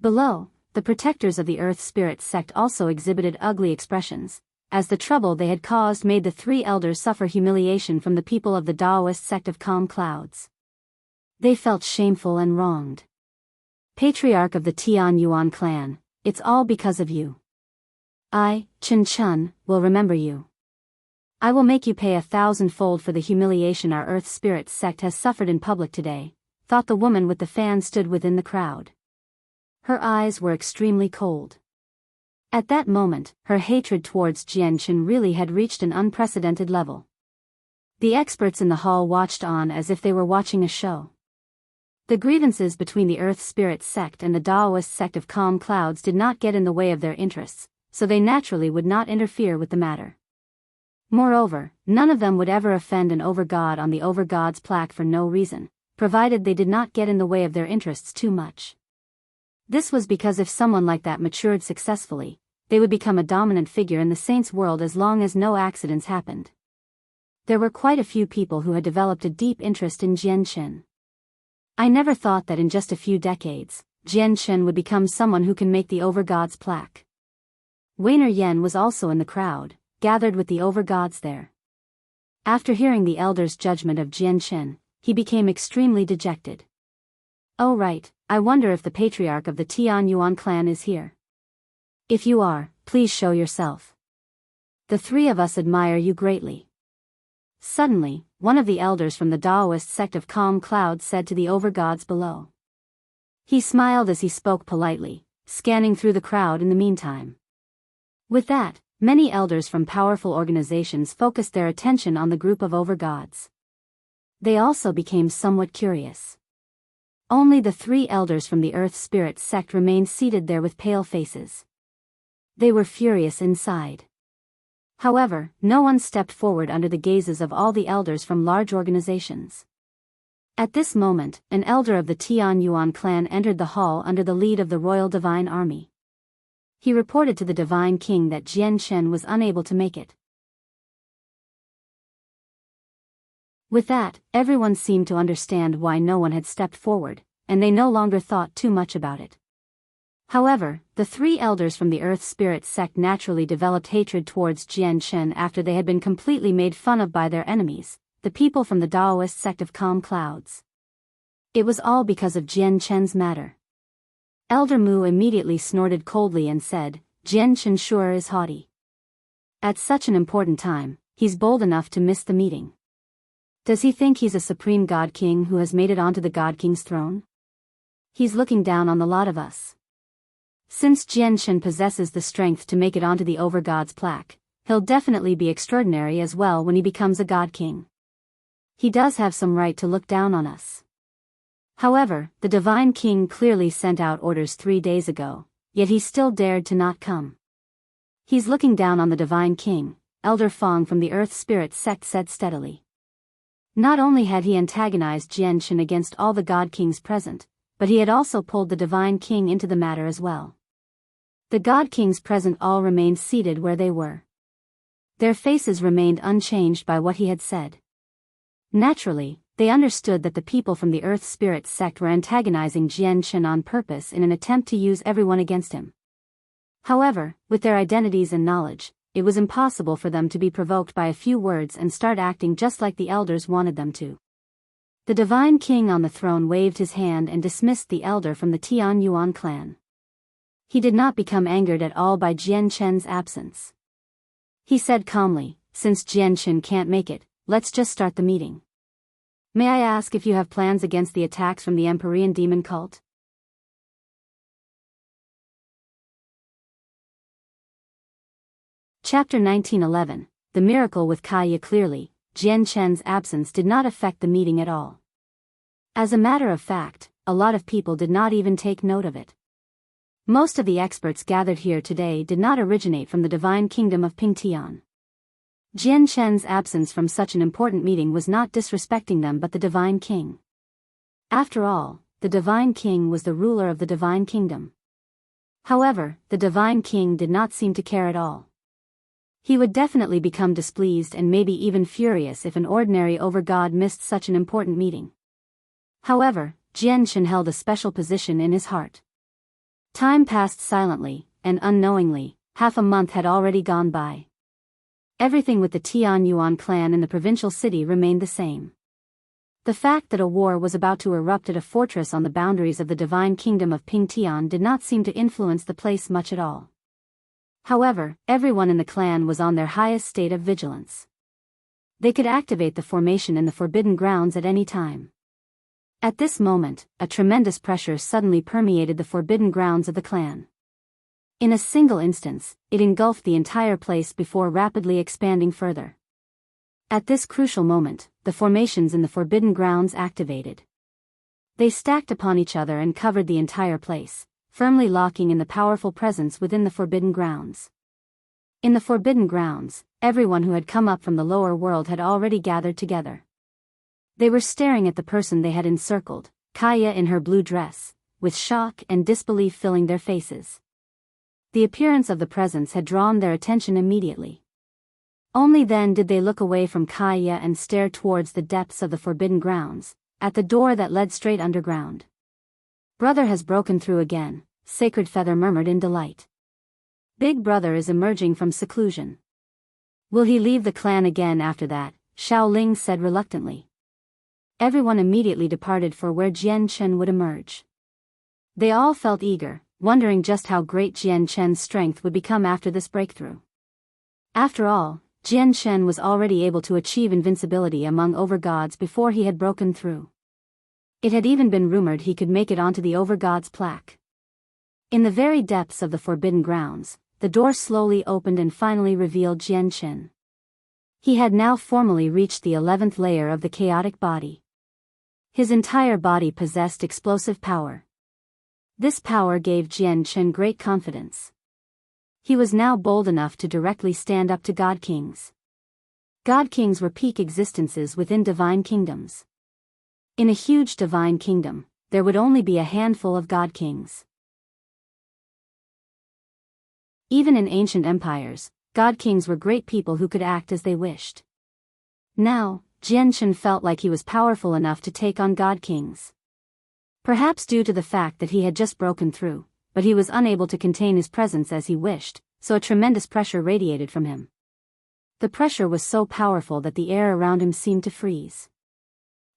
Below, the protectors of the Earth Spirit sect also exhibited ugly expressions, as the trouble they had caused made the three elders suffer humiliation from the people of the Daoist sect of Calm Clouds. They felt shameful and wronged. Patriarch of the Tian Yuan clan, it's all because of you. I, Chen, will remember you. I will make you pay 1,000-fold for the humiliation our Earth Spirit sect has suffered in public today, thought the woman with the fan stood within the crowd. Her eyes were extremely cold. At that moment, her hatred towards Jian Chen really had reached an unprecedented level. The experts in the hall watched on as if they were watching a show. The grievances between the Earth Spirit sect and the Daoist sect of Calm Clouds did not get in the way of their interests, so they naturally would not interfere with the matter. Moreover, none of them would ever offend an overgod on the Overgods plaque for no reason, provided they did not get in the way of their interests too much. This was because if someone like that matured successfully, they would become a dominant figure in the saints' world as long as no accidents happened. There were quite a few people who had developed a deep interest in Jian Chen. I never thought that in just a few decades, Jian Chen would become someone who can make the Overgods plaque. Weiner Yen was also in the crowd, gathered with the Overgods there. After hearing the elder's judgment of Jian Chen, he became extremely dejected. Oh right, I wonder if the patriarch of the Tian Yuan clan is here. If you are, please show yourself. The three of us admire you greatly. Suddenly, one of the elders from the Daoist sect of Calm Clouds said to the Overgods below. He smiled as he spoke politely, scanning through the crowd in the meantime. With that, many elders from powerful organizations focused their attention on the group of Overgods. They also became somewhat curious. Only the three elders from the Earth Spirit sect remained seated there with pale faces. They were furious inside. However, no one stepped forward under the gazes of all the elders from large organizations. At this moment, an elder of the Tian Yuan clan entered the hall under the lead of the Royal Divine Army. He reported to the Divine King that Jian Chen was unable to make it. With that, everyone seemed to understand why no one had stepped forward, and they no longer thought too much about it. However, the three elders from the Earth Spirit sect naturally developed hatred towards Jian Chen after they had been completely made fun of by their enemies, the people from the Daoist sect of Calm Clouds. It was all because of Jian Chen's matter. Elder Mu immediately snorted coldly and said, Jian Chen sure is haughty. At such an important time, he's bold enough to miss the meeting. Does he think he's a supreme God King who has made it onto the God King's throne? He's looking down on the lot of us. Since Jian Chen possesses the strength to make it onto the Overgods plaque, he'll definitely be extraordinary as well when he becomes a God King. He does have some right to look down on us. However, the Divine King clearly sent out orders 3 days ago, yet he still dared to not come. He's looking down on the Divine King, Elder Fong from the Earth Spirit Sect said steadily. Not only had he antagonized Jian Chen against all the God Kings present, but he had also pulled the Divine King into the matter as well. The God Kings present all remained seated where they were. Their faces remained unchanged by what he had said. Naturally, they understood that the people from the Earth Spirit Sect were antagonizing Jian Chen on purpose in an attempt to use everyone against him. However, with their identities and knowledge, it was impossible for them to be provoked by a few words and start acting just like the elders wanted them to. The Divine King on the throne waved his hand and dismissed the elder from the Tian Yuan clan. He did not become angered at all by Jian Chen's absence. He said calmly, "Since Jian Chen can't make it, let's just start the meeting. May I ask if you have plans against the attacks from the Empyrean demon cult?" Chapter 1911, The Miracle with Kaya. Clearly, Jian Chen's absence did not affect the meeting at all. As a matter of fact, a lot of people did not even take note of it. Most of the experts gathered here today did not originate from the Divine Kingdom of Pingtian. Jian Chen's absence from such an important meeting was not disrespecting them but the Divine King. After all, the Divine King was the ruler of the Divine Kingdom. However, the Divine King did not seem to care at all. He would definitely become displeased and maybe even furious if an ordinary overgod missed such an important meeting. However, Jian Chen held a special position in his heart. Time passed silently, and unknowingly, half a month had already gone by. Everything with the Tian Yuan clan in the provincial city remained the same. The fact that a war was about to erupt at a fortress on the boundaries of the Divine Kingdom of Pingtian did not seem to influence the place much at all. However, everyone in the clan was on their highest state of vigilance. They could activate the formation in the Forbidden Grounds at any time. At this moment, a tremendous pressure suddenly permeated the Forbidden Grounds of the clan. In a single instance, it engulfed the entire place before rapidly expanding further. At this crucial moment, the formations in the Forbidden Grounds activated. They stacked upon each other and covered the entire place, firmly locking in the powerful presence within the Forbidden Grounds. In the Forbidden Grounds, everyone who had come up from the lower world had already gathered together. They were staring at the person they had encircled, Kaya in her blue dress, with shock and disbelief filling their faces. The appearance of the presence had drawn their attention immediately. Only then did they look away from Kaya and stare towards the depths of the Forbidden Grounds, at the door that led straight underground. "Brother has broken through again," Sacred Feather murmured in delight. "Big Brother is emerging from seclusion. Will he leave the clan again after that?" Xiao Ling said reluctantly. Everyone immediately departed for where Jian Chen would emerge. They all felt eager, wondering just how great Jian Chen's strength would become after this breakthrough. After all, Jian Chen was already able to achieve invincibility among overgods before he had broken through. It had even been rumored he could make it onto the Overgods plaque. In the very depths of the Forbidden Grounds, the door slowly opened and finally revealed Jian Chen. He had now formally reached the 11th layer of the chaotic body. His entire body possessed explosive power. This power gave Jian Chen great confidence. He was now bold enough to directly stand up to God Kings. God Kings were peak existences within divine kingdoms. In a huge divine kingdom, there would only be a handful of God Kings. Even in ancient empires, God Kings were great people who could act as they wished. Now, Jian Chen felt like he was powerful enough to take on God Kings. Perhaps due to the fact that he had just broken through, but he was unable to contain his presence as he wished, so a tremendous pressure radiated from him. The pressure was so powerful that the air around him seemed to freeze.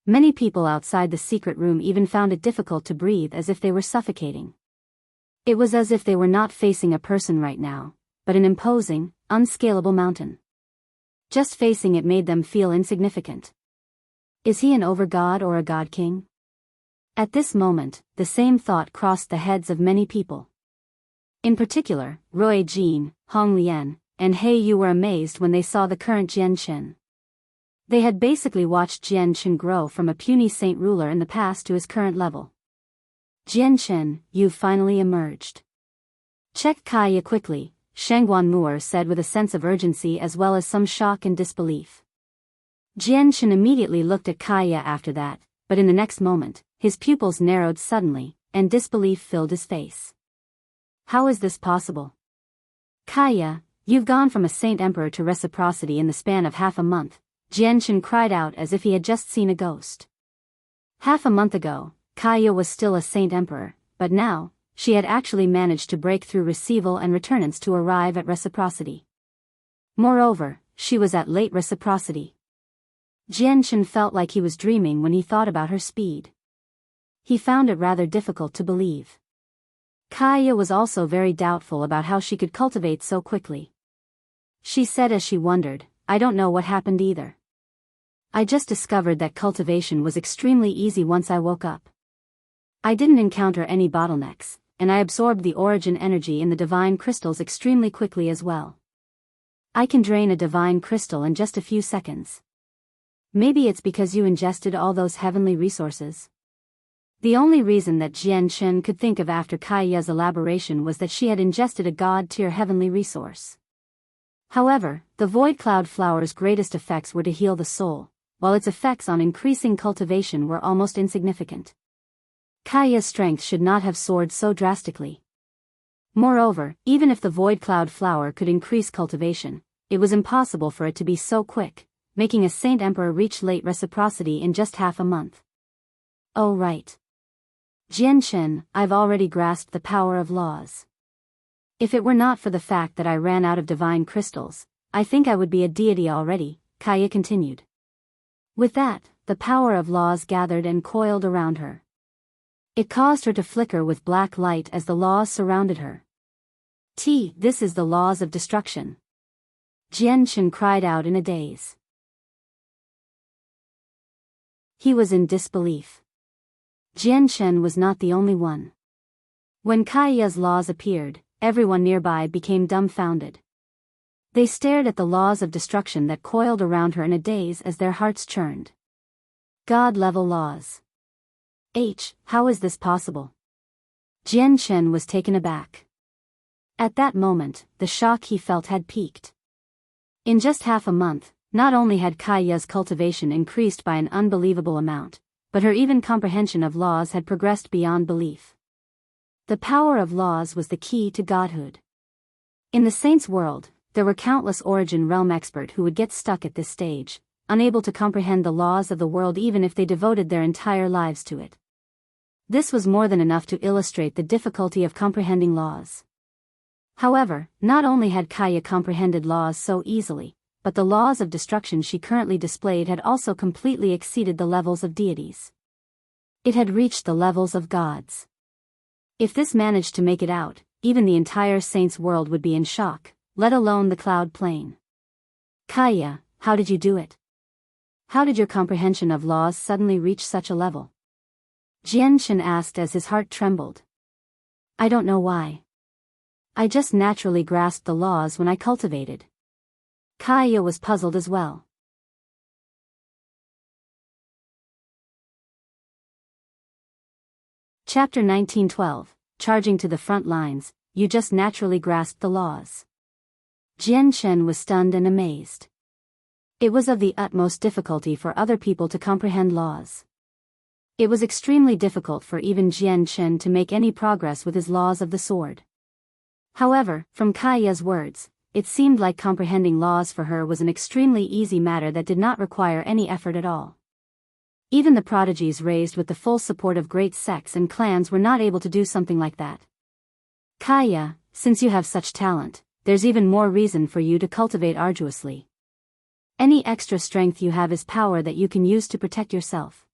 Many people outside the secret room even found it difficult to breathe as if they were suffocating. It was as if they were not facing a person right now, but an imposing, unscalable mountain. Just facing it made them feel insignificant. Is he an overgod or a god king? At this moment, the same thought crossed the heads of many people. In particular, Roy Jian, Hong Lian, and He Yu were amazed when they saw the current Jian Chen. They had basically watched Jian Chen grow from a puny saint ruler in the past to his current level. Jian Chen, you've finally emerged. Check Kaya quickly, Shangguan Mu'er said with a sense of urgency as well as some shock and disbelief. Jian Chen immediately looked at Kaya after that, but in the next moment, his pupils narrowed suddenly, and disbelief filled his face. How is this possible? Kaya, you've gone from a saint emperor to reciprocity in the span of half a month, Jian Chen cried out as if he had just seen a ghost. Half a month ago, Kaya was still a saint emperor, but now, she had actually managed to break through receival and returnance to arrive at reciprocity. Moreover, she was at late reciprocity. Jian Chen felt like he was dreaming when he thought about her speed. He found it rather difficult to believe. Kaya was also very doubtful about how she could cultivate so quickly. She said as she wondered, I don't know what happened either. I just discovered that cultivation was extremely easy once I woke up. I didn't encounter any bottlenecks, and I absorbed the origin energy in the divine crystals extremely quickly as well. I can drain a divine crystal in just a few seconds. Maybe it's because you ingested all those heavenly resources. The only reason that Jian Chen could think of after Kaya's elaboration was that she had ingested a god-tier heavenly resource. However, the Void Cloud Flower's greatest effects were to heal the soul, while its effects on increasing cultivation were almost insignificant. Kaya's strength should not have soared so drastically. Moreover, even if the Void Cloud Flower could increase cultivation, it was impossible for it to be so quick, making a Saint Emperor reach late reciprocity in just half a month. Oh right. Jian Chen, I've already grasped the power of laws. If it were not for the fact that I ran out of divine crystals, I think I would be a deity already, Kaya continued. With that, the power of laws gathered and coiled around her. It caused her to flicker with black light as the laws surrounded her. This is the laws of destruction. Jian Chen cried out in a daze. He was in disbelief. Jian Chen was not the only one. When Kaya's laws appeared, everyone nearby became dumbfounded. They stared at the laws of destruction that coiled around her in a daze as their hearts churned. God-level laws. How is this possible? Jian Chen was taken aback. At that moment, the shock he felt had peaked. In just half a month, not only had Kaya's cultivation increased by an unbelievable amount, but her even comprehension of laws had progressed beyond belief. The power of laws was the key to godhood. In the saints' world, there were countless origin realm experts who would get stuck at this stage, unable to comprehend the laws of the world even if they devoted their entire lives to it. This was more than enough to illustrate the difficulty of comprehending laws. However, not only had Kaya comprehended laws so easily, but the laws of destruction she currently displayed had also completely exceeded the levels of deities. It had reached the levels of gods. If this managed to make it out, even the entire saints' world would be in shock, let alone the cloud plane. Kaya, how did you do it? How did your comprehension of laws suddenly reach such a level? Jian Chen asked as his heart trembled. I don't know why. I just naturally grasped the laws when I cultivated. Kaya was puzzled as well. Chapter 1912, Charging to the Front Lines, You Just Naturally Grasped the Laws. Jian Chen was stunned and amazed. It was of the utmost difficulty for other people to comprehend laws. It was extremely difficult for even Jian Chen to make any progress with his laws of the sword. However, from Kaya's words, it seemed like comprehending laws for her was an extremely easy matter that did not require any effort at all. Even the prodigies raised with the full support of great sects and clans were not able to do something like that. Kaya, since you have such talent, there's even more reason for you to cultivate arduously. Any extra strength you have is power that you can use to protect yourself.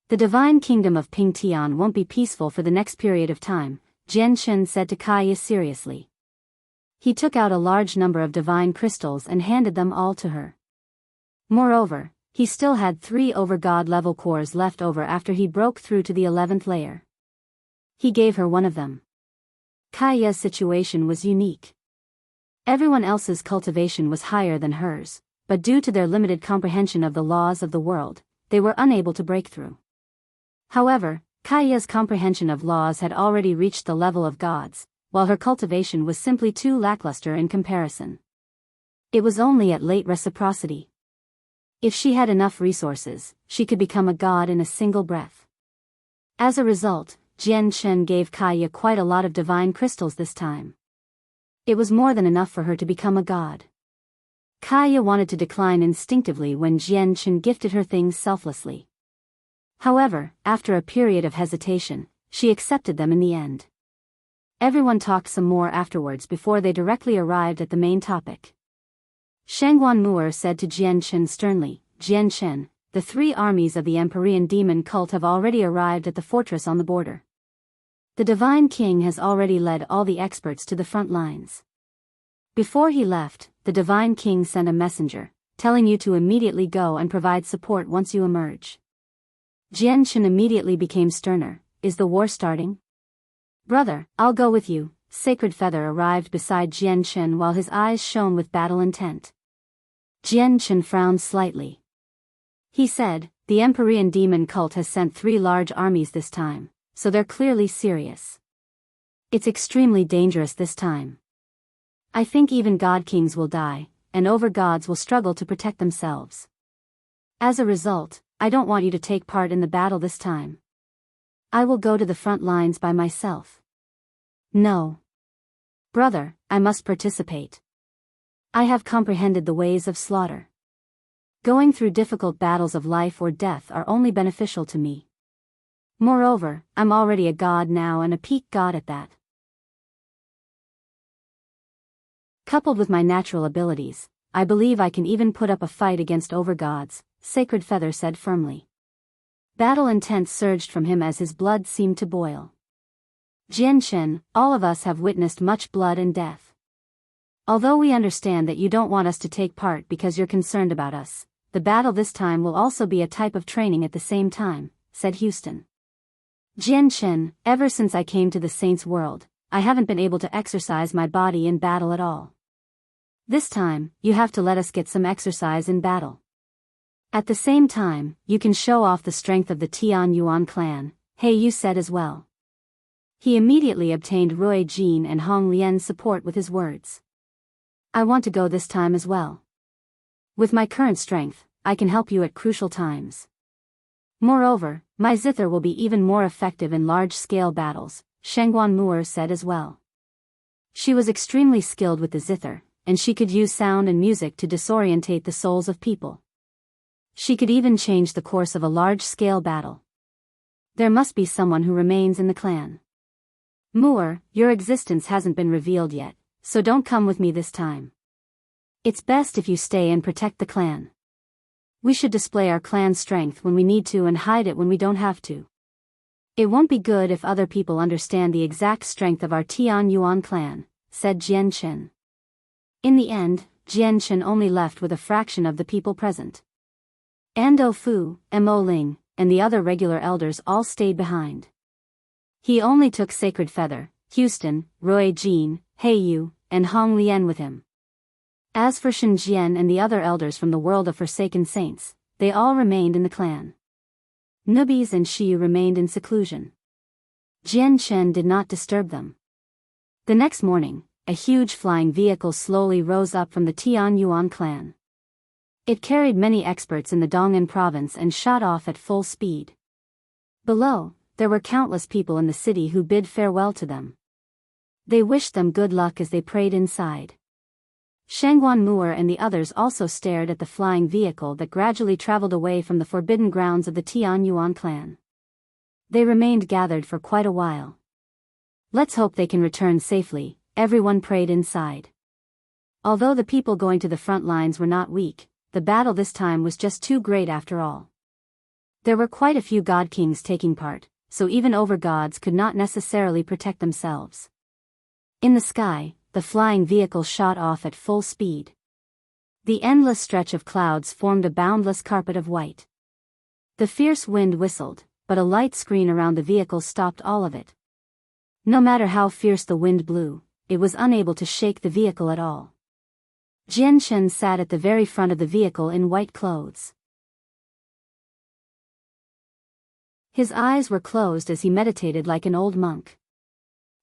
The divine kingdom of Pingtian won't be peaceful for the next period of time, Jian Chen said to Kaya seriously. He took out a large number of divine crystals and handed them all to her. Moreover, he still had 3 Overgod level cores left over after he broke through to the 11th layer. He gave her one of them. Kaiya's situation was unique. Everyone else's cultivation was higher than hers, but due to their limited comprehension of the laws of the world, they were unable to break through. However, Kaiya's comprehension of laws had already reached the level of gods, while her cultivation was simply too lackluster in comparison. It was only at late reciprocity. If she had enough resources, she could become a god in a single breath. As a result, Chen gave Kaiya quite a lot of divine crystals this time. It was more than enough for her to become a god. Kaiya wanted to decline instinctively when Chen gifted her things selflessly. However, after a period of hesitation, she accepted them in the end. Everyone talked some more afterwards before they directly arrived at the main topic. Shangguan Mu'er said to Chen sternly, Chen, the 3 armies of the Empyrean demon cult have already arrived at the fortress on the border. The Divine King has already led all the experts to the front lines. Before he left, the Divine King sent a messenger, telling you to immediately go and provide support once you emerge. Chen immediately became sterner. Is the war starting? Brother, I'll go with you. Sacred Feather arrived beside Chen while his eyes shone with battle intent. Chen frowned slightly. He said, the Empyrean demon cult has sent 3 large armies this time, so they're clearly serious. It's extremely dangerous this time. I think even God Kings will die, and Overgods will struggle to protect themselves. As a result, I don't want you to take part in the battle this time. I will go to the front lines by myself. No. Brother, I must participate. I have comprehended the ways of slaughter. Going through difficult battles of life or death are only beneficial to me. Moreover, I'm already a god now and a peak god at that. Coupled with my natural abilities, I believe I can even put up a fight against Overgods, Sacred Feather said firmly. Battle intent surged from him as his blood seemed to boil. Chen, all of us have witnessed much blood and death. Although we understand that you don't want us to take part because you're concerned about us, the battle this time will also be a type of training at the same time, said Houston. Chen, ever since I came to the Saints' world, I haven't been able to exercise my body in battle at all. This time, you have to let us get some exercise in battle. At the same time, you can show off the strength of the Tian Yuan clan, Hey you said as well. He immediately obtained Ruo Jin and Hong Lian's support with his words. I want to go this time as well. With my current strength, I can help you at crucial times. Moreover, my zither will be even more effective in large-scale battles, Shangguan Mu'er said as well. She was extremely skilled with the zither, and she could use sound and music to disorientate the souls of people. She could even change the course of a large-scale battle. There must be someone who remains in the clan. Mu'er, your existence hasn't been revealed yet, so don't come with me this time. It's best if you stay and protect the clan. We should display our clan's strength when we need to and hide it when we don't have to. It won't be good if other people understand the exact strength of our Tian Yuan clan, said Chen. In the end, Chen only left with a fraction of the people present. Ando Fu, Mo Ling, and the other regular elders all stayed behind. He only took Sacred Feather, Houston, Ruo Jin, He Yu, and Hong Lian with him. As for Shen Jian and the other elders from the world of Forsaken Saints, they all remained in the clan. Nubis and Shiyu remained in seclusion. Chen did not disturb them. The next morning, a huge flying vehicle slowly rose up from the Tian Yuan clan. It carried many experts in the Dong'an province and shot off at full speed. Below, there were countless people in the city who bid farewell to them. They wished them good luck as they prayed inside. Shangguan Mu'er and the others also stared at the flying vehicle that gradually traveled away from the forbidden grounds of the Tian Yuan clan. They remained gathered for quite a while. Let's hope they can return safely, everyone prayed inside. Although the people going to the front lines were not weak, the battle this time was just too great after all. There were quite a few god kings taking part, so even overgods could not necessarily protect themselves. In the sky, the flying vehicle shot off at full speed. The endless stretch of clouds formed a boundless carpet of white. The fierce wind whistled, but a light screen around the vehicle stopped all of it. No matter how fierce the wind blew, it was unable to shake the vehicle at all. Chen sat at the very front of the vehicle in white clothes. His eyes were closed as he meditated like an old monk.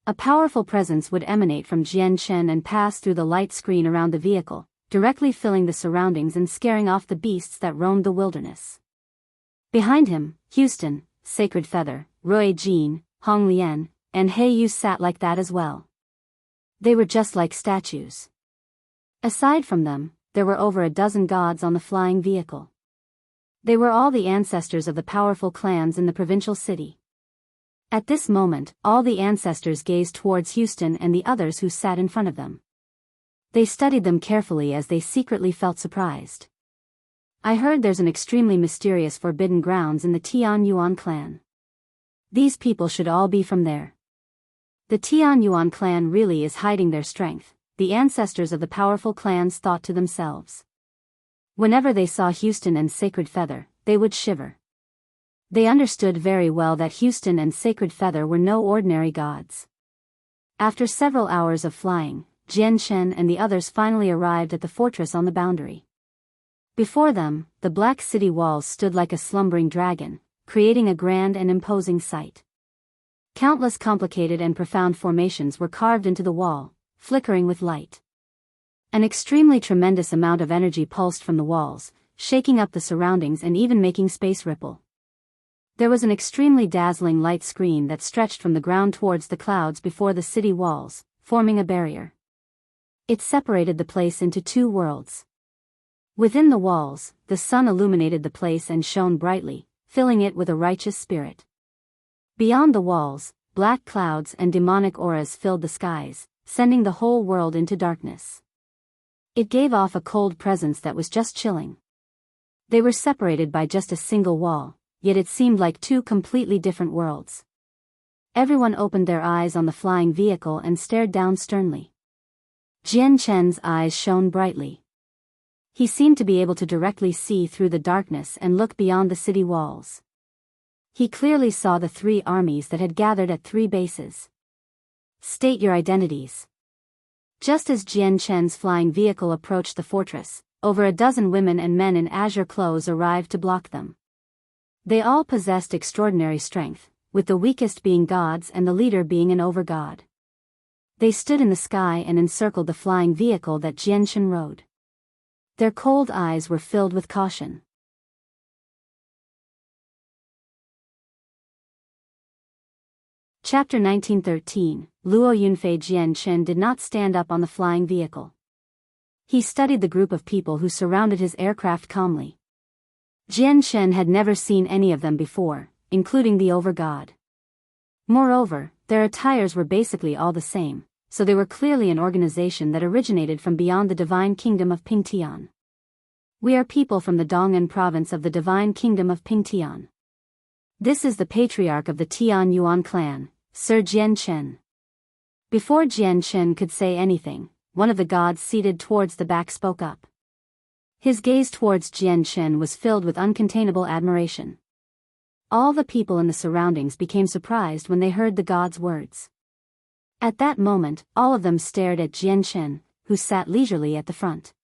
A powerful presence would emanate from Chen and pass through the light screen around the vehicle, directly filling the surroundings and scaring off the beasts that roamed the wilderness. Behind him, Houston, Sacred Feather, Rui Jian, Hong Lian, and He Yu sat like that as well. They were just like statues. Aside from them, there were over a dozen gods on the flying vehicle. They were all the ancestors of the powerful clans in the provincial city. At this moment, all the ancestors gazed towards Houston and the others who sat in front of them. They studied them carefully as they secretly felt surprised. I heard there's an extremely mysterious forbidden grounds in the Tianyuan clan. These people should all be from there. The Tianyuan clan really is hiding their strength, the ancestors of the powerful clans thought to themselves. Whenever they saw Houston and Sacred Feather, they would shiver. They understood very well that Houston and Sacred Feather were no ordinary gods. After several hours of flying, Chen and the others finally arrived at the fortress on the boundary. Before them, the black city walls stood like a slumbering dragon, creating a grand and imposing sight. Countless complicated and profound formations were carved into the wall, flickering with light. An extremely tremendous amount of energy pulsed from the walls, shaking up the surroundings and even making space ripple. There was an extremely dazzling light screen that stretched from the ground towards the clouds before the city walls, forming a barrier. It separated the place into two worlds. Within the walls, the sun illuminated the place and shone brightly, filling it with a righteous spirit. Beyond the walls, black clouds and demonic auras filled the skies, sending the whole world into darkness. It gave off a cold presence that was just chilling. They were separated by just a single wall, yet it seemed like two completely different worlds. Everyone opened their eyes on the flying vehicle and stared down sternly. Chen's eyes shone brightly. He seemed to be able to directly see through the darkness and look beyond the city walls. He clearly saw the three armies that had gathered at three bases. State your identities. Just as Chen's flying vehicle approached the fortress, over a dozen women and men in azure clothes arrived to block them. They all possessed extraordinary strength, with the weakest being gods and the leader being an overgod. They stood in the sky and encircled the flying vehicle that Chen rode. Their cold eyes were filled with caution. Chapter 1913, Luo Yunfei. Chen did not stand up on the flying vehicle. He studied the group of people who surrounded his aircraft calmly. Chen had never seen any of them before, including the Overgod. Moreover, their attires were basically all the same, so they were clearly an organization that originated from beyond the divine kingdom of Pingtian. We are people from the Dong'an province of the divine kingdom of Pingtian. This is the patriarch of the Tianyuan clan, Sir Chen. Before Chen could say anything, one of the gods seated towards the back spoke up. His gaze towards Chen was filled with uncontainable admiration. All the people in the surroundings became surprised when they heard the god's words. At that moment, all of them stared at Chen, who sat leisurely at the front.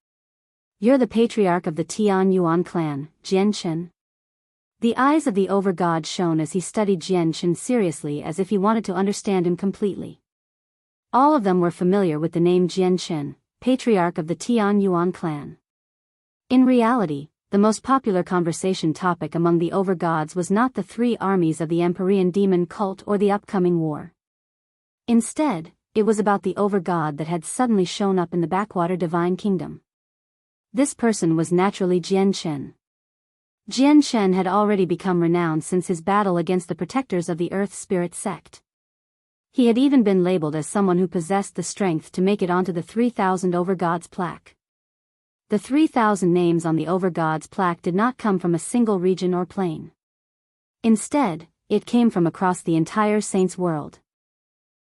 You're the patriarch of the Tianyuan clan, Chen. The eyes of the Overgod shone as he studied Chen seriously as if he wanted to understand him completely. All of them were familiar with the name Chen, patriarch of the Tianyuan clan. In reality, the most popular conversation topic among the Overgods was not the three armies of the Empyrean demon cult or the upcoming war. Instead, it was about the Overgod that had suddenly shown up in the backwater divine kingdom. This person was naturally Chen. Chen had already become renowned since his battle against the protectors of the Earth Spirit Sect. He had even been labeled as someone who possessed the strength to make it onto the 3,000 Overgods plaque. The 3,000 names on the Overgods plaque did not come from a single region or plane. Instead, it came from across the entire Saints world.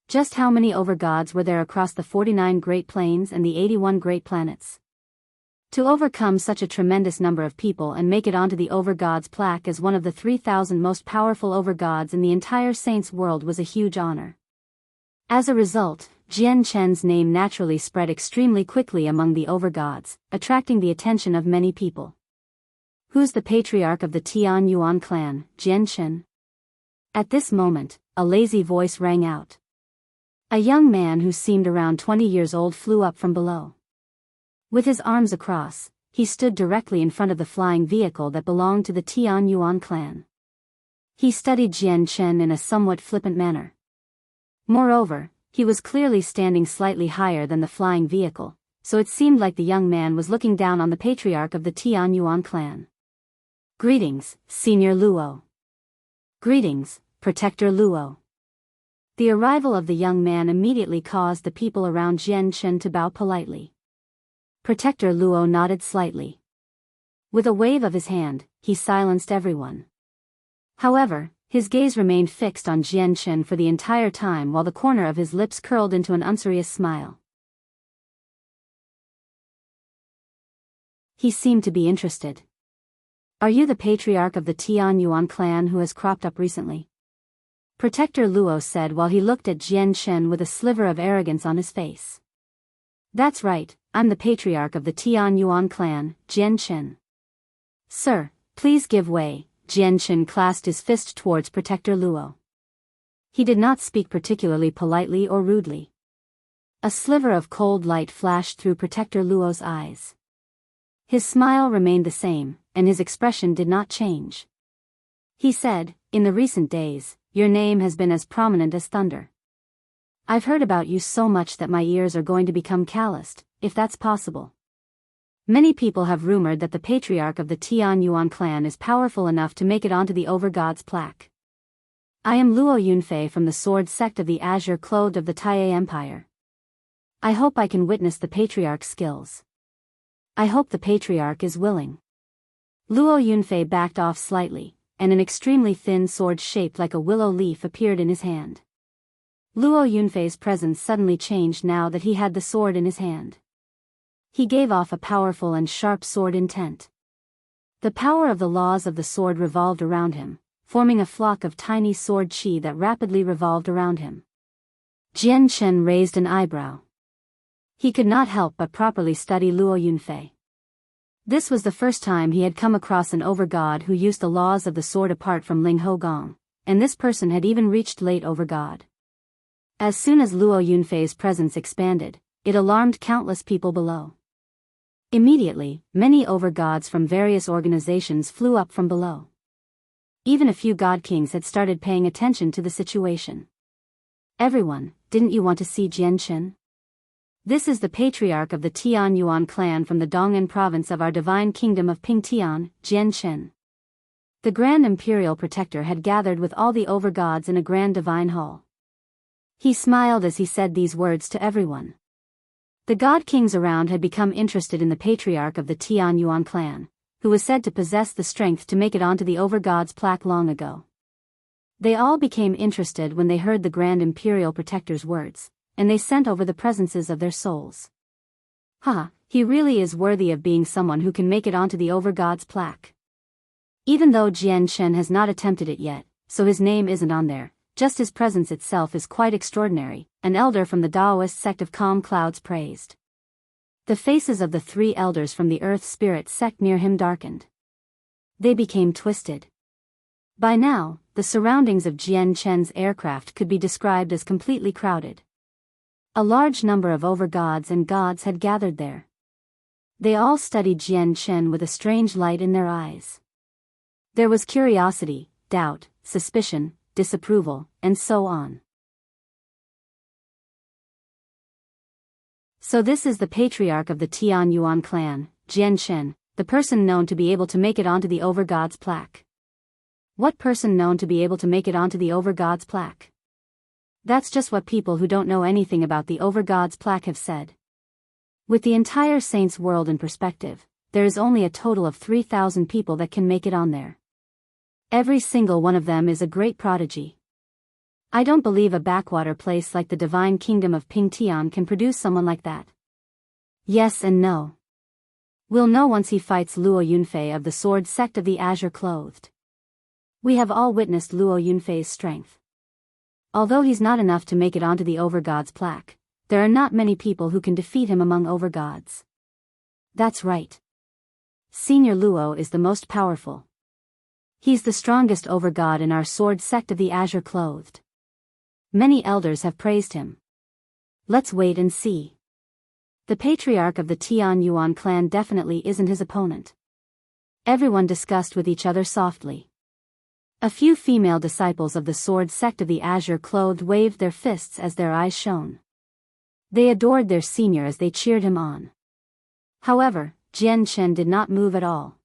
Just how many Overgods were there across the 49 Great Plains and the 81 Great Planets? To overcome such a tremendous number of people and make it onto the Overgods plaque as one of the 3,000 most powerful Overgods in the entire Saints world was a huge honor. As a result, Chen's name naturally spread extremely quickly among the Overgods, attracting the attention of many people. Who's the patriarch of the Tian Yuan clan, Chen? At this moment, a lazy voice rang out. A young man who seemed around 20 years old flew up from below. With his arms across, he stood directly in front of the flying vehicle that belonged to the Tian Yuan clan. He studied Chen in a somewhat flippant manner. Moreover, he was clearly standing slightly higher than the flying vehicle, so it seemed like the young man was looking down on the patriarch of the Tian Yuan clan. Greetings, Senior Luo. Greetings, Protector Luo. The arrival of the young man immediately caused the people around Chen to bow politely. Protector Luo nodded slightly. With a wave of his hand, he silenced everyone. However, his gaze remained fixed on Chen for the entire time while the corner of his lips curled into an unserious smile. He seemed to be interested. Are you the patriarch of the Tian Yuan clan who has cropped up recently? Protector Luo said while he looked at Chen with a sliver of arrogance on his face. That's right, I'm the patriarch of the Tian Yuan clan, Chen. Sir, please give way, Chen clasped his fist towards Protector Luo. He did not speak particularly politely or rudely. A sliver of cold light flashed through Protector Luo's eyes. His smile remained the same, and his expression did not change. He said, in the recent days, your name has been as prominent as thunder. I've heard about you so much that my ears are going to become calloused, if that's possible. Many people have rumored that the patriarch of the Tian Yuan clan is powerful enough to make it onto the Overgods plaque. I am Luo Yunfei from the Sword Sect of the Azure Clothed of the Taiye Empire. I hope I can witness the patriarch's skills. I hope the patriarch is willing. Luo Yunfei backed off slightly, and an extremely thin sword shaped like a willow leaf appeared in his hand. Luo Yunfei's presence suddenly changed now that he had the sword in his hand. He gave off a powerful and sharp sword intent. The power of the laws of the sword revolved around him, forming a flock of tiny sword chi that rapidly revolved around him. Chen raised an eyebrow. He could not help but properly study Luo Yunfei. This was the first time he had come across an Overgod who used the laws of the sword apart from Ling Ho Gong, and this person had even reached late Overgod. As soon as Luo Yunfei's presence expanded, it alarmed countless people below. Immediately, many Overgods from various organizations flew up from below. Even a few God Kings had started paying attention to the situation. Everyone, didn't you want to see Chen? This is the patriarch of the Tian Yuan clan from the Dong'an province of our divine kingdom of Pingtian, Chen. The Grand Imperial Protector had gathered with all the Overgods in a grand divine hall. He smiled as he said these words to everyone. The God Kings around had become interested in the patriarch of the Tian Yuan clan, who was said to possess the strength to make it onto the Overgods plaque long ago. They all became interested when they heard the Grand Imperial Protector's words, and they sent over the presences of their souls. He really is worthy of being someone who can make it onto the Overgods plaque. Even though Chen has not attempted it yet, so his name isn't on there, just his presence itself is quite extraordinary, an elder from the Taoist sect of Calm Clouds praised. The faces of the 3 elders from the Earth Spirit sect near him darkened. They became twisted. By now, the surroundings of Chen's aircraft could be described as completely crowded. A large number of Overgods and gods had gathered there. They all studied Chen with a strange light in their eyes. There was curiosity, doubt, suspicion, disapproval, and so on. So this is the patriarch of the Tian Yuan clan, Chen, the person known to be able to make it onto the Overgods plaque. What person known to be able to make it onto the Overgods plaque? That's just what people who don't know anything about the Overgods plaque have said. With the entire Saints world in perspective, there is only a total of 3,000 people that can make it on there. Every single one of them is a great prodigy. I don't believe a backwater place like the divine kingdom of Pingtian can produce someone like that. Yes and no. We'll know once he fights Luo Yunfei of the Sword Sect of the Azure Clothed. We have all witnessed Luo Yunfei's strength. Although he's not enough to make it onto the Overgods plaque, there are not many people who can defeat him among Overgods. That's right. Senior Luo is the most powerful. He's the strongest Overgod in our Sword Sect of the Azure Clothed. Many elders have praised him. Let's wait and see. The patriarch of the Tian Yuan clan definitely isn't his opponent. Everyone discussed with each other softly. A few female disciples of the Sword Sect of the Azure Clothed waved their fists as their eyes shone. They adored their senior as they cheered him on. However, Chen did not move at all.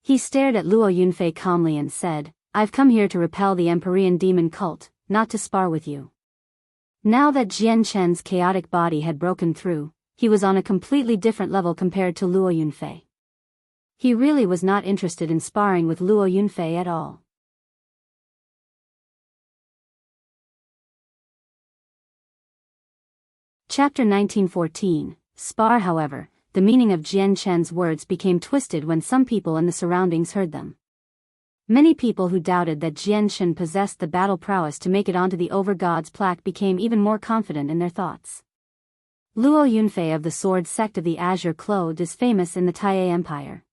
He stared at Luo Yunfei calmly and said, I've come here to repel the Empyrean demon cult, not to spar with you. Now that Chen's chaotic body had broken through, he was on a completely different level compared to Luo Yunfei. He really was not interested in sparring with Luo Yunfei at all. Chapter 1914, Spar. However, the meaning of Chen's words became twisted when some people in the surroundings heard them. Many people who doubted that Chen possessed the battle prowess to make it onto the Overgods plaque became even more confident in their thoughts. Luo Yunfei of the Sword Sect of the Azure Clothed is famous in the Taiye Empire.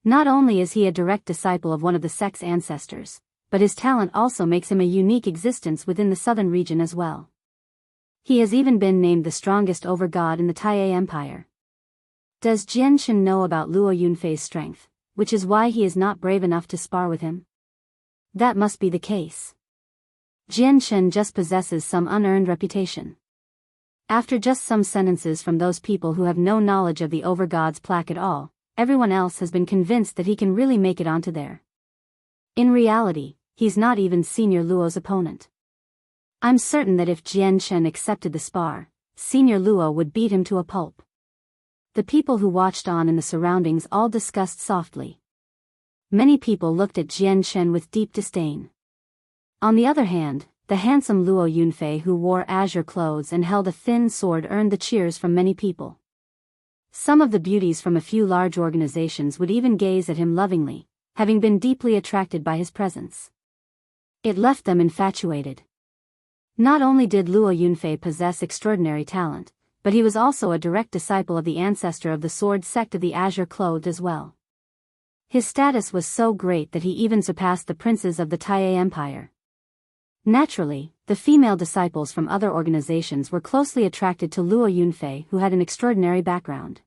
Not only is he a direct disciple of one of the sect's ancestors, but his talent also makes him a unique existence within the southern region as well. He has even been named the strongest Overgod in the Taiye Empire. Does Chen know about Luo Yunfei's strength, which is why he is not brave enough to spar with him? That must be the case. Chen just possesses some unearned reputation. After just some sentences from those people who have no knowledge of the Overgods plaque at all, everyone else has been convinced that he can really make it onto there. In reality, he's not even Senior Luo's opponent. I'm certain that if Chen accepted the spar, Senior Luo would beat him to a pulp. The people who watched on in the surroundings all discussed softly. Many people looked at Chen with deep disdain. On the other hand, the handsome Luo Yunfei who wore azure clothes and held a thin sword earned the cheers from many people. Some of the beauties from a few large organizations would even gaze at him lovingly, having been deeply attracted by his presence. It left them infatuated. Not only did Luo Yunfei possess extraordinary talent, but he was also a direct disciple of the ancestor of the Sword Sect of the Azure Clothed as well. His status was so great that he even surpassed the princes of the Taiye Empire. Naturally, the female disciples from other organizations were closely attracted to Luo Yunfei, who had an extraordinary background.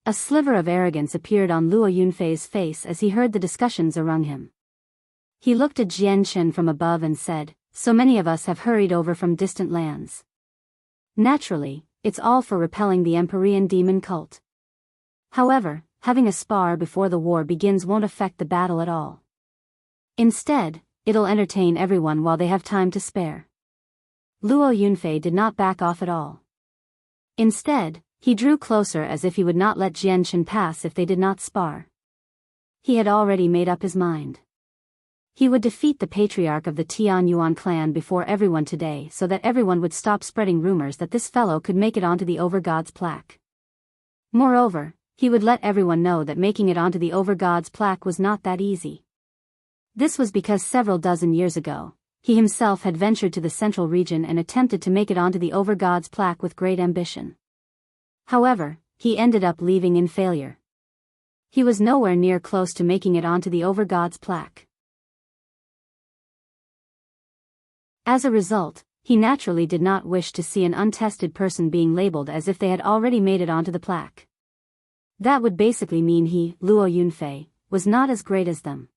A sliver of arrogance appeared on Luo Yunfei's face as he heard the discussions around him. He looked at Chen from above and said, So many of us have hurried over from distant lands. Naturally, it's all for repelling the Empyrean demon cult. However, having a spar before the war begins won't affect the battle at all. Instead, it'll entertain everyone while they have time to spare. Luo Yunfei did not back off at all. Instead, he drew closer as if he would not let Chen pass if they did not spar. He had already made up his mind. He would defeat the patriarch of the Tian Yuan clan before everyone today so that everyone would stop spreading rumors that this fellow could make it onto the Overgods plaque. Moreover, he would let everyone know that making it onto the Overgods plaque was not that easy. This was because several dozen years ago, he himself had ventured to the central region and attempted to make it onto the Overgods plaque with great ambition. However, he ended up leaving in failure. He was nowhere near close to making it onto the Overgods plaque. As a result, he naturally did not wish to see an untested person being labeled as if they had already made it onto the plaque. That would basically mean he, Luo Yunfei, was not as great as them.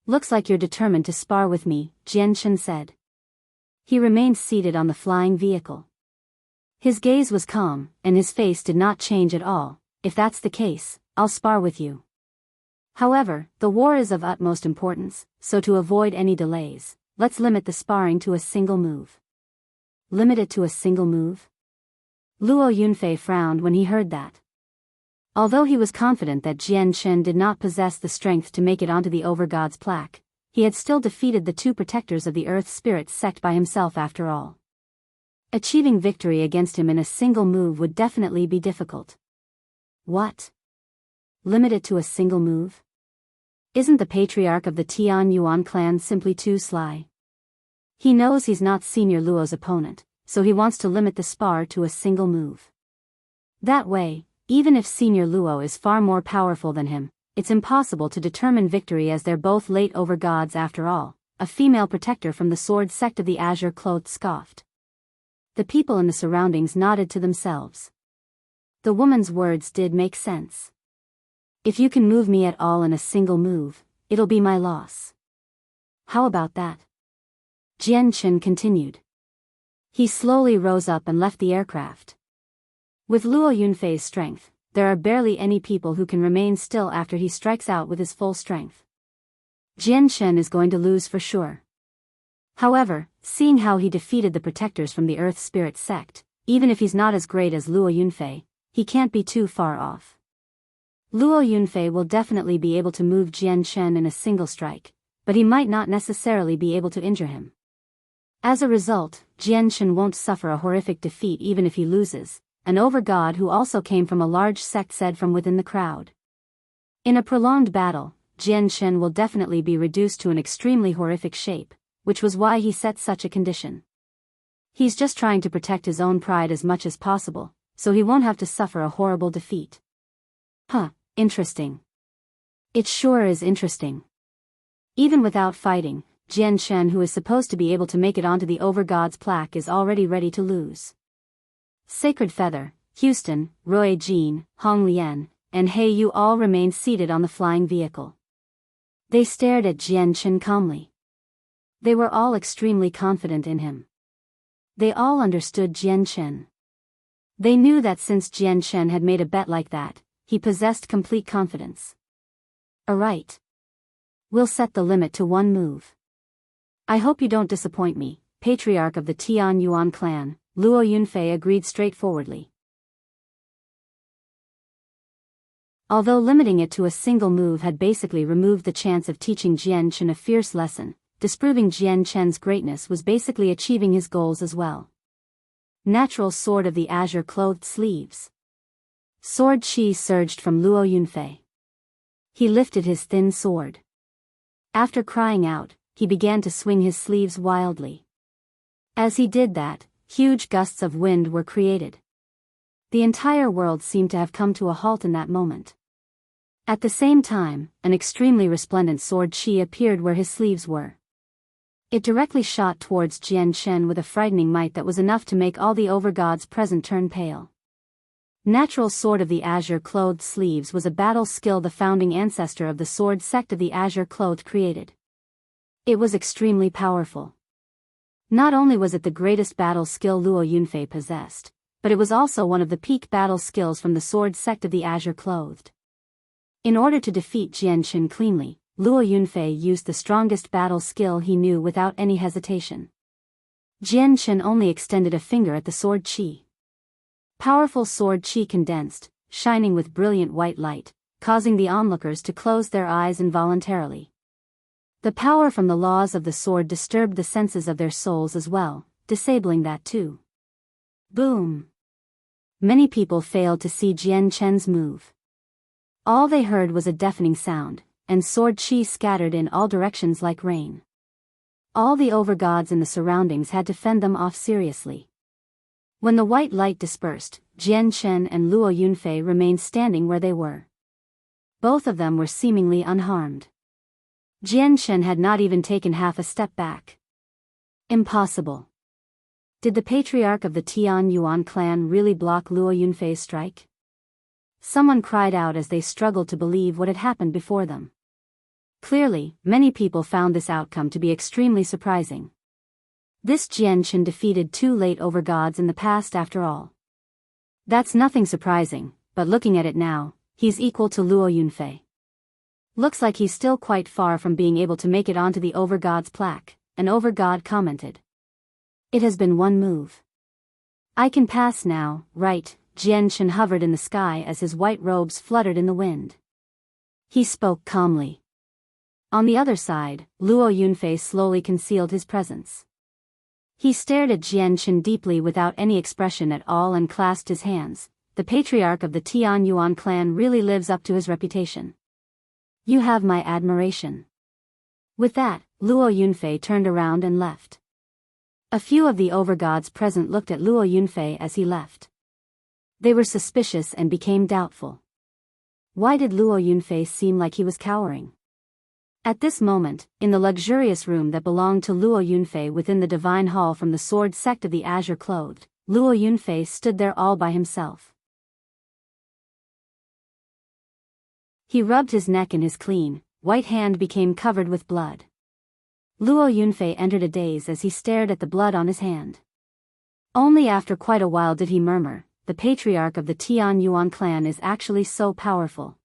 Looks like you're determined to spar with me, Chen said. He remained seated on the flying vehicle. His gaze was calm, and his face did not change at all. If that's the case, I'll spar with you. However, the war is of utmost importance, so to avoid any delays, let's limit the sparring to a single move. Limit it to a single move? Luo Yunfei frowned when he heard that. Although he was confident that Chen did not possess the strength to make it onto the Overgods plaque, he had still defeated the two protectors of the Earth Spirit Sect by himself after all. Achieving victory against him in a single move would definitely be difficult. What? Limit it to a single move? Isn't the patriarch of the Tian Yuan clan simply too sly? He knows he's not Senior Luo's opponent, so he wants to limit the spar to a single move. That way, even if Senior Luo is far more powerful than him, it's impossible to determine victory as they're both late overgods after all. A female protector from the Sword Sect of the Azure Clothed scoffed. The people in the surroundings nodded to themselves. The woman's words did make sense. If you can move me at all in a single move, it'll be my loss. How about that? Chen continued. He slowly rose up and left the aircraft. With Luo Yunfei's strength, there are barely any people who can remain still after he strikes out with his full strength. Chen is going to lose for sure. However, seeing how he defeated the protectors from the Earth Spirit Sect, even if he's not as great as Luo Yunfei, he can't be too far off. Luo Yunfei will definitely be able to move Chen in a single strike, but he might not necessarily be able to injure him. As a result, Chen won't suffer a horrific defeat even if he loses, an overgod who also came from a large sect said from within the crowd. In a prolonged battle, Chen will definitely be reduced to an extremely horrific shape, which was why he set such a condition. He's just trying to protect his own pride as much as possible, so he won't have to suffer a horrible defeat. Interesting. It sure is interesting. Even without fighting, Chen, who is supposed to be able to make it onto the Overgods plaque, is already ready to lose. Sacred Feather, Houston, Roy Jean, Hong Lian, and He Yu all remained seated on the flying vehicle. They stared at Chen calmly. They were all extremely confident in him. They all understood Chen. They knew that since Chen had made a bet like that, he possessed complete confidence. Alright. We'll set the limit to one move. I hope you don't disappoint me, Patriarch of the Tian Yuan clan, Luo Yunfei agreed straightforwardly. Although limiting it to a single move had basically removed the chance of teaching Chen a fierce lesson, disproving Chen's greatness was basically achieving his goals as well. Natural Sword of the Azure Clothed sleeves. Sword chi surged from Luo Yunfei. He lifted his thin sword. After crying out, he began to swing his sleeves wildly. As he did that, huge gusts of wind were created. The entire world seemed to have come to a halt in that moment. At the same time, an extremely resplendent sword chi appeared where his sleeves were. It directly shot towards Chen with a frightening might that was enough to make all the overgods present turn pale. Natural Sword of the Azure Clothed sleeves was a battle skill the founding ancestor of the Sword Sect of the Azure Clothed created. It was extremely powerful. Not only was it the greatest battle skill Luo Yunfei possessed, but it was also one of the peak battle skills from the Sword Sect of the Azure Clothed. In order to defeat Chen cleanly, Luo Yunfei used the strongest battle skill he knew without any hesitation. Chen only extended a finger at the sword chi. Powerful sword chi condensed, shining with brilliant white light, causing the onlookers to close their eyes involuntarily. The power from the laws of the sword disturbed the senses of their souls as well, disabling that too. Boom! Many people failed to see Chen's move. All they heard was a deafening sound, and sword chi scattered in all directions like rain. All the overgods in the surroundings had to fend them off seriously. When the white light dispersed, Chen and Luo Yunfei remained standing where they were. Both of them were seemingly unharmed. Chen had not even taken half a step back. Impossible. Did the patriarch of the Tian Yuan clan really block Luo Yunfei's strike? Someone cried out as they struggled to believe what had happened before them. Clearly, many people found this outcome to be extremely surprising. This Chen defeated two late overgods in the past after all. That's nothing surprising, but looking at it now, he's equal to Luo Yunfei. Looks like he's still quite far from being able to make it onto the Overgods plaque, an overgod commented. It has been one move. I can pass now, right? Chen hovered in the sky as his white robes fluttered in the wind. He spoke calmly. On the other side, Luo Yunfei slowly concealed his presence. He stared at Jian Chen deeply without any expression at all and clasped his hands. The patriarch of the Tian Yuan clan really lives up to his reputation. You have my admiration. With that, Luo Yunfei turned around and left. A few of the overgods present looked at Luo Yunfei as he left. They were suspicious and became doubtful. Why did Luo Yunfei seem like he was cowering? At this moment, in the luxurious room that belonged to Luo Yunfei within the divine hall from the sword sect of the Azure Clothed, Luo Yunfei stood there all by himself. He rubbed his neck and his clean, white hand became covered with blood. Luo Yunfei entered a daze as he stared at the blood on his hand. Only after quite a while did he murmur, the patriarch of the Tian Yuan clan is actually so powerful.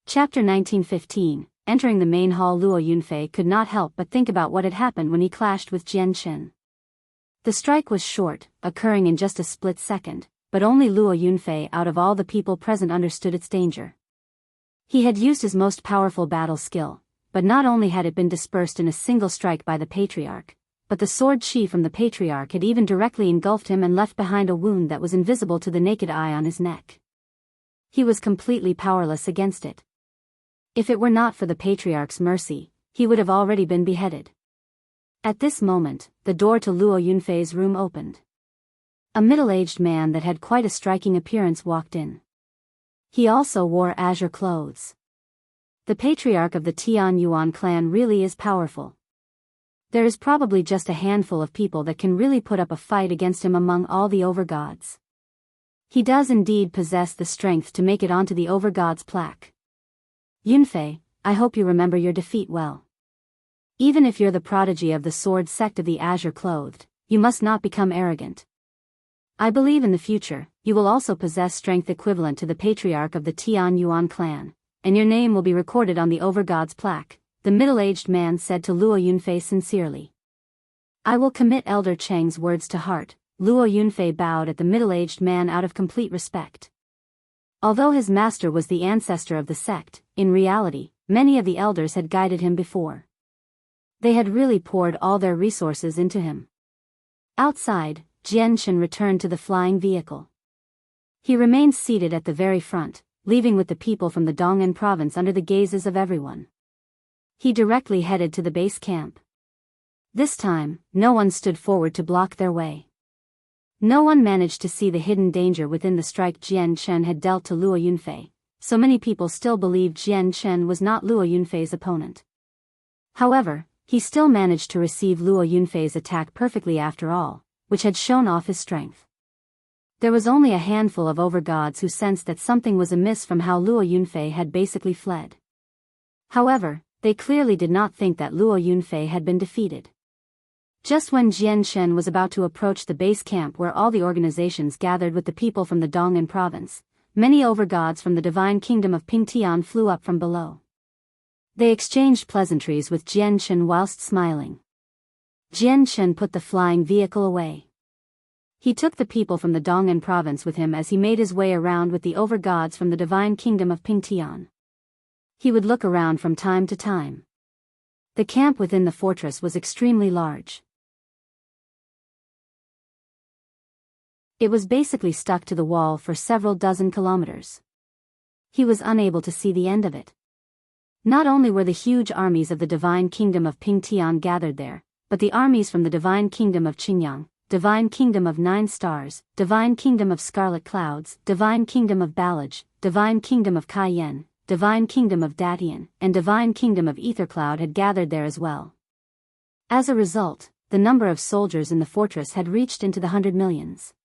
Chapter 1915. Entering the main hall, Luo Yunfei could not help but think about what had happened when he clashed with Jian Chen. The strike was short, occurring in just a split second, but only Luo Yunfei out of all the people present understood its danger. He had used his most powerful battle skill, but not only had it been dispersed in a single strike by the patriarch, but the sword chi from the patriarch had even directly engulfed him and left behind a wound that was invisible to the naked eye on his neck. He was completely powerless against it. If it were not for the patriarch's mercy, he would have already been beheaded. At this moment, the door to Luo Yunfei's room opened. A middle-aged man that had quite a striking appearance walked in. He also wore azure clothes. The patriarch of the Tian Yuan clan really is powerful. There is probably just a handful of people that can really put up a fight against him among all the overgods. He does indeed possess the strength to make it onto the overgods plaque. Yunfei, I hope you remember your defeat well. Even if you're the prodigy of the sword sect of the Azure Clothed, you must not become arrogant. I believe in the future, you will also possess strength equivalent to the patriarch of the Tian Yuan clan, and your name will be recorded on the Overgods plaque, the middle-aged man said to Luo Yunfei sincerely. I will commit Elder Cheng's words to heart. Luo Yunfei bowed at the middle-aged man out of complete respect. Although his master was the ancestor of the sect, in reality, many of the elders had guided him before. They had really poured all their resources into him. Outside, Jian Chen returned to the flying vehicle. He remained seated at the very front, leaving with the people from the Dong'an province under the gazes of everyone. He directly headed to the base camp. This time, no one stood forward to block their way. No one managed to see the hidden danger within the strike Jian Chen had dealt to Luo Yunfei, so many people still believed Jian Chen was not Luo Yunfei's opponent. However, he still managed to receive Luo Yunfei's attack perfectly after all, which had shown off his strength. There was only a handful of overgods who sensed that something was amiss from how Luo Yunfei had basically fled. However, they clearly did not think that Luo Yunfei had been defeated. Just when Jian Chen was about to approach the base camp where all the organizations gathered with the people from the Dong'an province, many overgods from the divine kingdom of Pingtian flew up from below. They exchanged pleasantries with Jian Chen whilst smiling. Jian Chen put the flying vehicle away. He took the people from the Dong'an province with him as he made his way around with the overgods from the divine kingdom of Pingtian. He would look around from time to time. The camp within the fortress was extremely large. It was basically stuck to the wall for several dozen kilometers. He was unable to see the end of it. Not only were the huge armies of the divine kingdom of Pingtian gathered there, but the armies from the divine kingdom of Qingyang, divine kingdom of 9 stars, divine kingdom of scarlet clouds, divine kingdom of Balaj, divine kingdom of Cayenne, divine kingdom of Datian, and divine kingdom of Ethercloud had gathered there as well. As a result, the number of soldiers in the fortress had reached into the 100 millions.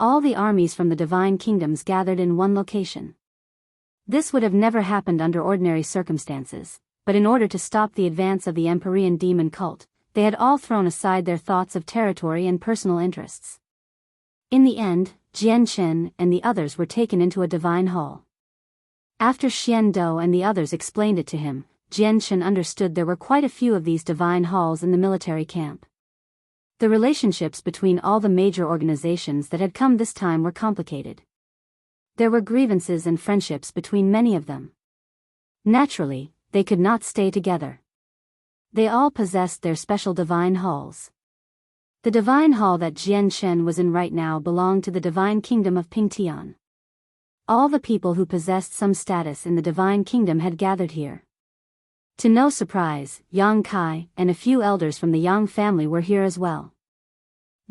All the armies from the divine kingdoms gathered in one location. This would have never happened under ordinary circumstances, but in order to stop the advance of the Empyrean demon cult, they had all thrown aside their thoughts of territory and personal interests. In the end, Jian Chen and the others were taken into a divine hall. After Xian Dou and the others explained it to him, Jian Chen understood there were quite a few of these divine halls in the military camp. The relationships between all the major organizations that had come this time were complicated. There were grievances and friendships between many of them. Naturally, they could not stay together. They all possessed their special divine halls. The divine hall that Chen was in right now belonged to the divine kingdom of Pingtian. All the people who possessed some status in the divine kingdom had gathered here. To no surprise, Yang Kai and a few elders from the Yang family were here as well.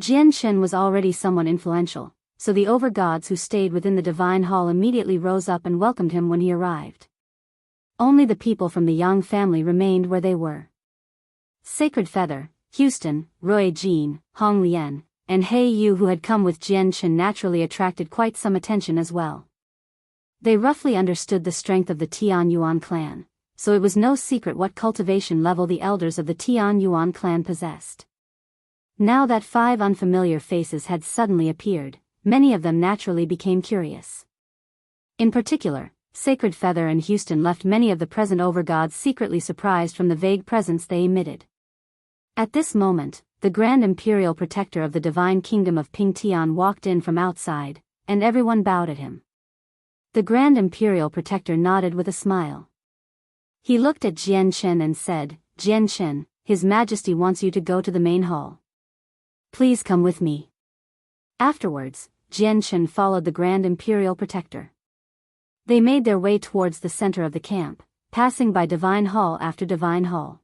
Chen was already someone influential, so the Overgods who stayed within the divine hall immediately rose up and welcomed him when he arrived. Only the people from the Yang family remained where they were. Sacred Feather, Houston, Roy Jean, Hong Lian, and Hei Yu who had come with Chen naturally attracted quite some attention as well. They roughly understood the strength of the Tian Yuan clan, so it was no secret what cultivation level the elders of the Tian Yuan clan possessed. Now that 5 unfamiliar faces had suddenly appeared, many of them naturally became curious. In particular, Sacred Feather and Houston left many of the present Overgods secretly surprised from the vague presence they emitted. At this moment, the Grand Imperial Protector of the Divine Kingdom of Pingtian walked in from outside, and everyone bowed at him. The Grand Imperial Protector nodded with a smile. He looked at Chen and said, Chen, His Majesty wants you to go to the main hall. Please come with me. Afterwards, Chen followed the Grand Imperial Protector. They made their way towards the center of the camp, passing by Divine Hall after Divine Hall.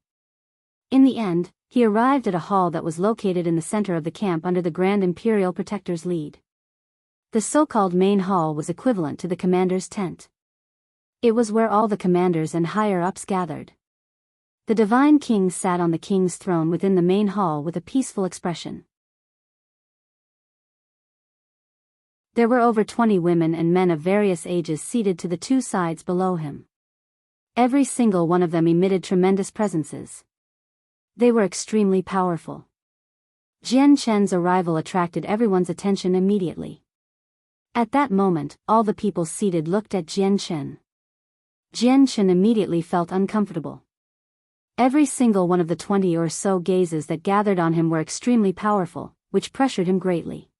In the end, he arrived at a hall that was located in the center of the camp under the Grand Imperial Protector's lead. The so-called main hall was equivalent to the commander's tent. It was where all the commanders and higher-ups gathered. The Divine King sat on the king's throne within the main hall with a peaceful expression. There were over 20 women and men of various ages seated to the 2 sides below him. Every single one of them emitted tremendous presences. They were extremely powerful. Chen's arrival attracted everyone's attention immediately. At that moment, all the people seated looked at Chen. Chen immediately felt uncomfortable. Every single one of the 20 or so gazes that gathered on him were extremely powerful, which pressured him greatly.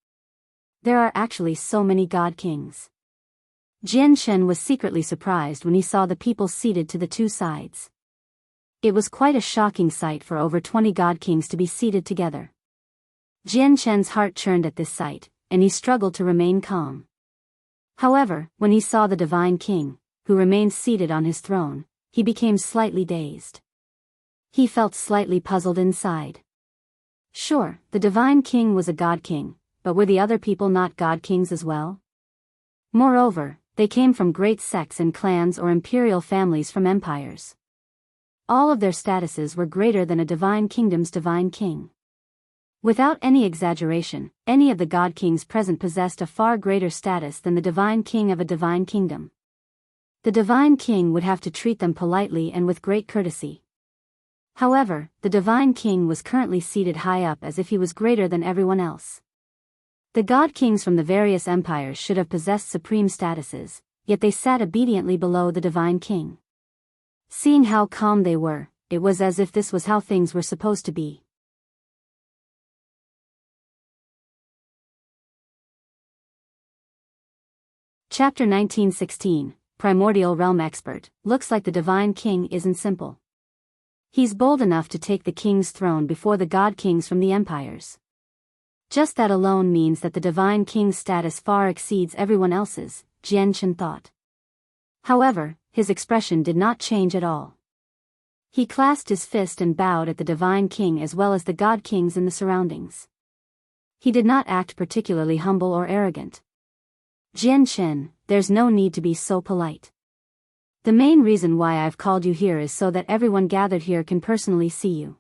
There are actually so many god kings. Chen was secretly surprised when he saw the people seated to the 2 sides. It was quite a shocking sight for over 20 god kings to be seated together. Chen's heart churned at this sight, and he struggled to remain calm. However, when he saw the Divine King, who remained seated on his throne, he became slightly dazed. He felt slightly puzzled inside. Sure, the Divine King was a god king, but were the other people not god kings as well? Moreover, they came from great sects and clans or imperial families from empires. All of their statuses were greater than a divine kingdom's divine king. Without any exaggeration, any of the god kings present possessed a far greater status than the divine king of a divine kingdom. The divine king would have to treat them politely and with great courtesy. However, the divine king was currently seated high up as if he was greater than everyone else. The god kings from the various empires should have possessed supreme statuses, yet they sat obediently below the divine king. Seeing how calm they were, it was as if this was how things were supposed to be. Chapter 1916, Primordial Realm Expert. Looks like the Divine King isn't simple. He's bold enough to take the king's throne before the god kings from the empires. Just that alone means that the Divine King's status far exceeds everyone else's, Chen thought. However, his expression did not change at all. He clasped his fist and bowed at the Divine King as well as the god kings in the surroundings. He did not act particularly humble or arrogant. Chen, there's no need to be so polite. The main reason why I've called you here is so that everyone gathered here can personally see you.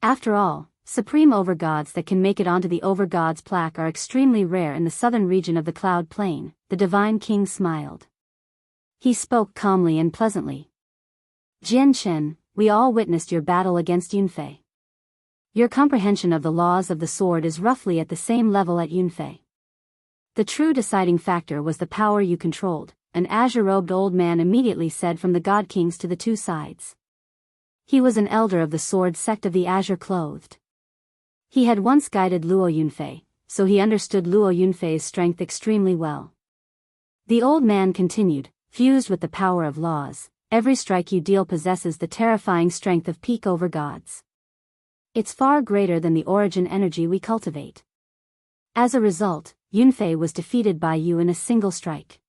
After all, supreme overgods that can make it onto the Overgods plaque are extremely rare in the southern region of the Cloud Plain. The Divine King smiled. He spoke calmly and pleasantly. Chen, we all witnessed your battle against Yunfei. Your comprehension of the laws of the sword is roughly at the same level at Yunfei. The true deciding factor was the power you controlled, an azure-robed old man immediately said from the god kings to the 2 sides. He was an elder of the sword sect of the azure clothed. He had once guided Luo Yunfei, so he understood Luo Yunfei's strength extremely well. The old man continued, fused with the power of laws, every strike you deal possesses the terrifying strength of peak Overgods. It's far greater than the origin energy we cultivate. As a result, Yunfei was defeated by you in a single strike.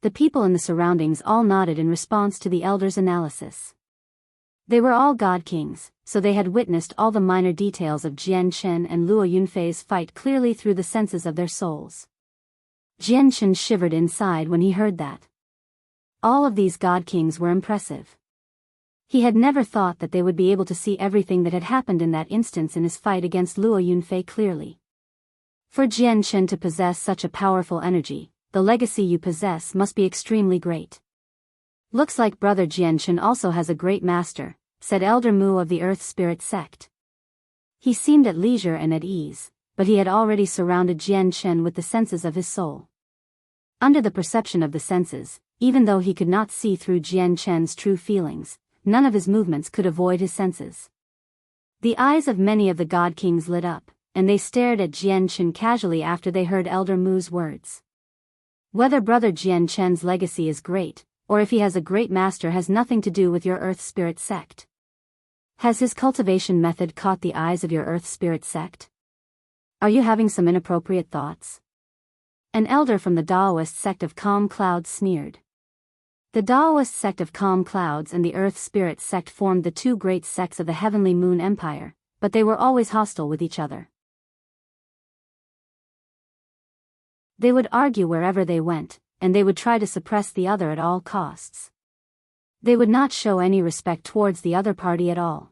The people in the surroundings all nodded in response to the elder's analysis. They were all god kings, so they had witnessed all the minor details of Jian Chen and Luo Yunfei's fight clearly through the senses of their souls. Jian Chen shivered inside when he heard that. All of these god kings were impressive. He had never thought that they would be able to see everything that had happened in that instance in his fight against Luo Yunfei clearly. For Jian Chen to possess such a powerful energy, the legacy you possess must be extremely great. Looks like brother Jian Chen also has a great master, said Elder Mu of the Earth Spirit Sect. He seemed at leisure and at ease, but he had already surrounded Jian Chen with the senses of his soul. Under the perception of the senses, even though he could not see through Jian Chen's true feelings, none of his movements could avoid his senses. The eyes of many of the god kings lit up, and they stared at Jian Chen casually after they heard Elder Mu's words. Whether brother Jian Chen's legacy is great, or if he has a great master has nothing to do with your Earth Spirit Sect. Has his cultivation method caught the eyes of your Earth Spirit Sect? Are you having some inappropriate thoughts? An elder from the Daoist sect of Calm Clouds sneered. The Daoist sect of Calm Clouds and the Earth Spirit sect formed the two great sects of the Heavenly Moon Empire, but they were always hostile with each other. They would argue wherever they went, and they would try to suppress the other at all costs. They would not show any respect towards the other party at all.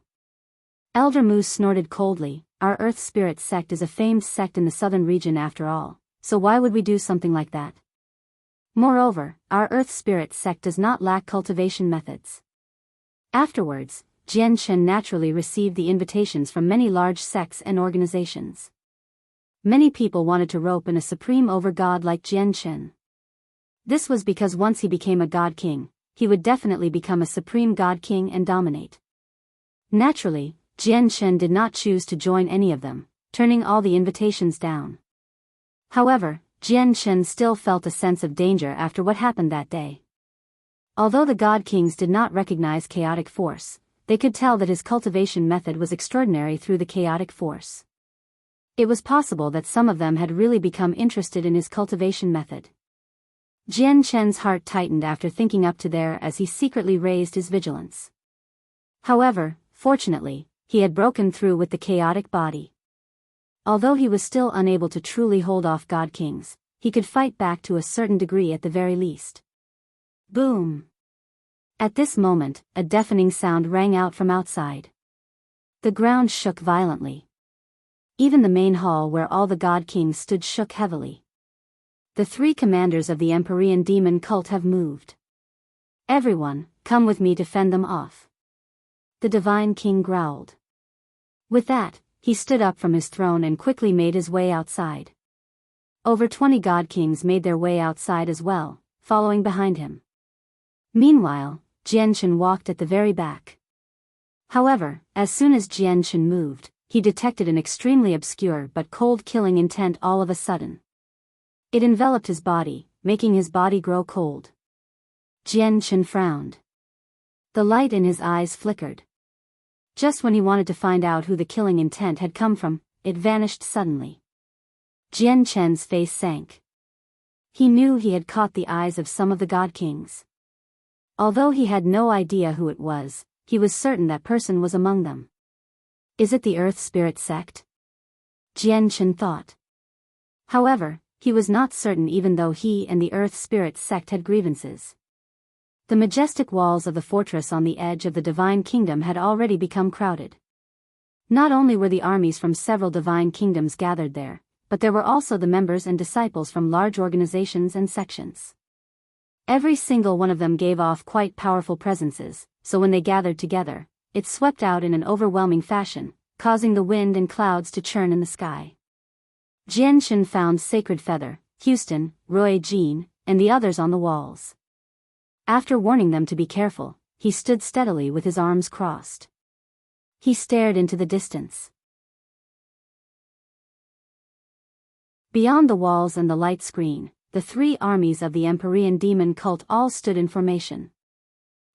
Elder Moose snorted coldly, our Earth Spirit sect is a famed sect in the southern region after all, so why would we do something like that? Moreover, our Earth Spirit sect does not lack cultivation methods. Afterwards, Jian Chen naturally received the invitations from many large sects and organizations. Many people wanted to rope in a supreme overgod like Jian Chen. This was because once he became a god king, he would definitely become a supreme god king and dominate. Naturally, Jian Chen did not choose to join any of them, turning all the invitations down. However, Jian Chen still felt a sense of danger after what happened that day. Although the god kings did not recognize chaotic force, they could tell that his cultivation method was extraordinary through the chaotic force. It was possible that some of them had really become interested in his cultivation method. Jian Chen's heart tightened after thinking up to there as he secretly raised his vigilance. However, fortunately, he had broken through with the chaotic body. Although he was still unable to truly hold off god kings, he could fight back to a certain degree at the very least. Boom! At this moment, a deafening sound rang out from outside. The ground shook violently. Even the main hall where all the god kings stood shook heavily. The three commanders of the Empyrean demon cult have moved. Everyone, come with me to fend them off. The divine king growled. With that, he stood up from his throne and quickly made his way outside. Over 20 god kings made their way outside as well, following behind him. Meanwhile, Jian Chen walked at the very back. However, as soon as Jian Chen moved, he detected an extremely obscure but cold-killing intent all of a sudden. It enveloped his body, making his body grow cold. Jian Chen frowned. The light in his eyes flickered. Just when he wanted to find out who the killing intent had come from, it vanished suddenly. Jian Chen's face sank. He knew he had caught the eyes of some of the god kings. Although he had no idea who it was, he was certain that person was among them. Is it the Earth Spirit Sect? Jian Chen thought. However, he was not certain even though he and the Earth Spirit Sect had grievances. The majestic walls of the fortress on the edge of the Divine Kingdom had already become crowded. Not only were the armies from several Divine Kingdoms gathered there, but there were also the members and disciples from large organizations and sections. Every single one of them gave off quite powerful presences, so when they gathered together, it swept out in an overwhelming fashion, causing the wind and clouds to churn in the sky. Jian Chen found Sacred Feather, Houston, Roy Jean, and the others on the walls. After warning them to be careful, he stood steadily with his arms crossed. He stared into the distance. Beyond the walls and the light screen, the three armies of the Empyrean demon cult all stood in formation.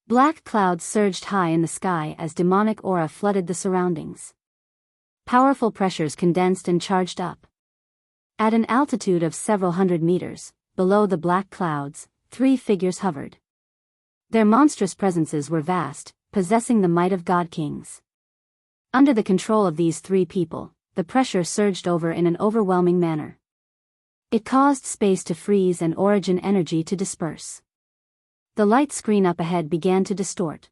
Black clouds surged high in the sky as demonic aura flooded the surroundings. Powerful pressures condensed and charged up. At an altitude of several hundred meters, below the black clouds, three figures hovered. Their monstrous presences were vast, possessing the might of god kings. Under the control of these three people, the pressure surged over in an overwhelming manner. It caused space to freeze and origin energy to disperse. The light screen up ahead began to distort.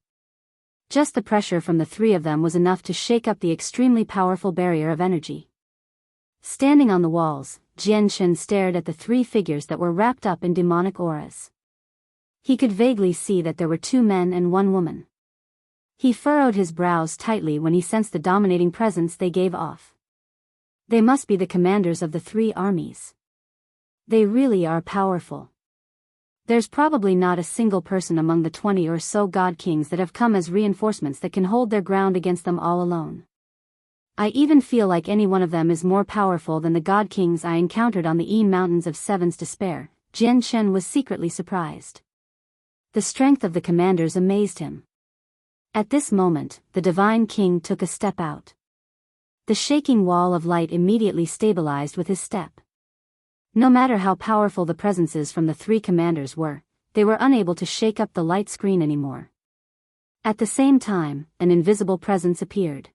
Just the pressure from the three of them was enough to shake up the extremely powerful barrier of energy. Standing on the walls, Chen stared at the three figures that were wrapped up in demonic auras. He could vaguely see that there were two men and one woman. He furrowed his brows tightly when he sensed the dominating presence they gave off. They must be the commanders of the three armies. They really are powerful. There's probably not a single person among the 20 or so god kings that have come as reinforcements that can hold their ground against them all alone. I even feel like any one of them is more powerful than the god kings I encountered on the Een Mountains of Seven's Despair. Chen was secretly surprised. The strength of the commanders amazed him. At this moment, the Divine King took a step out. The shaking wall of light immediately stabilized with his step. No matter how powerful the presences from the three commanders were, they were unable to shake up the light screen anymore. At the same time, an invisible presence appeared.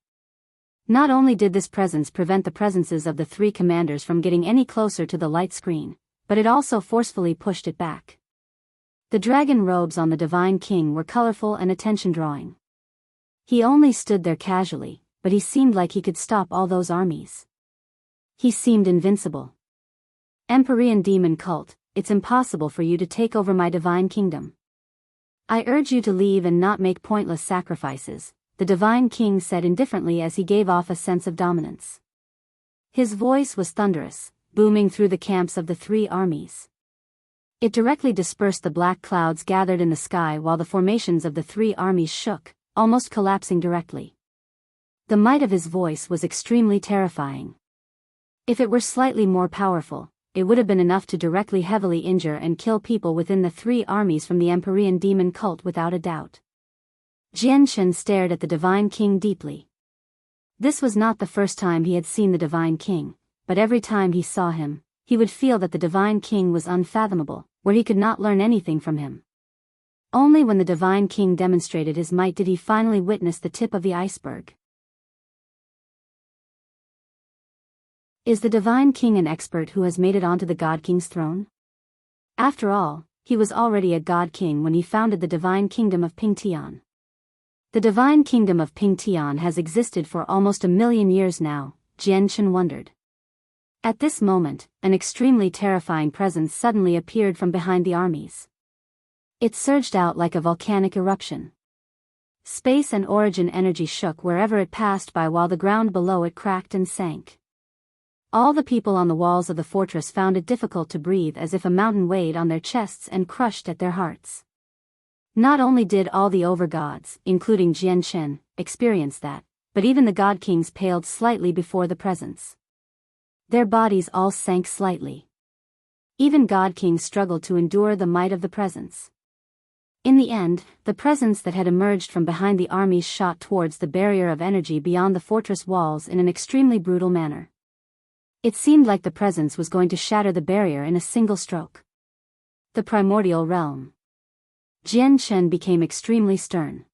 Not only did this presence prevent the presences of the three commanders from getting any closer to the light screen, but it also forcefully pushed it back. The dragon robes on the Divine King were colorful and attention-drawing. He only stood there casually, but he seemed like he could stop all those armies. He seemed invincible. Empyrean demon cult, it's impossible for you to take over my divine kingdom. I urge you to leave and not make pointless sacrifices, the Divine King said indifferently as he gave off a sense of dominance. His voice was thunderous, booming through the camps of the three armies. It directly dispersed the black clouds gathered in the sky while the formations of the three armies shook, almost collapsing directly. The might of his voice was extremely terrifying. If it were slightly more powerful, it would have been enough to directly heavily injure and kill people within the three armies from the Empyrean demon cult without a doubt. Chen stared at the Divine King deeply. This was not the first time he had seen the Divine King, but every time he saw him, he would feel that the Divine King was unfathomable, where he could not learn anything from him. Only when the Divine King demonstrated his might did he finally witness the tip of the iceberg. Is the Divine King an expert who has made it onto the God King's throne? After all, he was already a God King when he founded the Divine Kingdom of Pingtian. The Divine Kingdom of Pingtian has existed for almost 1,000,000 years now, Chen wondered. At this moment, an extremely terrifying presence suddenly appeared from behind the armies. It surged out like a volcanic eruption. Space and origin energy shook wherever it passed by while the ground below it cracked and sank. All the people on the walls of the fortress found it difficult to breathe as if a mountain weighed on their chests and crushed at their hearts. Not only did all the Overgods, including Chen, experience that, but even the God Kings paled slightly before the presence. Their bodies all sank slightly. Even God Kings struggled to endure the might of the presence. In the end, the presence that had emerged from behind the armies shot towards the barrier of energy beyond the fortress walls in an extremely brutal manner. It seemed like the presence was going to shatter the barrier in a single stroke. The Primordial Realm. Chen became extremely stern.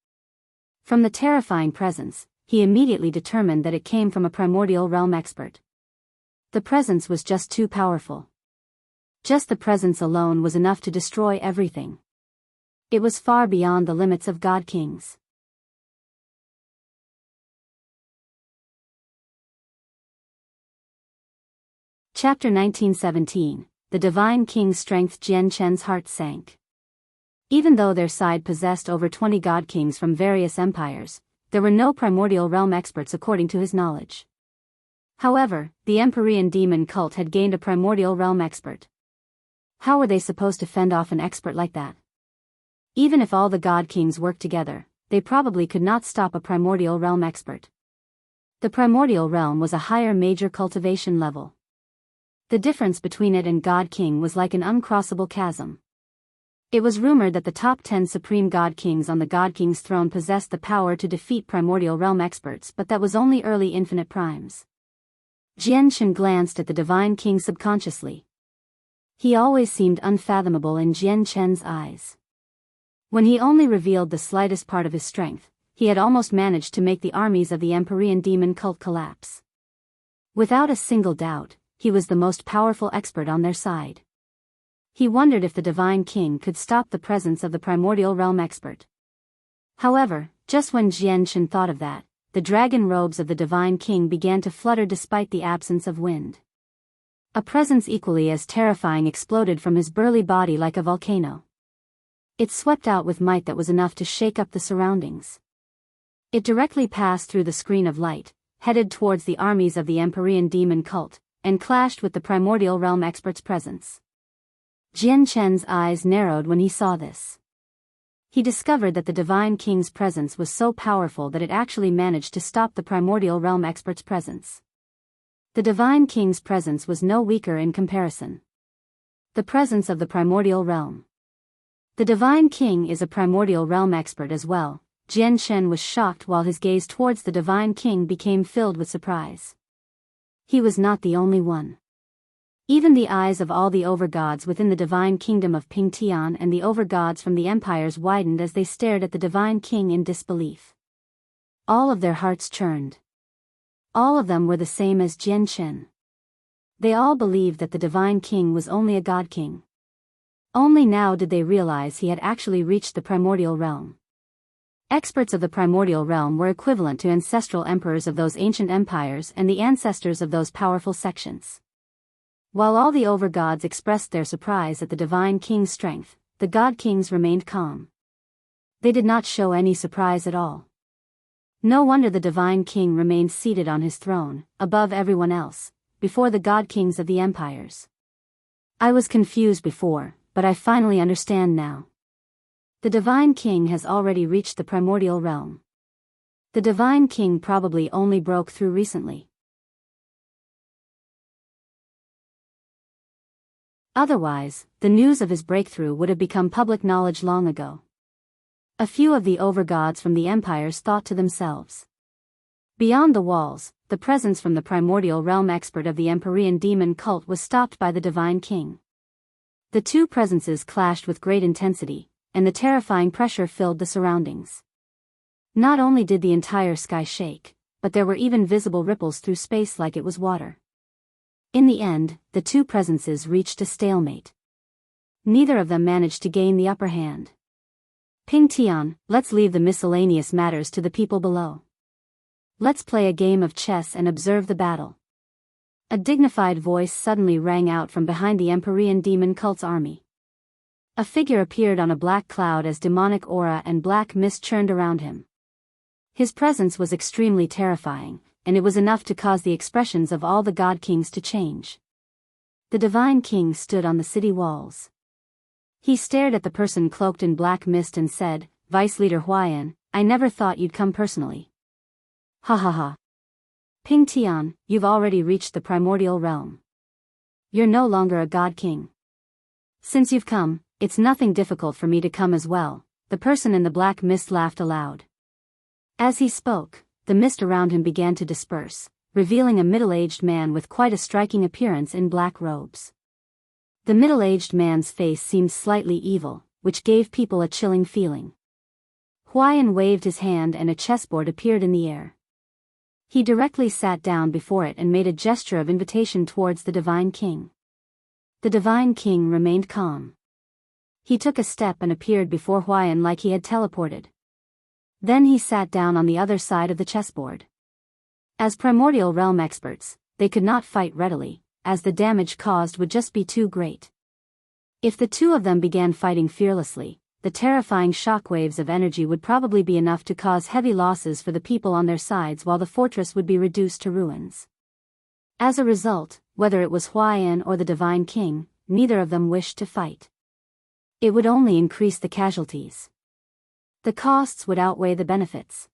From the terrifying presence, he immediately determined that it came from a Primordial Realm expert. The presence was just too powerful. Just the presence alone was enough to destroy everything. It was far beyond the limits of God Kings. Chapter 1917, The Divine King's Strength. Chen's heart sank. Even though their side possessed over 20 God Kings from various empires, there were no Primordial Realm experts according to his knowledge. However, the Empyrean demon cult had gained a Primordial Realm expert. How were they supposed to fend off an expert like that? Even if all the God Kings worked together, they probably could not stop a Primordial Realm expert. The Primordial Realm was a higher major cultivation level. The difference between it and God King was like an uncrossable chasm. It was rumored that the top 10 supreme God Kings on the God King's throne possessed the power to defeat primordial realm experts, but that was only early infinite primes. Chen glanced at the Divine King subconsciously. He always seemed unfathomable in Chen's eyes. When he only revealed the slightest part of his strength, he had almost managed to make the armies of the Empyrean demon cult collapse. Without a single doubt, he was the most powerful expert on their side. He wondered if the Divine King could stop the presence of the primordial realm expert. However, just when Chen thought of that, the dragon robes of the Divine King began to flutter despite the absence of wind. A presence equally as terrifying exploded from his burly body like a volcano. It swept out with might that was enough to shake up the surroundings. It directly passed through the screen of light, headed towards the armies of the Empyrean demon cult, and clashed with the primordial realm expert's presence. Chen's eyes narrowed when he saw this. He discovered that the Divine King's presence was so powerful that it actually managed to stop the primordial realm expert's presence. The Divine King's presence was no weaker in comparison. The presence of the primordial realm. The Divine King is a primordial realm expert as well. Chen was shocked while his gaze towards the Divine King became filled with surprise. He was not the only one. Even the eyes of all the Overgods within the divine kingdom of Tian and the Overgods from the empires widened as they stared at the Divine King in disbelief. All of their hearts churned. All of them were the same as Chen. They all believed that the Divine King was only a God King. Only now did they realize he had actually reached the primordial realm. Experts of the primordial realm were equivalent to ancestral emperors of those ancient empires and the ancestors of those powerful sections. While all the Overgods expressed their surprise at the Divine King's strength, the God Kings remained calm. They did not show any surprise at all. No wonder the Divine King remained seated on his throne, above everyone else, before the God Kings of the empires. I was confused before, but I finally understand now. The Divine King has already reached the primordial realm. The Divine King probably only broke through recently. Otherwise, the news of his breakthrough would have become public knowledge long ago. A few of the Overgods from the empires thought to themselves. Beyond the walls, the presence from the primordial realm expert of the Empyrean demon cult was stopped by the Divine King. The two presences clashed with great intensity, and the terrifying pressure filled the surroundings. Not only did the entire sky shake, but there were even visible ripples through space like it was water. In the end, the two presences reached a stalemate. Neither of them managed to gain the upper hand. Tian, let's leave the miscellaneous matters to the people below. Let's play a game of chess and observe the battle. A dignified voice suddenly rang out from behind the Empyrean demon cult's army. A figure appeared on a black cloud as demonic aura and black mist churned around him. His presence was extremely terrifying, and it was enough to cause the expressions of all the God Kings to change. The Divine King stood on the city walls. He stared at the person cloaked in black mist and said, "Vice Leader Huayan, I never thought you'd come personally." Ha ha ha. Tian, you've already reached the primordial realm. You're no longer a God King. Since you've come, it's nothing difficult for me to come as well. The person in the black mist laughed aloud. As he spoke, the mist around him began to disperse, revealing a middle-aged man with quite a striking appearance in black robes. The middle-aged man's face seemed slightly evil, which gave people a chilling feeling. Huayan waved his hand and a chessboard appeared in the air. He directly sat down before it and made a gesture of invitation towards the Divine King. The Divine King remained calm. He took a step and appeared before Huayan like he had teleported. Then he sat down on the other side of the chessboard. As primordial realm experts, they could not fight readily, as the damage caused would just be too great. If the two of them began fighting fearlessly, the terrifying shockwaves of energy would probably be enough to cause heavy losses for the people on their sides while the fortress would be reduced to ruins. As a result, whether it was Huayan or the Divine King, neither of them wished to fight. It would only increase the casualties. The costs would outweigh the benefits.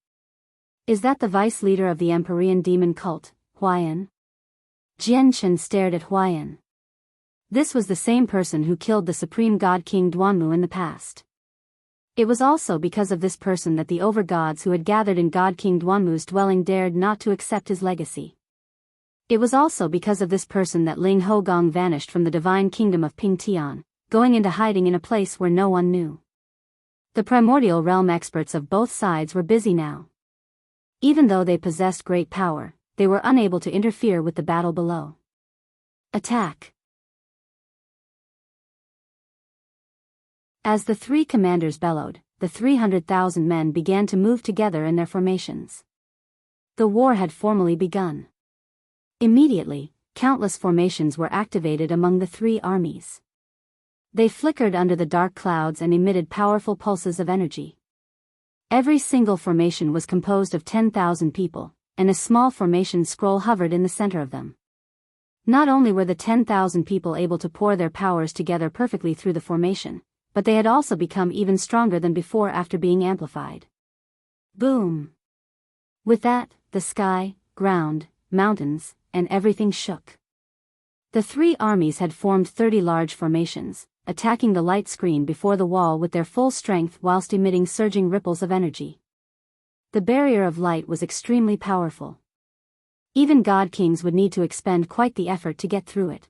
Is that the vice leader of the Empyrean demon cult, Huayan? Chen stared at Huayan. This was the same person who killed the supreme god King Duanmu in the past. It was also because of this person that the Overgods who had gathered in God King Duanmu's dwelling dared not to accept his legacy. It was also because of this person that Ling Hogong vanished from the divine kingdom of Pingtian, going into hiding in a place where no one knew. The primordial realm experts of both sides were busy now. Even though they possessed great power, they were unable to interfere with the battle below. Attack! As the three commanders bellowed, the 300,000 men began to move together in their formations. The war had formally begun. Immediately, countless formations were activated among the three armies. They flickered under the dark clouds and emitted powerful pulses of energy. Every single formation was composed of 10,000 people, and a small formation scroll hovered in the center of them. Not only were the 10,000 people able to pour their powers together perfectly through the formation, but they had also become even stronger than before after being amplified. Boom! With that, the sky, ground, mountains, and everything shook. The three armies had formed 30 large formations, attacking the light screen before the wall with their full strength whilst emitting surging ripples of energy. The barrier of light was extremely powerful. Even god kings would need to expend quite the effort to get through it.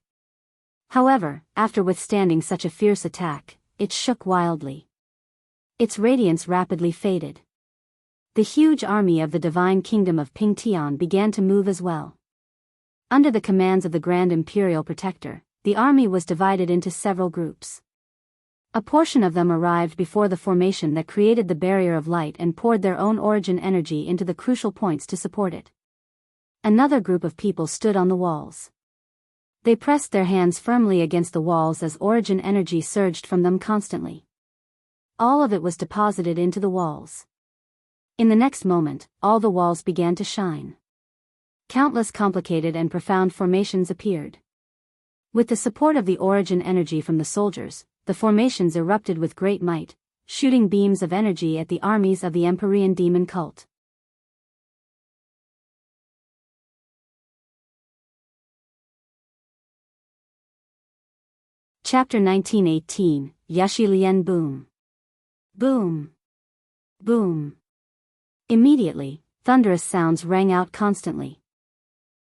However, after withstanding such a fierce attack, it shook wildly. Its radiance rapidly faded. The huge army of the divine kingdom of Pingtian began to move as well. Under the commands of the Grand Imperial Protector, the army was divided into several groups. A portion of them arrived before the formation that created the barrier of light and poured their own origin energy into the crucial points to support it. Another group of people stood on the walls. They pressed their hands firmly against the walls as origin energy surged from them constantly. All of it was deposited into the walls. In the next moment, all the walls began to shine. Countless complicated and profound formations appeared. With the support of the origin energy from the soldiers, the formations erupted with great might, shooting beams of energy at the armies of the Empyrean demon cult. Chapter 1918, Yaxi Lian Boom. Boom. Boom. Immediately, thunderous sounds rang out constantly.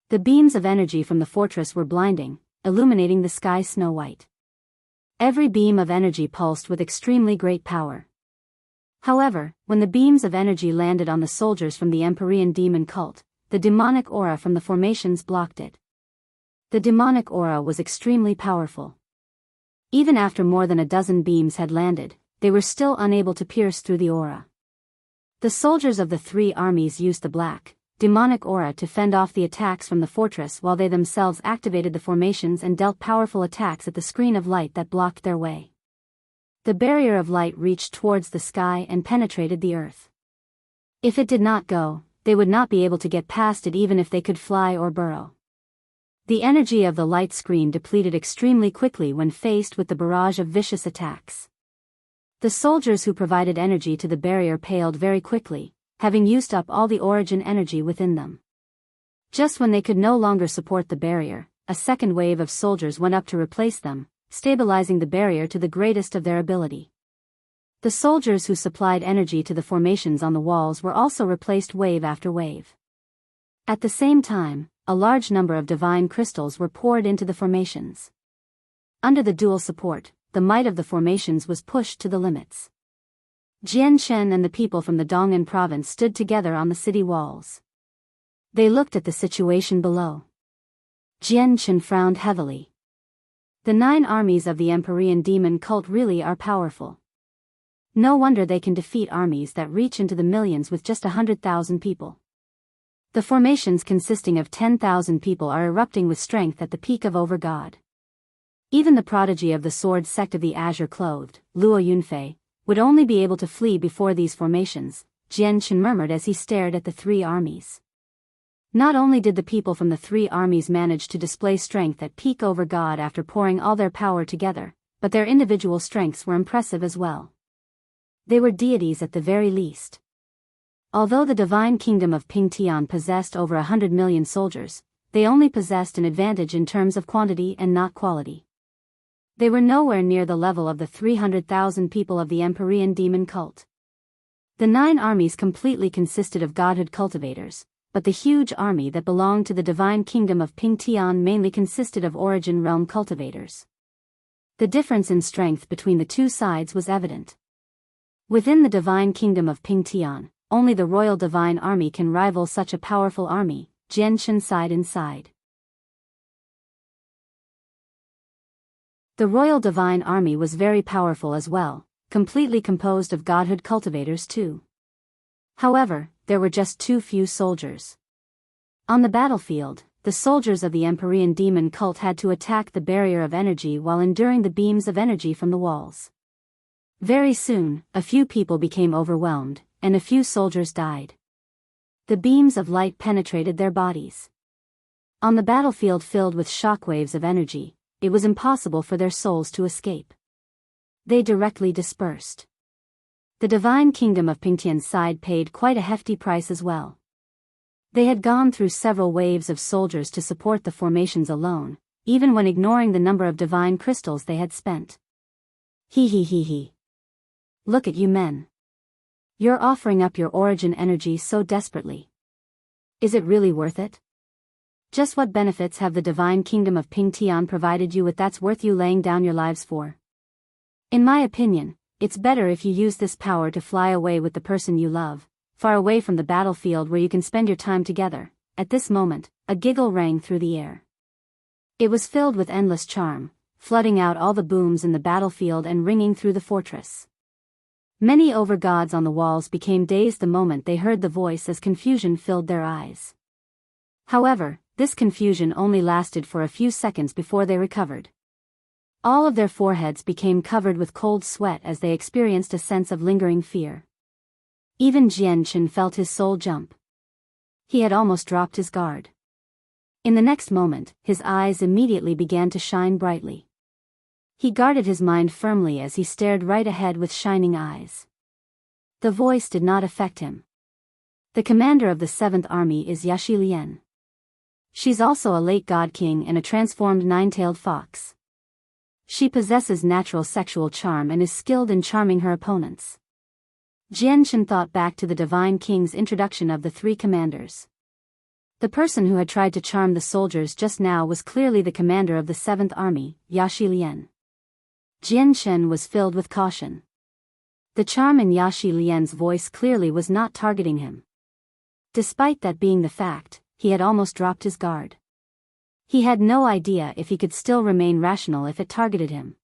The beams of energy from the fortress were blinding, illuminating the sky snow-white. Every beam of energy pulsed with extremely great power. However, when the beams of energy landed on the soldiers from the Empyrean demon cult, the demonic aura from the formations blocked it. The demonic aura was extremely powerful. Even after more than a dozen beams had landed, they were still unable to pierce through the aura. The soldiers of the three armies used the black, demonic aura to fend off the attacks from the fortress while they themselves activated the formations and dealt powerful attacks at the screen of light that blocked their way. The barrier of light reached towards the sky and penetrated the earth. If it did not go, they would not be able to get past it even if they could fly or burrow. The energy of the light screen depleted extremely quickly when faced with the barrage of vicious attacks. The soldiers who provided energy to the barrier paled very quickly, having used up all the origin energy within them. Just when they could no longer support the barrier, a second wave of soldiers went up to replace them, stabilizing the barrier to the greatest of their ability. The soldiers who supplied energy to the formations on the walls were also replaced wave after wave. At the same time, a large number of divine crystals were poured into the formations. Under the dual support, the might of the formations was pushed to the limits. Jian, Chen and the people from the Dong'an province stood together on the city walls. They looked at the situation below. Jian Chen frowned heavily. The 9 armies of the Empyrean demon cult really are powerful. No wonder they can defeat armies that reach into the millions with just 100,000 people. The formations consisting of 10,000 people are erupting with strength at the peak of Overgod. Even the prodigy of the sword sect of the azure-clothed, Luo Yunfei, would only be able to flee before these formations, Jian Chen murmured as he stared at the 3 armies. Not only did the people from the 3 armies manage to display strength at peak Overgod after pouring all their power together, but their individual strengths were impressive as well. They were deities at the very least. Although the divine kingdom of Pingtian possessed over 100 million soldiers, they only possessed an advantage in terms of quantity and not quality. They were nowhere near the level of the 300,000 people of the Empyrean demon cult. The 9 armies completely consisted of godhood cultivators, but the huge army that belonged to the divine kingdom of Pingtian mainly consisted of origin realm cultivators. The difference in strength between the two sides was evident. Within the divine kingdom of Pingtian, only the royal divine army can rival such a powerful army. Jian sighed inside. The royal divine army was very powerful as well, completely composed of godhood cultivators too. However, there were just too few soldiers. On the battlefield, the soldiers of the Empyrean demon cult had to attack the barrier of energy while enduring the beams of energy from the walls. Very soon, a few people became overwhelmed, and a few soldiers died. The beams of light penetrated their bodies. On the battlefield filled with shockwaves of energy, it was impossible for their souls to escape. They directly dispersed. The divine kingdom of Pingtian's side paid quite a hefty price as well. They had gone through several waves of soldiers to support the formations alone, even when ignoring the number of divine crystals they had spent. He. Look at you men. You're offering up your origin energy so desperately. Is it really worth it? Just what benefits have the divine kingdom of Pingtian provided you with that's worth you laying down your lives for? In my opinion, it's better if you use this power to fly away with the person you love, far away from the battlefield where you can spend your time together. At this moment, a giggle rang through the air. It was filled with endless charm, flooding out all the booms in the battlefield and ringing through the fortress. Many overgods on the walls became dazed the moment they heard the voice as confusion filled their eyes. However, this confusion only lasted for a few seconds before they recovered. All of their foreheads became covered with cold sweat as they experienced a sense of lingering fear. Even Jian felt his soul jump. He had almost dropped his guard. In the next moment, his eyes immediately began to shine brightly. He guarded his mind firmly as he stared right ahead with shining eyes. The voice did not affect him. The commander of the 7th Army is Yaxi Lian. She's also a late god king and a transformed 9-tailed fox. She possesses natural sexual charm and is skilled in charming her opponents. Jian thought back to the divine king's introduction of the 3 commanders. The person who had tried to charm the soldiers just now was clearly the commander of the 7th Army, Yaxi Lian. Jian was filled with caution. The charm in Yaxi Lian's voice clearly was not targeting him. Despite that being the fact, he had almost dropped his guard. He had no idea if he could still remain rational if it targeted him.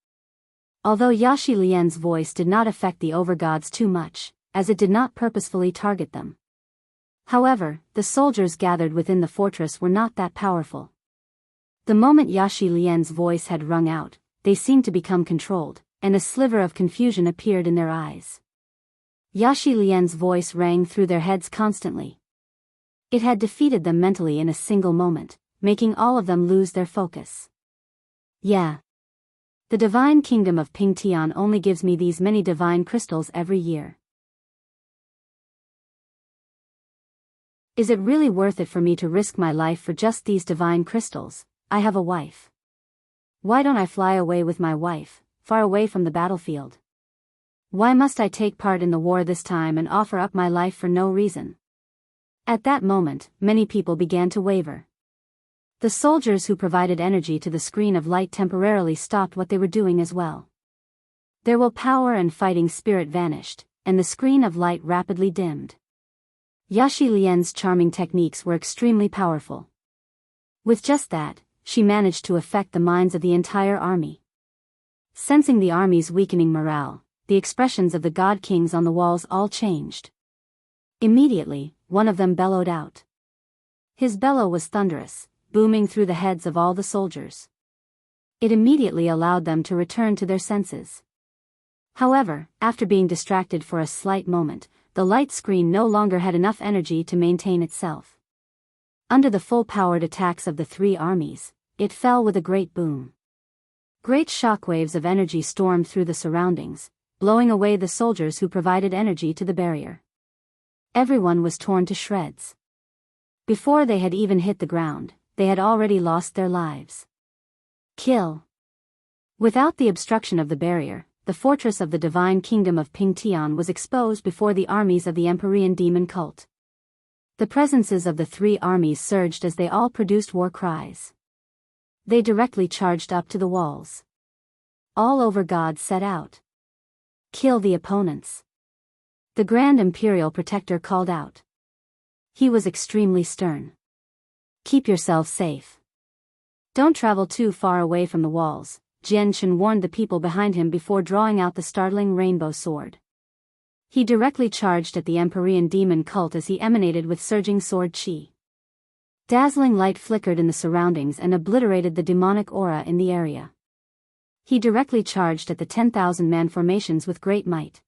Although Yaxi Lian's voice did not affect the overgods too much, as it did not purposefully target them. However, the soldiers gathered within the fortress were not that powerful. The moment Yaxi Lian's voice had rung out, they seemed to become controlled, and a sliver of confusion appeared in their eyes. Yaxi Lian's voice rang through their heads constantly. It had defeated them mentally in a single moment, making all of them lose their focus. Yeah. The divine kingdom of Pingtian only gives me these many divine crystals every year. Is it really worth it for me to risk my life for just these divine crystals? I have a wife. Why don't I fly away with my wife, far away from the battlefield? Why must I take part in the war this time and offer up my life for no reason? At that moment, many people began to waver. The soldiers who provided energy to the screen of light temporarily stopped what they were doing as well. Their willpower and fighting spirit vanished, and the screen of light rapidly dimmed. Yaxi Lian's charming techniques were extremely powerful. With just that, she managed to affect the minds of the entire army. Sensing the army's weakening morale, the expressions of the god kings on the walls all changed. Immediately, one of them bellowed out. His bellow was thunderous, booming through the heads of all the soldiers. It immediately allowed them to return to their senses. However, after being distracted for a slight moment, the light screen no longer had enough energy to maintain itself. Under the full-powered attacks of the 3 armies, it fell with a great boom. Great shockwaves of energy stormed through the surroundings, blowing away the soldiers who provided energy to the barrier. Everyone was torn to shreds. Before they had even hit the ground, they had already lost their lives. Kill. Without the obstruction of the barrier, the fortress of the divine kingdom of Pingtian was exposed before the armies of the Empyrean demon cult. The presences of the three armies surged as they all produced war cries. They directly charged up to the walls. All Overgods set out. Kill the opponents. The Grand Imperial Protector called out. He was extremely stern. Keep yourselves safe. Don't travel too far away from the walls, Chen warned the people behind him before drawing out the startling rainbow sword. He directly charged at the Empyrean demon cult as he emanated with surging sword chi. Dazzling light flickered in the surroundings and obliterated the demonic aura in the area. He directly charged at the 10,000-man formations with great might.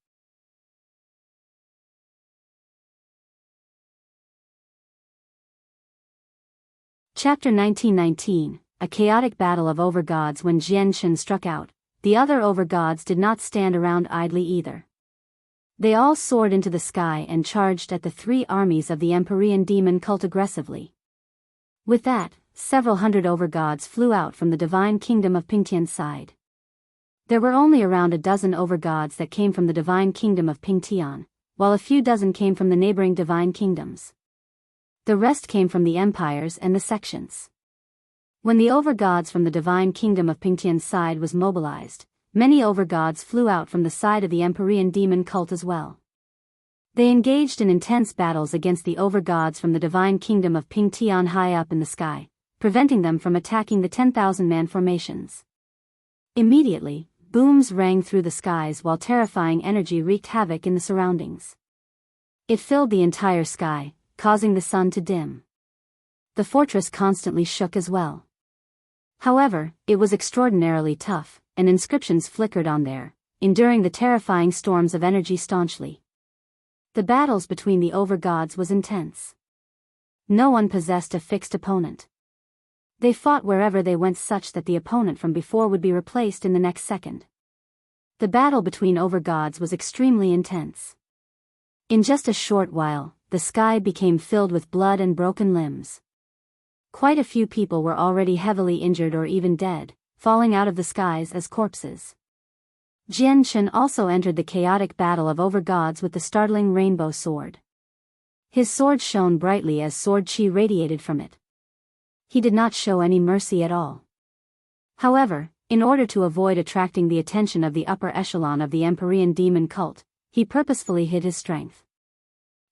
Chapter 1919, A Chaotic Battle of Overgods. When Chen struck out, the other Overgods did not stand around idly either. They all soared into the sky and charged at the three armies of the Empyrean demon cult aggressively. With that, several hundred Overgods flew out from the divine kingdom of Pingtian's side. There were only around a dozen Overgods that came from the divine kingdom of Pingtian, while a few dozen came from the neighboring divine kingdoms. The rest came from the empires and the sections. When the Overgods from the divine kingdom of Pingtian's side was mobilized, many Overgods flew out from the side of the Empyrean demon cult as well. They engaged in intense battles against the Overgods from the divine kingdom of Pingtian high up in the sky, preventing them from attacking the 10,000-man formations. Immediately, booms rang through the skies while terrifying energy wreaked havoc in the surroundings. It filled the entire sky, causing the sun to dim. The fortress constantly shook as well. However, it was extraordinarily tough, and inscriptions flickered on there, enduring the terrifying storms of energy staunchly. The battles between the Overgods was intense. No one possessed a fixed opponent. They fought wherever they went such that the opponent from before would be replaced in the next second. The battle between Overgods was extremely intense. In just a short while, the sky became filled with blood and broken limbs. Quite a few people were already heavily injured or even dead, falling out of the skies as corpses. Chen also entered the chaotic battle of Overgods with the startling rainbow sword. His sword shone brightly as sword chi radiated from it. He did not show any mercy at all. However, in order to avoid attracting the attention of the upper echelon of the Empyrean demon cult, he purposefully hid his strength.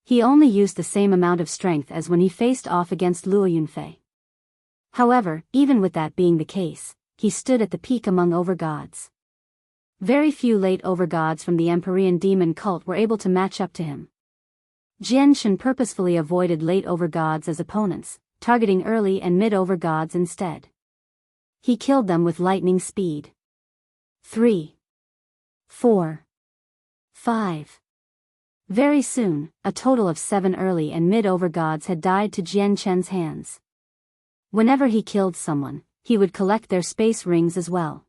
He only used the same amount of strength as when he faced off against Luo Yunfei. However, even with that being the case, he stood at the peak among Overgods. Very few late Overgods from the Empyrean demon cult were able to match up to him. Chen purposefully avoided late Overgods as opponents, targeting early and mid Overgods instead. He killed them with lightning speed. 3, 4, 5. Very soon, a total of 7 early and mid Overgods had died to Chen's hands. Whenever he killed someone, he would collect their space rings as well.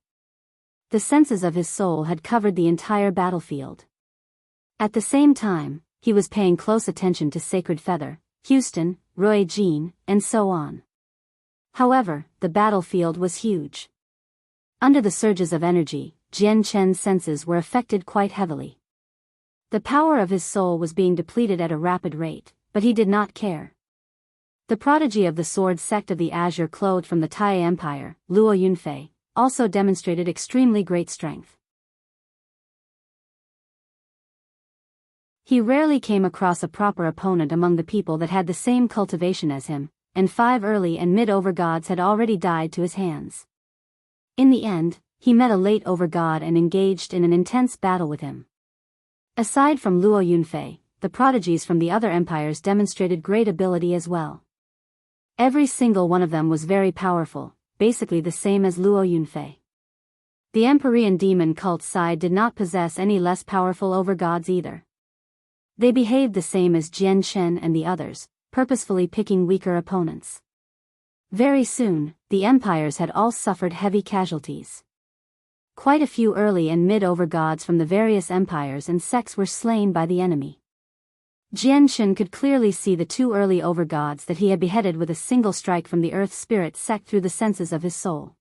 The senses of his soul had covered the entire battlefield. At the same time, he was paying close attention to Sacred Feather, Houston, Roy Jean, and so on. However, the battlefield was huge. Under the surges of energy, Chen's senses were affected quite heavily. The power of his soul was being depleted at a rapid rate, but he did not care. The prodigy of the sword sect of the Azure clothed from the Tai Empire, Luo Yunfei, also demonstrated extremely great strength. He rarely came across a proper opponent among the people that had the same cultivation as him, and 5 early and mid Overgods had already died to his hands. In the end, he met a late Overgod and engaged in an intense battle with him. Aside from Luo Yunfei, the prodigies from the other empires demonstrated great ability as well. Every single one of them was very powerful, basically the same as Luo Yunfei. The Empyrean demon cult side did not possess any less powerful Overgods either. They behaved the same as Chen and the others, purposefully picking weaker opponents. Very soon, the empires had all suffered heavy casualties. Quite a few early and mid Overgods from the various empires and sects were slain by the enemy. Chen could clearly see the 2 early Overgods that he had beheaded with a single strike from the Earth Spirit sect through the senses of his soul.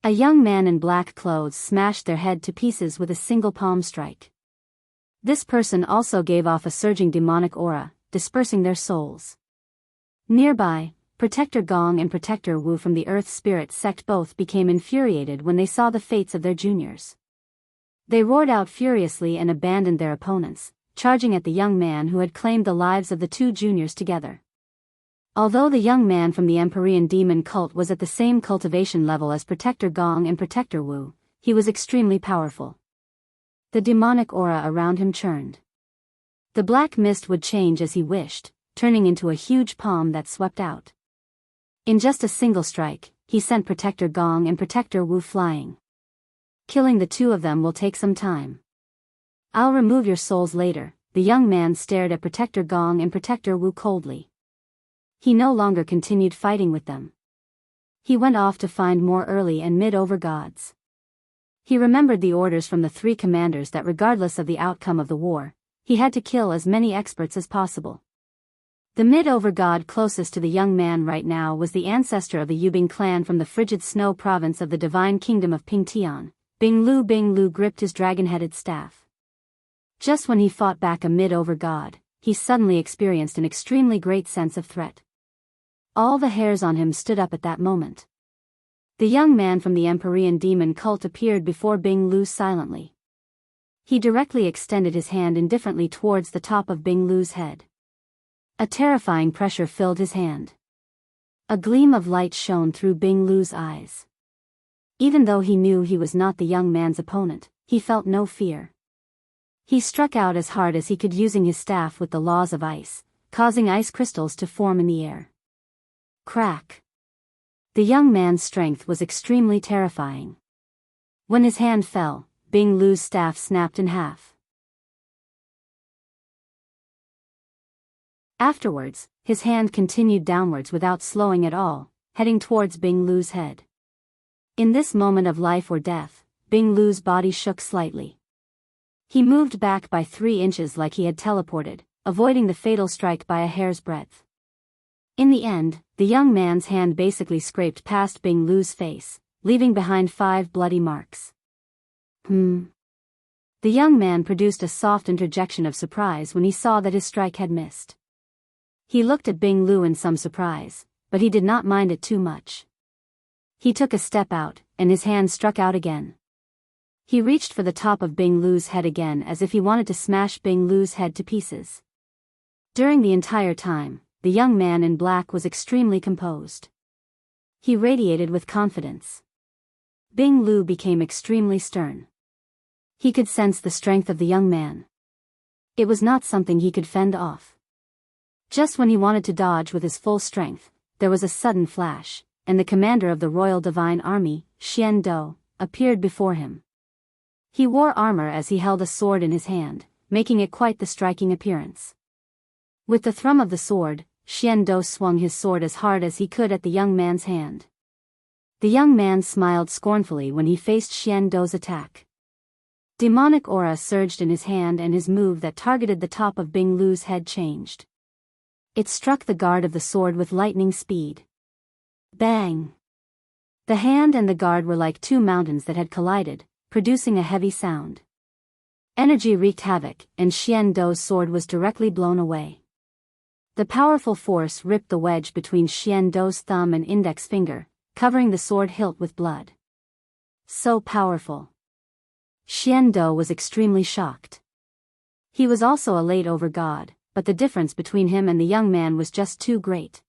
A young man in black clothes smashed their head to pieces with a single palm strike. This person also gave off a surging demonic aura, dispersing their souls. Nearby, Protector Gong and Protector Wu from the Earth Spirit Sect both became infuriated when they saw the fates of their juniors. They roared out furiously and abandoned their opponents, charging at the young man who had claimed the lives of the two juniors together. Although the young man from the Empyrean demon cult was at the same cultivation level as Protector Gong and Protector Wu, he was extremely powerful. The demonic aura around him churned. The black mist would change as he wished, turning into a huge palm that swept out. In just a single strike, he sent Protector Gong and Protector Wu flying. Killing the two of them will take some time. I'll remove your souls later. The young man stared at Protector Gong and Protector Wu coldly. He no longer continued fighting with them. He went off to find more early and mid Overgods. He remembered the orders from the three commanders that regardless of the outcome of the war, he had to kill as many experts as possible. The mid-Overgod closest to the young man right now was the ancestor of the Yubing clan from the frigid snow province of the divine kingdom of Pingtian. Bing Lu gripped his dragon-headed staff. Just when he fought back a mid-Overgod, he suddenly experienced an extremely great sense of threat. All the hairs on him stood up at that moment. The young man from the Empyrean demon cult appeared before Bing Lu silently. He directly extended his hand indifferently towards the top of Bing Lu's head. A terrifying pressure filled his hand. A gleam of light shone through Bing Lu's eyes. Even though he knew he was not the young man's opponent, he felt no fear. He struck out as hard as he could using his staff with the laws of ice, causing ice crystals to form in the air. Crack! The young man's strength was extremely terrifying. When his hand fell, Bing Lu's staff snapped in half. Afterwards, his hand continued downwards without slowing at all, heading towards Bing Lu's head. In this moment of life or death, Bing Lu's body shook slightly. He moved back by 3 inches like he had teleported, avoiding the fatal strike by a hair's breadth. In the end, the young man's hand basically scraped past Bing Lu's face, leaving behind 5 bloody marks. The young man produced a soft interjection of surprise when he saw that his strike had missed. He looked at Bing Lu in some surprise, but he did not mind it too much. He took a step out, and his hand struck out again. He reached for the top of Bing Lu's head again as if he wanted to smash Bing Lu's head to pieces. During the entire time, the young man in black was extremely composed. He radiated with confidence. Bing Lu became extremely stern. He could sense the strength of the young man. It was not something he could fend off. Just when he wanted to dodge with his full strength, there was a sudden flash, and the commander of the Royal Divine Army, Xian Do, appeared before him. He wore armor as he held a sword in his hand, making it quite the striking appearance. With the thrum of the sword, Xian Do swung his sword as hard as he could at the young man's hand. The young man smiled scornfully when he faced Xian Do's attack. Demonic aura surged in his hand and his move that targeted the top of Bing Lu's head changed. It struck the guard of the sword with lightning speed. Bang! The hand and the guard were like 2 mountains that had collided, producing a heavy sound. Energy wreaked havoc, and Xian Do's sword was directly blown away. The powerful force ripped the wedge between Xian Do's thumb and index finger, covering the sword hilt with blood. So powerful. Xian Do was extremely shocked. He was also a late Overgod, but the difference between him and the young man was just too great.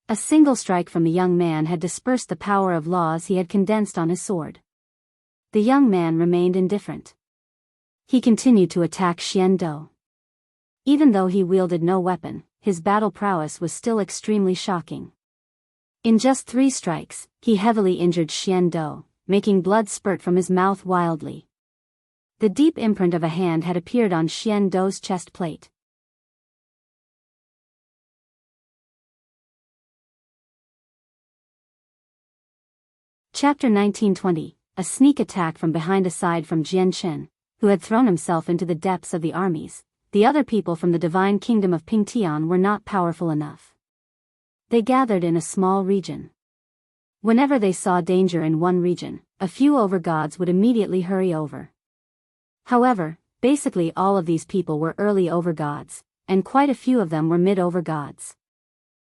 A single strike from the young man had dispersed the power of laws he had condensed on his sword. The young man remained indifferent. He continued to attack Xian Do. Even though he wielded no weapon, his battle prowess was still extremely shocking. In just 3 strikes, he heavily injured Xian Do, making blood spurt from his mouth wildly. The deep imprint of a hand had appeared on Xian Do's chest plate. Chapter 1920, a sneak attack from behind. Aside from Chen, who had thrown himself into the depths of the armies, the other people from the divine kingdom of Pingtian were not powerful enough. They gathered in a small region. Whenever they saw danger in one region, a few overgods would immediately hurry over. However, basically all of these people were early overgods, and quite a few of them were mid-overgods.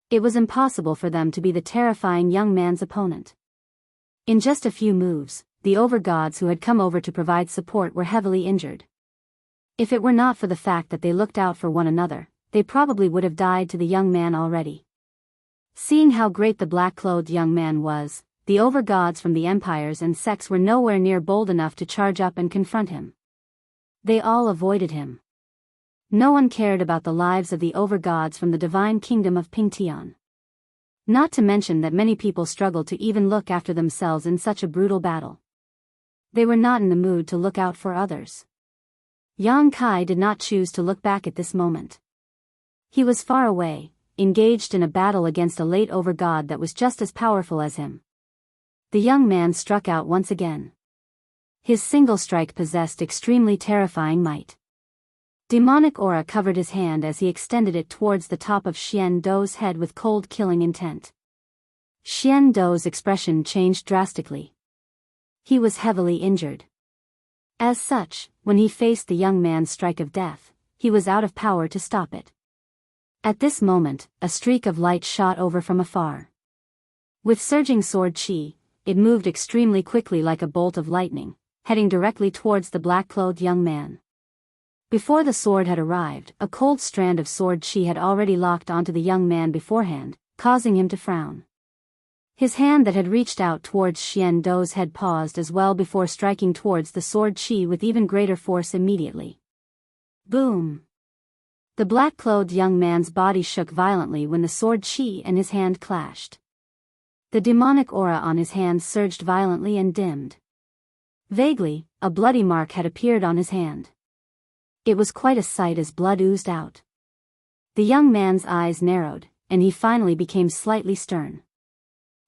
It was impossible for them to be the terrifying young man's opponent. In just a few moves, the overgods who had come over to provide support were heavily injured. If it were not for the fact that they looked out for one another, they probably would have died to the young man already. Seeing how great the black-clothed young man was, the overgods from the empires and sects were nowhere near bold enough to charge up and confront him. They all avoided him. No one cared about the lives of the overgods from the divine kingdom of Pingtian. Not to mention that many people struggled to even look after themselves in such a brutal battle. They were not in the mood to look out for others. Yang Kai did not choose to look back at this moment. He was far away, engaged in a battle against a late overgod that was just as powerful as him. The young man struck out once again. His single strike possessed extremely terrifying might. Demonic aura covered his hand as he extended it towards the top of Xian Dou's head with cold killing intent. Xian Dou's expression changed drastically. He was heavily injured. As such, when he faced the young man's strike of death, he was out of power to stop it. At this moment, a streak of light shot over from afar. With surging sword chi, it moved extremely quickly like a bolt of lightning, heading directly towards the black-clothed young man. Before the sword had arrived, a cold strand of sword chi had already locked onto the young man beforehand, causing him to frown. His hand that had reached out towards Xian Dou's head paused as well before striking towards the sword chi with even greater force immediately. Boom! The black-clothed young man's body shook violently when the sword chi and his hand clashed. The demonic aura on his hand surged violently and dimmed. Vaguely, a bloody mark had appeared on his hand. It was quite a sight as blood oozed out. The young man's eyes narrowed, and he finally became slightly stern.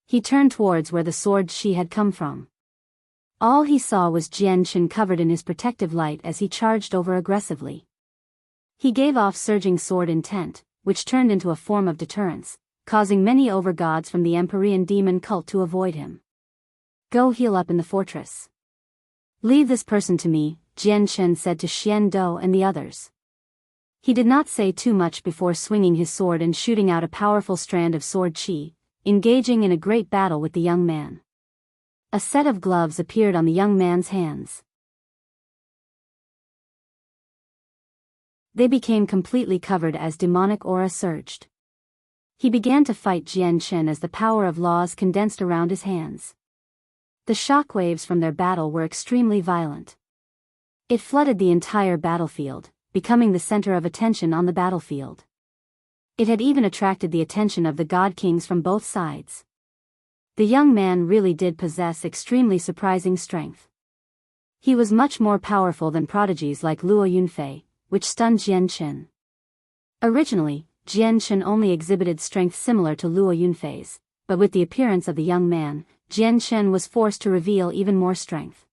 He turned towards where the sword chi had come from. All he saw was Chen covered in his protective light as he charged over aggressively. He gave off surging sword intent, which turned into a form of deterrence, causing many overgods from the Empyrean demon cult to avoid him. Go heal up in the fortress. Leave this person to me, Chen said to Xian Dou and the others. He did not say too much before swinging his sword and shooting out a powerful strand of sword chi, engaging in a great battle with the young man. A set of gloves appeared on the young man's hands. They became completely covered as demonic aura surged. He began to fight Chen as the power of laws condensed around his hands. The shockwaves from their battle were extremely violent. It flooded the entire battlefield, becoming the center of attention on the battlefield. It had even attracted the attention of the god kings from both sides. The young man really did possess extremely surprising strength. He was much more powerful than prodigies like Luo Yunfei, which stunned Chen. Originally, Chen only exhibited strength similar to Luo Yunfei's, but with the appearance of the young man, Chen was forced to reveal even more strength.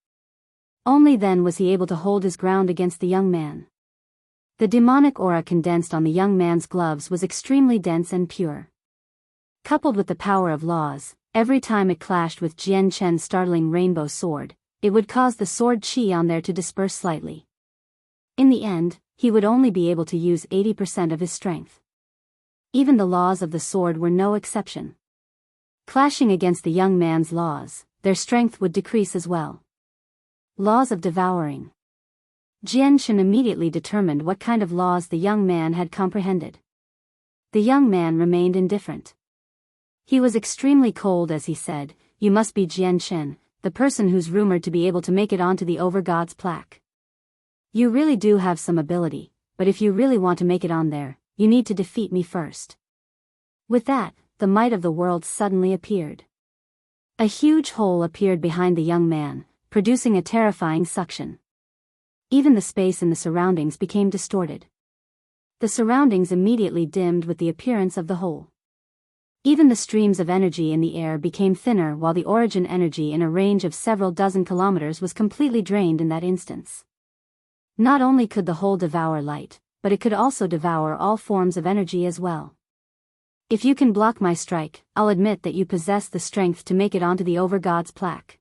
Only then was he able to hold his ground against the young man. The demonic aura condensed on the young man's gloves was extremely dense and pure. Coupled with the power of laws, every time it clashed with Chen's startling rainbow sword, it would cause the sword chi on there to disperse slightly. In the end, he would only be able to use 80% of his strength. Even the laws of the sword were no exception. Clashing against the young man's laws, their strength would decrease as well. Laws of devouring. Chen immediately determined what kind of laws the young man had comprehended. The young man remained indifferent. He was extremely cold as he said, "You must be Chen, the person who's rumored to be able to make it onto the Overgods plaque. You really do have some ability, but if you really want to make it on there, you need to defeat me first." With that, the might of the world suddenly appeared. A huge hole appeared behind the young man, producing a terrifying suction. Even the space in the surroundings became distorted. The surroundings immediately dimmed with the appearance of the hole. Even the streams of energy in the air became thinner while the origin energy in a range of several dozen kilometers was completely drained in that instance. Not only could the hole devour light, but it could also devour all forms of energy as well. If you can block my strike, I'll admit that you possess the strength to make it onto the Overgods plaque.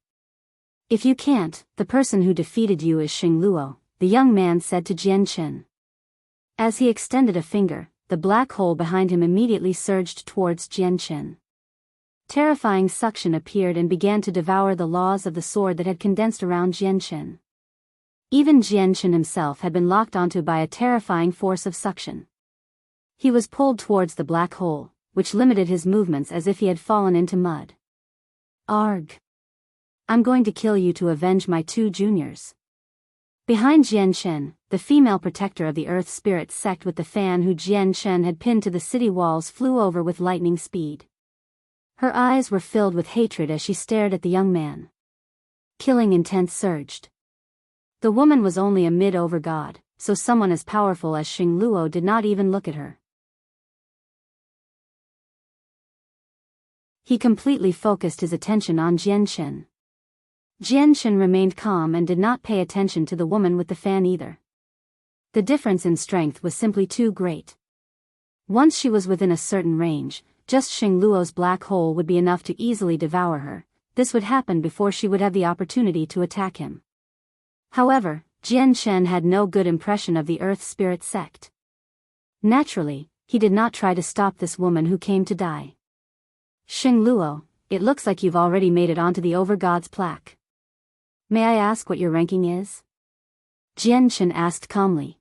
If you can't, the person who defeated you is Xing Luo, the young man said to Chen. As he extended a finger, the black hole behind him immediately surged towards Chen. Terrifying suction appeared and began to devour the laws of the sword that had condensed around Chen. Even Chen himself had been locked onto by a terrifying force of suction. He was pulled towards the black hole, which limited his movements as if he had fallen into mud. Arg! I'm going to kill you to avenge my 2 juniors. Behind Chen, the female protector of the Earth Spirit Sect with the fan who Chen had pinned to the city walls flew over with lightning speed. Her eyes were filled with hatred as she stared at the young man. Killing intent surged. The woman was only a mid-overgod, so someone as powerful as Xing Luo did not even look at her. He completely focused his attention on Chen. Chen remained calm and did not pay attention to the woman with the fan either. The difference in strength was simply too great. Once she was within a certain range, just Xing Luo's black hole would be enough to easily devour her. This would happen before she would have the opportunity to attack him. However, Chen had no good impression of the Earth Spirit Sect. Naturally, he did not try to stop this woman who came to die. Xing Luo, it looks like you've already made it onto the Overgods plaque. May I ask what your ranking is? Chen asked calmly.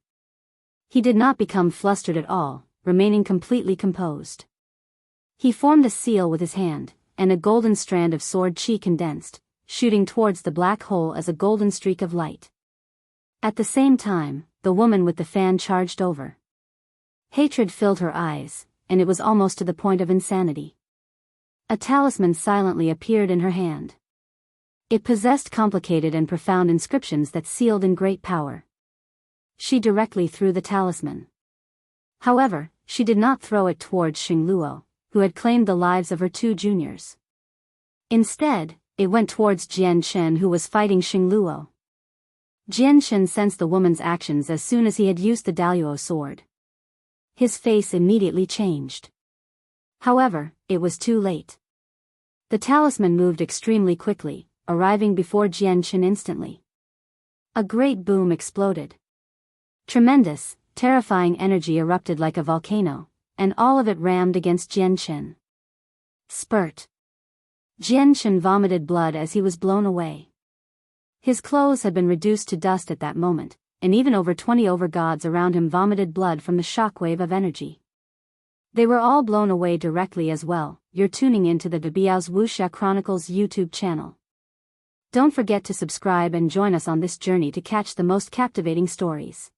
He did not become flustered at all, remaining completely composed. He formed a seal with his hand, and a golden strand of sword chi condensed, shooting towards the black hole as a golden streak of light. At the same time, the woman with the fan charged over. Hatred filled her eyes, and it was almost to the point of insanity. A talisman silently appeared in her hand. It possessed complicated and profound inscriptions that sealed in great power. She directly threw the talisman. However, she did not throw it towards Xing Luo, who had claimed the lives of her 2 juniors. Instead, it went towards Chen who was fighting Xing Luo. Chen sensed the woman's actions as soon as he had used the Daluo sword. His face immediately changed. However, it was too late. The talisman moved extremely quickly, arriving before Chen instantly. A great boom exploded. Tremendous, terrifying energy erupted like a volcano, and all of it rammed against Chen. Spurt. Chen vomited blood as he was blown away. His clothes had been reduced to dust at that moment, and even over 20 overgods around him vomited blood from the shockwave of energy. They were all blown away directly as well. You're tuning into the Biyao's Wuxia Chronicles YouTube channel. Don't forget to subscribe and join us on this journey to catch the most captivating stories.